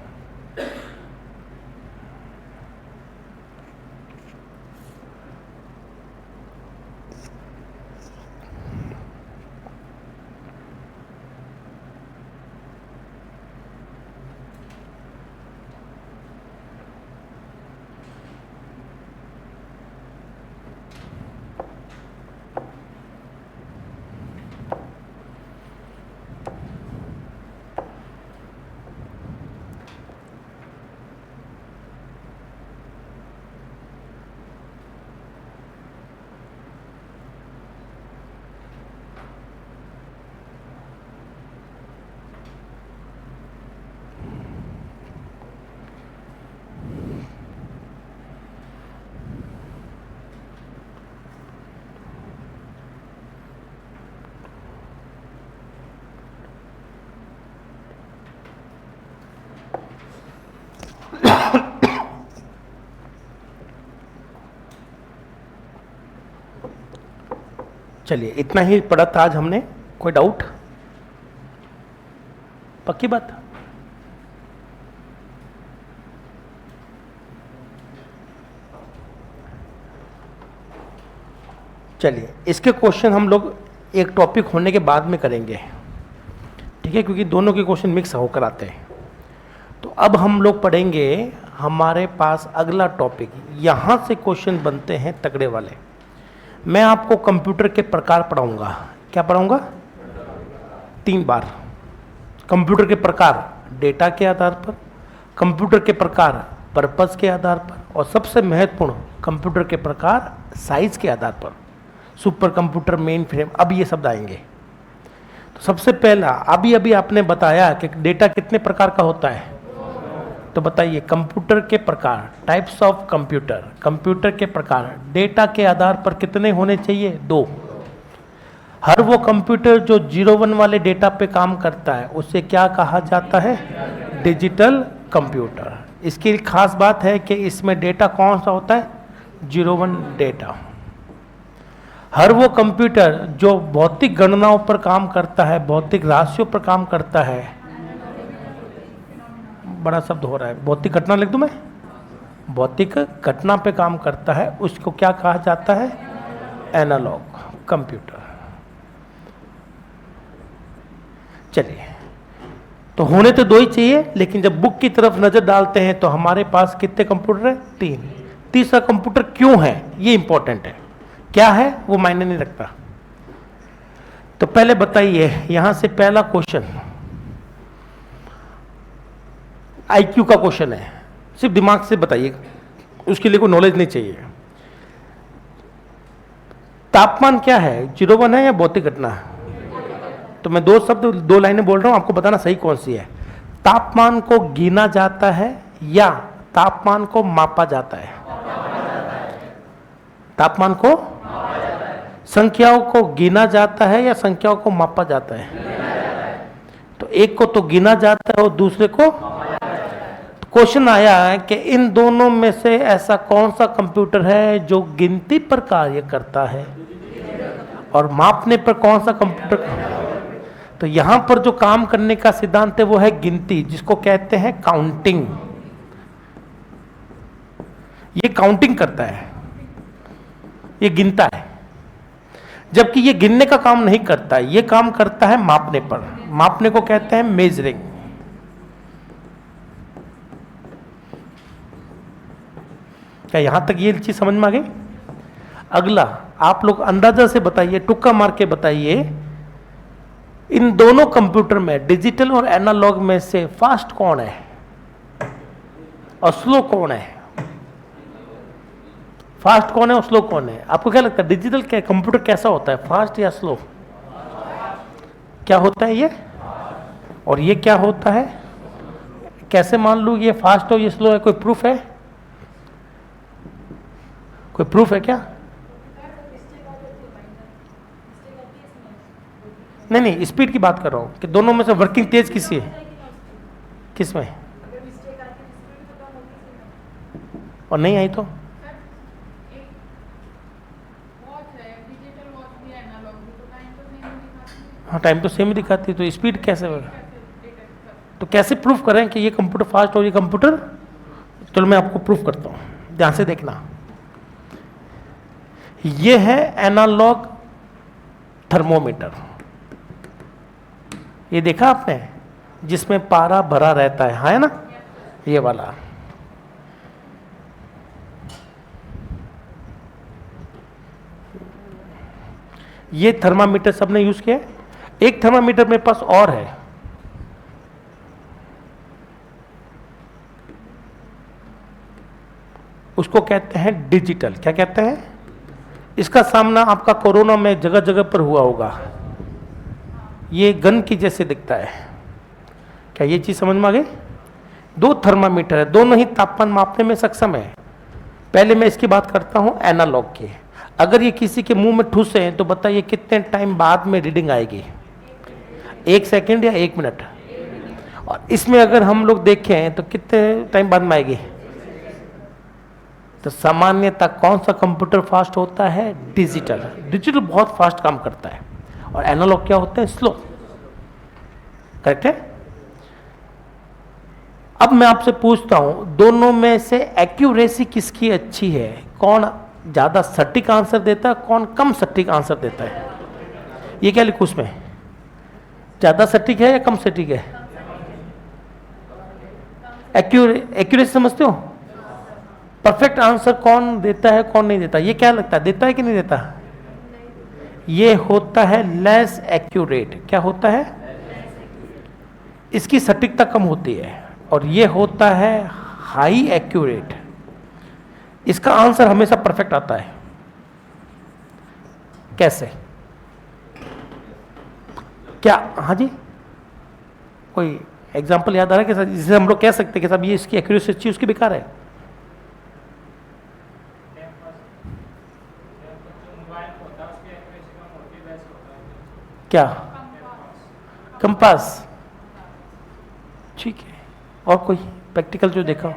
चलिए, इतना ही पढ़ा था आज हमने। कोई डाउट? पक्की बात? चलिए, इसके क्वेश्चन हम लोग एक टॉपिक होने के बाद में करेंगे, ठीक है, क्योंकि दोनों के क्वेश्चन मिक्स होकर आते हैं। तो अब हम लोग पढ़ेंगे, हमारे पास अगला टॉपिक, यहाँ से क्वेश्चन बनते हैं तगड़े वाले। मैं आपको कंप्यूटर के प्रकार पढ़ाऊंगा। क्या पढ़ाऊंगा? 3 बार। कंप्यूटर के प्रकार डेटा के आधार पर, कंप्यूटर के प्रकार पर्पस के आधार पर, और सबसे महत्वपूर्ण कंप्यूटर के प्रकार साइज के आधार पर। सुपर कंप्यूटर, मेन फ्रेम, अब ये शब्द आएंगे। तो सबसे पहला, अभी आपने बताया कि डेटा कितने प्रकार का होता है, तो बताइए कंप्यूटर के प्रकार, टाइप्स ऑफ कंप्यूटर। कंप्यूटर के प्रकार डेटा के आधार पर कितने होने चाहिए? 2। हर वो कंप्यूटर जो 0-1 वाले डेटा पे काम करता है उसे क्या कहा जाता है? Digital computer. इसकी खास बात है कि इसमें डेटा कौन सा होता है? 0-1 डेटा। हर वो कंप्यूटर जो भौतिक गणनाओं पर काम करता है, भौतिक राशियों पर काम करता है, बड़ा शब्द हो रहा है, भौतिक घटना लिख दूं मैं? भौतिक घटना पे काम करता है, उसको क्या कहा जाता है? Analogue computer. चलिए, तो होने तो 2 ही चाहिए, लेकिन जब बुक की तरफ नजर डालते हैं तो हमारे पास कितने कंप्यूटर है? 3। तीसरा कंप्यूटर क्यों है ये इंपॉर्टेंट है, क्या है वो मायने नहीं रखता। तो पहले बताइए, यहां से पहला क्वेश्चन आईक्यू का क्वेश्चन है, सिर्फ दिमाग से बताइए, उसके लिए कोई नॉलेज नहीं चाहिए। तापमान क्या है? 0-1 है या भौतिक घटना है? तो मैं 2 शब्द 2 लाइनें बोल रहा हूं, आपको बताना सही कौन सी है। तापमान को गिना जाता है या तापमान को मापा जाता है? तापमान को, संख्याओं को गिना जाता है या संख्याओं को मापा जाता है? तो एक को तो गिना जाता है और दूसरे को। क्वेश्चन आया है कि इन दोनों में से ऐसा कौन सा कंप्यूटर है जो गिनती पर कार्य करता है और मापने पर कौन सा कंप्यूटर। तो यहां पर जो काम करने का सिद्धांत है वो है गिनती, जिसको कहते हैं काउंटिंग। ये काउंटिंग करता है, ये गिनता है, जबकि ये गिनने का काम नहीं करता है, ये काम करता है मापने पर। मापने को कहते हैं मेजरिंग। क्या यहां तक ये चीज समझ में आ गई? अगला आप लोग अंदाजा से बताइए, तुक्का मार के बताइए, इन दोनों कंप्यूटर में डिजिटल और एनालॉग में से फास्ट कौन है और स्लो कौन है? फास्ट कौन है और स्लो कौन है? आपको क्या लगता है डिजिटल क्या कंप्यूटर कैसा होता है, फास्ट या स्लो? क्या होता है ये? और ये क्या होता है? कैसे मान लूं ये फास्ट हो ये स्लो है? कोई प्रूफ है? कोई प्रूफ है क्या? नहीं, स्पीड की बात कर रहा हूं कि दोनों में से वर्किंग तेज किसी है, किस में? और नहीं आई तो हाँ, टाइम तो सेम ही दिखाती है, तो स्पीड कैसे होगा? तो कैसे प्रूफ करें कि ये कंप्यूटर फास्ट और ये कंप्यूटर? चलो मैं आपको प्रूफ करता हूं, ध्यान से देखना। ये है एनालॉग थर्मोमीटर, ये देखा आपने, जिसमें पारा भरा रहता है ना, ये वाला। ये थर्मामीटर सबने यूज किया है। एक थर्मामीटर मेरे पास और है, उसको कहते हैं डिजिटल। क्या कहते हैं? इसका सामना आपका कोरोना में जगह जगह पर हुआ होगा, ये गन की जैसे दिखता है। क्या ये चीज समझ में आ गई? दो थर्मामीटर है, दोनों ही तापमान मापने में सक्षम है। पहले मैं इसकी बात करता हूं एनालॉग की। अगर ये किसी के मुंह में ठूसे हैं तो बताइए कितने टाइम बाद में रीडिंग आएगी? 1 सेकेंड या 1 मिनट? और इसमें अगर हम लोग देखें तो कितने टाइम बाद में आएगी? तो सामान्यतः कौन सा कंप्यूटर फास्ट होता है? डिजिटल। डिजिटल बहुत फास्ट काम करता है और एनालॉग क्या होते हैं? स्लो। करेक्ट है? अब मैं आपसे पूछता हूं, दोनों में से एक्यूरेसी किसकी अच्छी है? कौन ज्यादा सटीक आंसर देता है, कौन कम सटीक आंसर देता है? ये क्या लिखूं उसमें? ज्यादा सटीक है या कम सटीक है? एक्यूरेसी समझते हो? परफेक्ट आंसर कौन देता है कौन नहीं देता? ये क्या लगता है, देता है कि नहीं देता? ये होता है लेस एक्यूरेट। क्या होता है? इसकी सटीकता कम होती है। और ये होता है हाई एक्यूरेट। इसका आंसर हमेशा परफेक्ट आता है। कैसे? क्या? हाँ जी, कोई एग्जांपल याद आ रहा है कि जिसे हम लोग कह सकते हैं कि साहब ये इसकी एक्यूरेसी अच्छी, उसकी बेकार है? क्या? कंपास। ठीक है, और कोई प्रैक्टिकल जो देखा?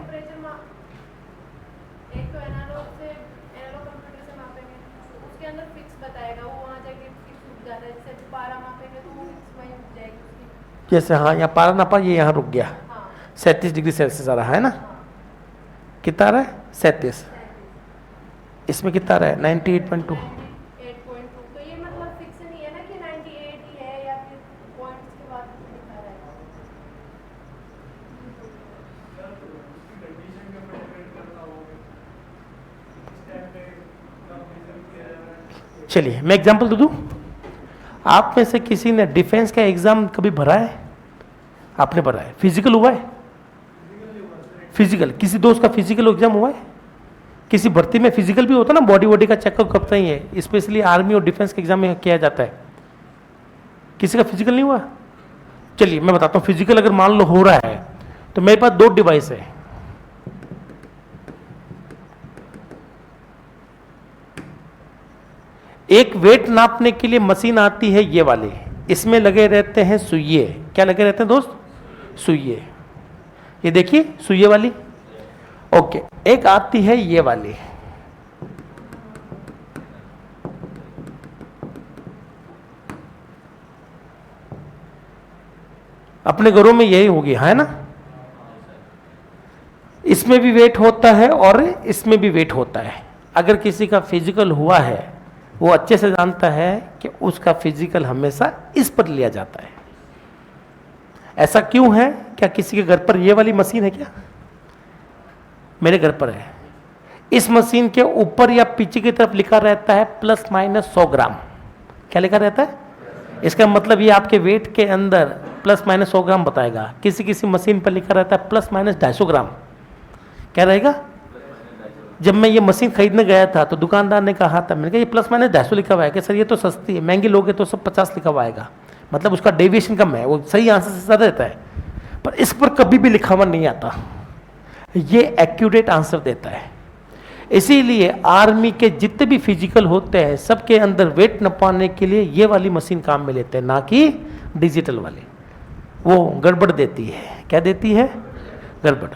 जैसे हाँ, यहाँ पारा नापा, ये यहाँ रुक गया, 37 डिग्री सेल्सियस आ रहा है ना? कितना आ रहा है? 37। इसमें कितना आ रहा है? 98.2। तो ये मतलब फिक्स नहीं है ना कि 98 ही है या फिर पॉइंट्स के बाद दिखा रहा है। चलिए मैं एग्जांपल दे दूं। आप में से किसी ने डिफेंस का एग्जाम कभी भरा है? आपने भरा है? फिजिकल हुआ है? फिजिकल किसी दोस्त का फिजिकल एग्जाम हुआ है? किसी भर्ती में फिजिकल भी होता है ना, बॉडी का चेकअप करता ही है, स्पेशली आर्मी और डिफेंस के एग्जाम में किया जाता है। किसी का फिजिकल नहीं हुआ? चलिए मैं बताता हूं, फिजिकल अगर मान लो हो रहा है तो मेरे पास 2 डिवाइस है। एक वेट नापने के लिए मशीन आती है ये वाली, इसमें लगे रहते हैं सुइये। क्या लगे रहते हैं दोस्त? सुइये। ये देखिए सुइये वाली, ओके। एक आती है ये वाली, अपने घरों में यही होगी, है ना। इसमें भी वेट होता है और इसमें भी वेट होता है। अगर किसी का फिजिकल हुआ है वो अच्छे से जानता है कि उसका फिजिकल हमेशा इस पर लिया जाता है। ऐसा क्यों है? क्या किसी के घर पर ये वाली मशीन है क्या? मेरे घर पर है। इस मशीन के ऊपर या पीछे की तरफ लिखा रहता है ±100 ग्राम। क्या लिखा रहता है? इसका मतलब ये आपके वेट के अंदर ±100 ग्राम बताएगा। किसी किसी मशीन पर लिखा रहता है ±250 ग्राम। क्या रहेगा? जब मैं ये मशीन खरीदने गया था तो दुकानदार ने कहा था, मैंने कहा ये ±250 लिखा हुआ है कि सर ये तो सस्ती है, महंगी लोगे तो सब 50 लिखा हुआ आएगा। मतलब उसका डेविएशन कम है, वो सही आंसर से ज़्यादा रहता है, पर इस पर कभी भी लिखा हुआ नहीं आता। ये एक्यूरेट आंसर देता है। इसीलिए आर्मी के जितने भी फिजिकल होते हैं सबके अंदर वेट नपाने के लिए ये वाली मशीन काम में लेते हैं, ना कि डिजिटल वाली। वो गड़बड़ देती है। क्या देती है? गड़बड़।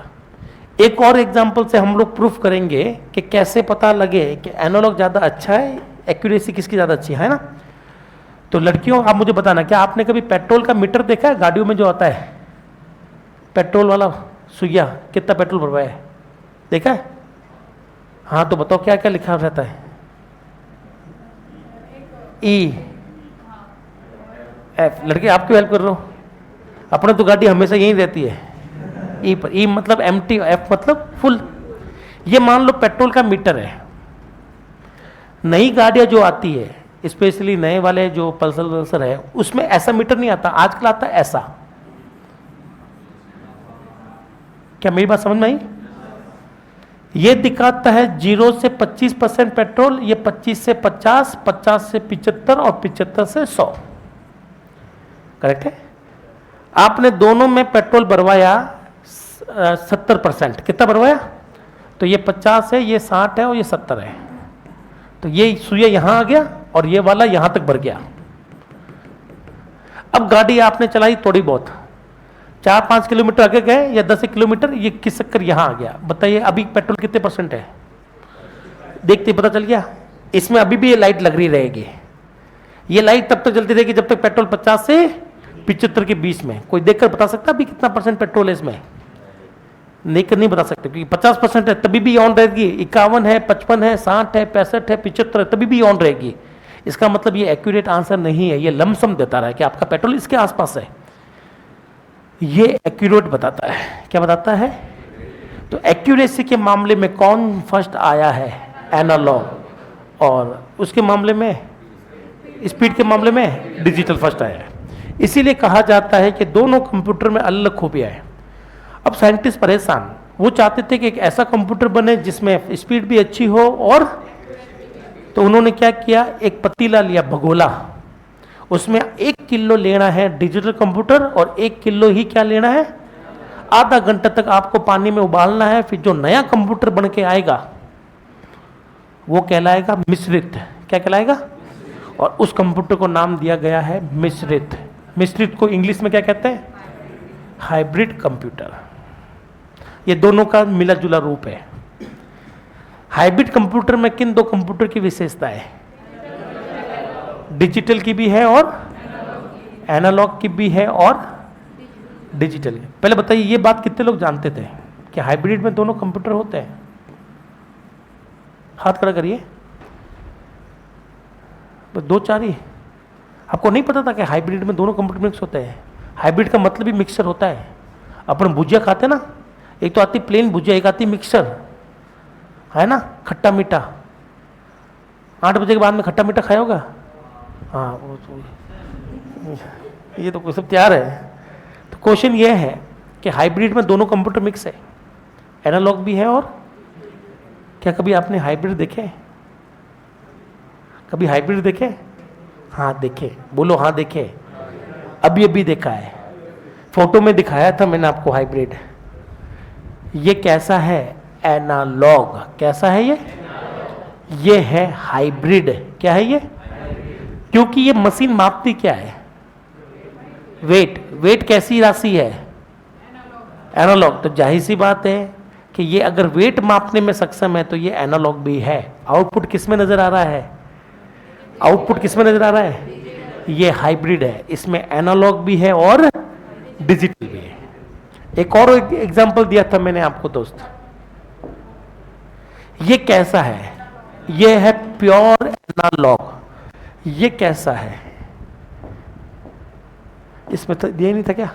एक और एग्जांपल से हम लोग प्रूफ करेंगे कि कैसे पता लगे कि एनालॉग ज़्यादा अच्छा है, एक्यूरेसी किसकी ज़्यादा अच्छी है ना। तो लड़कियों, आप मुझे बताना, क्या आपने कभी पेट्रोल का मीटर देखा है? गाड़ियों में जो आता है पेट्रोल वाला सुइया, कितना पेट्रोल भरवाया है, देखा है? हाँ, तो बताओ क्या क्या लिखा रहता है? E F. लड़के आपकी हेल्प कर रहा हूँ, अपने तो गाड़ी हमेशा यही रहती है ई पर। ई मतलब एम्प्टी, एफ मतलब फुल। ये मान लो पेट्रोल का मीटर है। नई गाड़ियां जो आती है, स्पेशली नए वाले जो पल्सर वल्सर है, उसमें ऐसा मीटर नहीं आता। आजकल आता है ऐसा। क्या मेरी बात समझ में आई? ये दिखाता है 0 से 25% पेट्रोल, ये 25 से 50, 50 से 75 और 75 से 100। करेक्ट है? आपने दोनों में पेट्रोल भरवाया 70%। कितना भरवाया? तो ये 50 है, ये 60 है और ये 70 है। तो ये सुइया यहां आ गया और ये वाला यहां तक भर गया। अब गाड़ी आपने चलाई थोड़ी बहुत, 4-5 किलोमीटर आगे गए या 10 किलोमीटर, ये खिसक कर यहां आ गया। बताइए अभी पेट्रोल कितने % है? देखते पता चल गया। इसमें अभी भी ये लाइट लग रही रहेगी। ये लाइट तब तक जलती रहेगी जब तक पेट्रोल 50 से 75 के बीच में। कोई देखकर बता सकता अभी कितना % पेट्रोल है इसमें? नहीं बता सकते, क्योंकि 50% है तभी भी ऑन रहेगी, 51 है, 55 है, 60 है, 65 है, 75 है, तभी भी ऑन रहेगी। इसका मतलब ये एक्यूरेट आंसर नहीं है, ये लमसम देता रहा है कि आपका पेट्रोल इसके आसपास है। ये एक्यूरेट बताता है। क्या बताता है? तो एक्यूरेसी के मामले में कौन फर्स्ट आया है? एनालॉग। और उसके मामले में, स्पीड के मामले में डिजिटल फर्स्ट आया है। इसीलिए कहा जाता है कि दोनों कंप्यूटर में अलग खूबियां है। अब साइंटिस्ट परेशान, वो चाहते थे कि एक ऐसा कंप्यूटर बने जिसमें स्पीड भी अच्छी हो, और तो उन्होंने क्या किया, एक पतीला लिया, भगोला, उसमें 1 किलो लेना है डिजिटल कंप्यूटर और 1 किलो ही क्या लेना है, आधा घंटा तक आपको पानी में उबालना है। फिर जो नया कंप्यूटर बन के आएगा वो कहलाएगा मिश्रित। क्या कहलाएगा? और उस कंप्यूटर को नाम दिया गया है मिश्रित। मिश्रित को इंग्लिश में क्या कहते हैं? Hybrid computer. ये दोनों का मिला जुला रूप है। हाइब्रिड कंप्यूटर में किन दो कंप्यूटर की विशेषता है? डिजिटल की भी है और एनालॉग की भी है और डिजिटल। पहले बताइए ये बात कितने लोग जानते थे कि हाइब्रिड में दोनों कंप्यूटर होते हैं? हाथ खड़ा करिए। बस 2-4 ही। आपको नहीं पता था कि हाइब्रिड में दोनों कंप्यूटर मिक्स होते हैं? हाइब्रिड का मतलब ही मिक्सर होता है। अपन भुजिया खाते ना, एक तो आती प्लेन भुजिया, एक आती मिक्सर, है ना, खट्टा मीठा। 8 बजे के बाद में खट्टा मीठा खाया होगा। हाँ, ये तो सब तैयार है। तो क्वेश्चन ये है कि हाइब्रिड में दोनों कंप्यूटर मिक्स है, एनालॉग भी है। और क्या कभी आपने हाइब्रिड देखे? कभी हाइब्रिड देखे? हाँ देखे, बोलो हाँ देखे। अभी देखा है, फोटो में दिखाया था मैंने आपको हाइब्रिड। ये कैसा है? एनालॉग। कैसा है ये है हाइब्रिड। क्या है ये? क्योंकि ये मशीन मापती क्या है? वेट। वेट कैसी राशि है? एनालॉग। तो जाहिर सी बात है कि ये अगर वेट मापने में सक्षम है तो ये एनालॉग भी है। आउटपुट किस में नजर आ रहा है? आउटपुट किस में नजर आ रहा है? ये हाइब्रिड है, इसमें एनालॉग भी है और डिजिटल भी है। एक और एग्जांपल दिया था मैंने आपको दोस्त, ये कैसा है? ये है प्योर एनालॉग। ये कैसा है? इसमें तो दिया नहीं था क्या?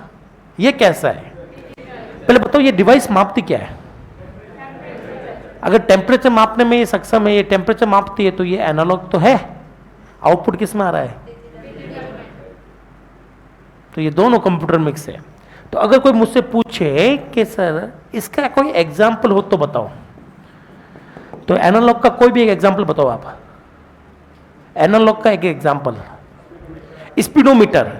ये कैसा है? पहले बताओ ये डिवाइस मापती क्या है? अगर टेम्परेचर मापने में ये सक्षम है, ये टेम्परेचर मापती है, तो ये एनालॉग तो है। आउटपुट किस में आ रहा है? तो ये दोनों कंप्यूटर मिक्स है। तो अगर कोई मुझसे पूछे कि सर इसका कोई एग्जाम्पल हो तो बताओ, तो एनालॉग का कोई भी एक एग्जाम्पल बताओ आप। एनालॉग का एक एग्जाम्पल, स्पीडोमीटर।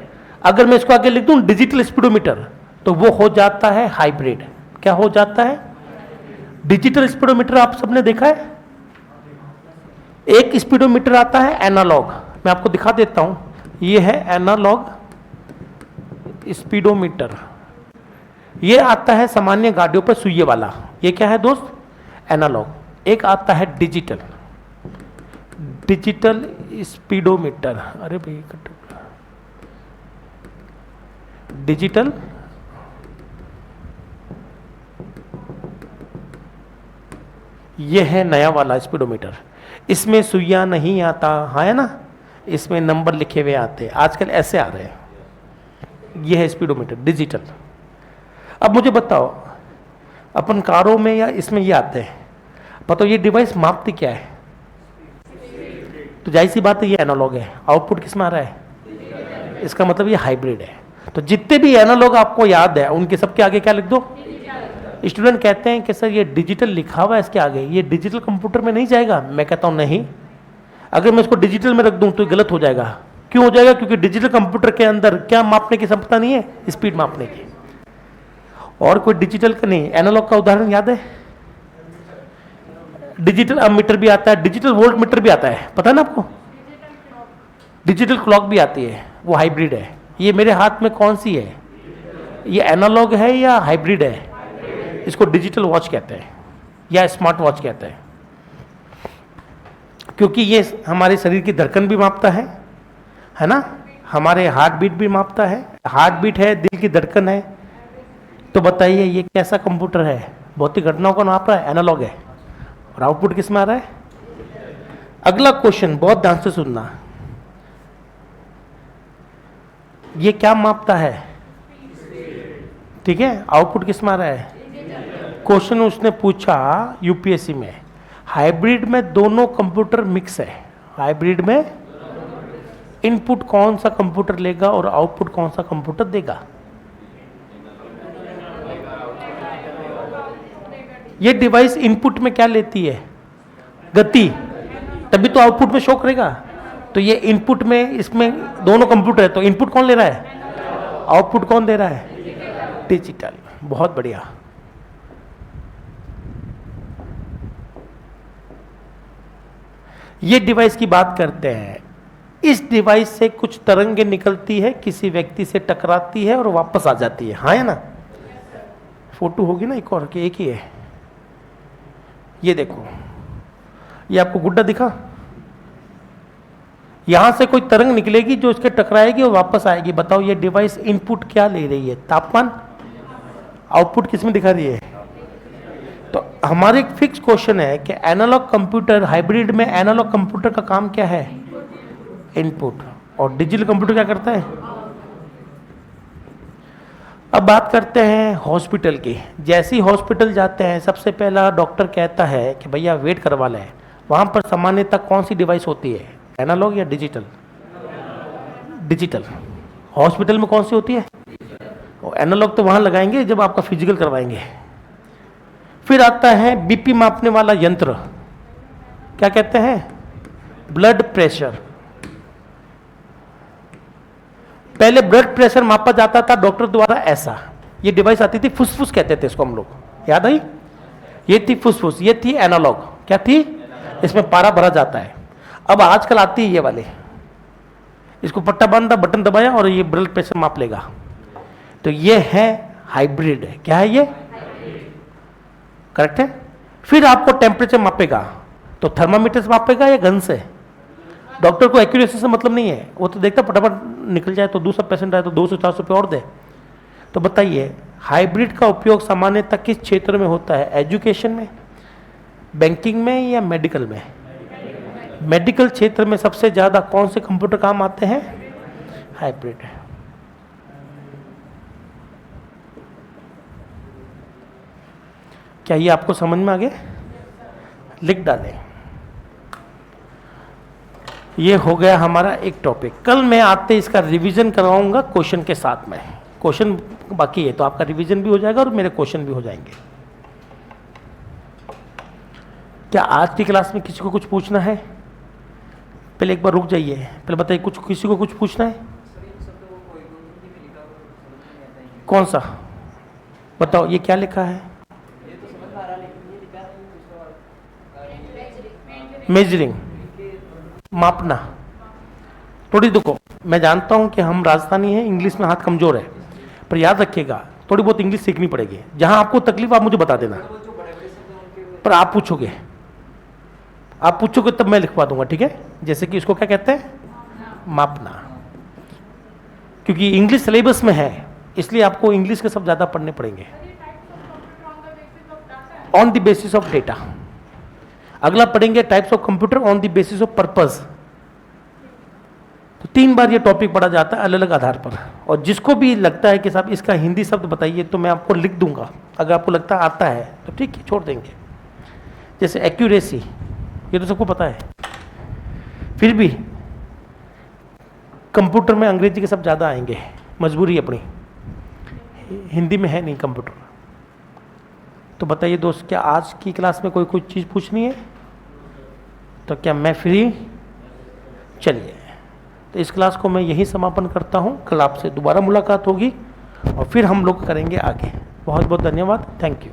अगर मैं इसको आगे लिख दूं डिजिटल स्पीडोमीटर, तो वो हो जाता है हाइब्रिड। क्या हो जाता है? डिजिटल स्पीडोमीटर आप सबने देखा है। एक स्पीडोमीटर आता है एनालॉग, मैं आपको दिखा देता हूं। ये है एनालॉग स्पीडोमीटर। ये आता है सामान्य गाड़ियों पर सुइये वाला। ये क्या है दोस्त? एनालॉग। एक आता है डिजिटल, डिजिटल स्पीडोमीटर। अरे भाई डिजिटल ये है नया वाला स्पीडोमीटर। इसमें सुइयां नहीं आता, हाँ है ना, इसमें नंबर लिखे हुए आते, आजकल ऐसे आ रहे हैं। ये है स्पीडोमीटर डिजिटल। अब मुझे बताओ, अपन कारों में या इसमें ये आते हैं, बताओ ये डिवाइस मापती क्या है? तो जाहिर सी बात है ये एनालॉग है। आउटपुट किस में आ रहा है? इसका मतलब ये हाइब्रिड है। तो जितने भी एनालॉग आपको याद है उनके सबके आगे क्या लिख दो? स्टूडेंट कहते हैं कि सर ये डिजिटल लिखा हुआ है इसके आगे, ये डिजिटल कंप्यूटर में नहीं जाएगा। मैं कहता हूं नहीं, अगर मैं इसको डिजिटल में रख दूं तो गलत हो जाएगा। क्यों हो जाएगा? क्योंकि डिजिटल कंप्यूटर के अंदर क्या मापने की क्षमता नहीं है? स्पीड मापने की। और कोई डिजिटल का नहीं। एनालॉग का उदाहरण याद है? डिजिटल अमीटर भी आता है, डिजिटल वोल्ट मीटर भी आता है, पता है ना आपको? डिजिटल क्लॉक भी आती है, वो हाइब्रिड है। ये मेरे हाथ में कौन सी है? ये एनालॉग है या हाइब्रिड है? इसको डिजिटल वॉच कहते हैं या स्मार्ट वॉच कहते हैं, क्योंकि ये हमारे शरीर की धड़कन भी मापता है ना, हमारे हार्ट बीट भी मापता है। हार्ट बीट है, दिल की धड़कन है। तो बताइए ये कैसा कंप्यूटर है? भौतिक घटनाओं को नाप रहा है, एनालॉग है। और आउटपुट किस में आ रहा है? अगला क्वेश्चन बहुत ध्यान से सुनना, ये क्या मापता है? ठीक है, आउटपुट किस में आ रहा है? क्वेश्चन उसने पूछा यूपीएससी में, हाइब्रिड में दोनों कंप्यूटर मिक्स है। हाइब्रिड में इनपुट कौन सा कंप्यूटर लेगा और आउटपुट कौन सा कंप्यूटर देगा? ये डिवाइस इनपुट में क्या लेती है? गति, तभी तो आउटपुट में शो करेगा। तो ये इनपुट में, इसमें दोनों कंप्यूटर है, तो इनपुट कौन ले रहा है? आउटपुट कौन दे रहा है? डिजिटल। बहुत बढ़िया। ये डिवाइस की बात करते हैं। इस डिवाइस से कुछ तरंगें निकलती है, किसी व्यक्ति से टकराती है और वापस आ जाती है, हाँ है ना? फोटो होगी ना एक और कि एक ही है? ये देखो, ये आपको गुड्डा दिखा? यहां से कोई तरंग निकलेगी जो इसके टकराएगी और वापस आएगी। बताओ ये डिवाइस इनपुट क्या ले रही है? तापमान। आउटपुट किसमें दिखा रही है? तो हमारे एक फिक्स क्वेश्चन है कि एनालॉग कंप्यूटर, हाइब्रिड में एनालॉग कंप्यूटर का काम क्या है? इनपुट। और डिजिटल कंप्यूटर क्या करता है? अब बात करते हैं हॉस्पिटल की। जैसे ही हॉस्पिटल जाते हैं, सबसे पहला डॉक्टर कहता है कि भैया वेट करवा लें। वहां पर सामान्यतः कौन सी डिवाइस होती है? एनालॉग या डिजिटल? डिजिटल। हॉस्पिटल में कौन सी होती है? एनालॉग तो वहां लगाएंगे जब आपका फिजिकल करवाएंगे। फिर आता है बीपी मापने वाला यंत्र, क्या कहते हैं? Blood pressure. पहले ब्लड प्रेशर मापा जाता था डॉक्टर द्वारा ऐसा, ये डिवाइस आती थी, फुसफुस कहते थे इसको हम लोग, याद आई? ये थी फुसफुस, ये थी एनालॉग। क्या थी? इसमें पारा भरा जाता है। अब आजकल आती है ये वाले, इसको पट्टा बांधा, बटन दबाया और ये ब्लड प्रेशर माप लेगा। तो ये है हाइब्रिड है। क्या है ये? करेक्ट है। फिर आपको टेम्परेचर मापेगा तो थर्मामीटर से मापेगा या गन से? डॉक्टर को एक्यूरेसी से मतलब नहीं है, वो तो देखता फटाफट निकल जाए तो दूसरा पेशेंट आए तो 200-400 रुपये और दे। तो बताइए हाइब्रिड का उपयोग सामान्यतः किस क्षेत्र में होता है? एजुकेशन में, बैंकिंग में या मेडिकल में? मेडिकल क्षेत्र में सबसे ज़्यादा कौन से कंप्यूटर काम आते हैं? हाइब्रिड। क्या ये आपको समझ में आ गया? लिख डालें। ये हो गया हमारा एक टॉपिक। कल मैं आते इसका रिवीजन करवाऊंगा क्वेश्चन के साथ में। क्वेश्चन बाकी है तो आपका रिवीजन भी हो जाएगा और मेरे क्वेश्चन भी हो जाएंगे। क्या आज की क्लास में किसी को कुछ पूछना है? पहले एक बार रुक जाइए, पहले बताइए कुछ किसी को कुछ पूछना है? कौन सा बताओ, ये क्या लिखा है? मेजरिंग, मापना। थोड़ी देखो, मैं जानता हूं कि हम राजस्थानी हैं, इंग्लिश में हाथ कमजोर है, पर याद रखिएगा थोड़ी बहुत इंग्लिश सीखनी पड़ेगी। जहां आपको तकलीफ आप मुझे बता देना, पर आप पूछोगे तब मैं लिखवा दूंगा, ठीक है? जैसे कि इसको क्या कहते हैं? मापना। क्योंकि इंग्लिश सिलेबस में है इसलिए आपको इंग्लिश के सब ज्यादा पढ़ने पड़ेंगे। On the basis of data. अगला पढ़ेंगे types of computer on the basis of purpose. तो 3 बार ये टॉपिक पढ़ा जाता है अलग अलग आधार पर। और जिसको भी लगता है कि साहब इसका हिंदी शब्द बताइए तो मैं आपको लिख दूंगा, अगर आपको लगता आता है तो ठीक है, छोड़ देंगे। जैसे एक्यूरेसी, ये तो सबको पता है, फिर भी कंप्यूटर में अंग्रेजी के शब्द ज़्यादा आएंगे, मजबूरी अपनी, हिंदी में है नहीं कंप्यूटर। तो बताइए दोस्त, क्या आज की क्लास में कोई चीज़ पूछनी है? तो क्या मैं फ्री? चलिए, तो इस क्लास को मैं यहीं समापन करता हूँ। कल आपसे दोबारा मुलाकात होगी और फिर हम लोग करेंगे आगे। बहुत बहुत धन्यवाद। Thank you.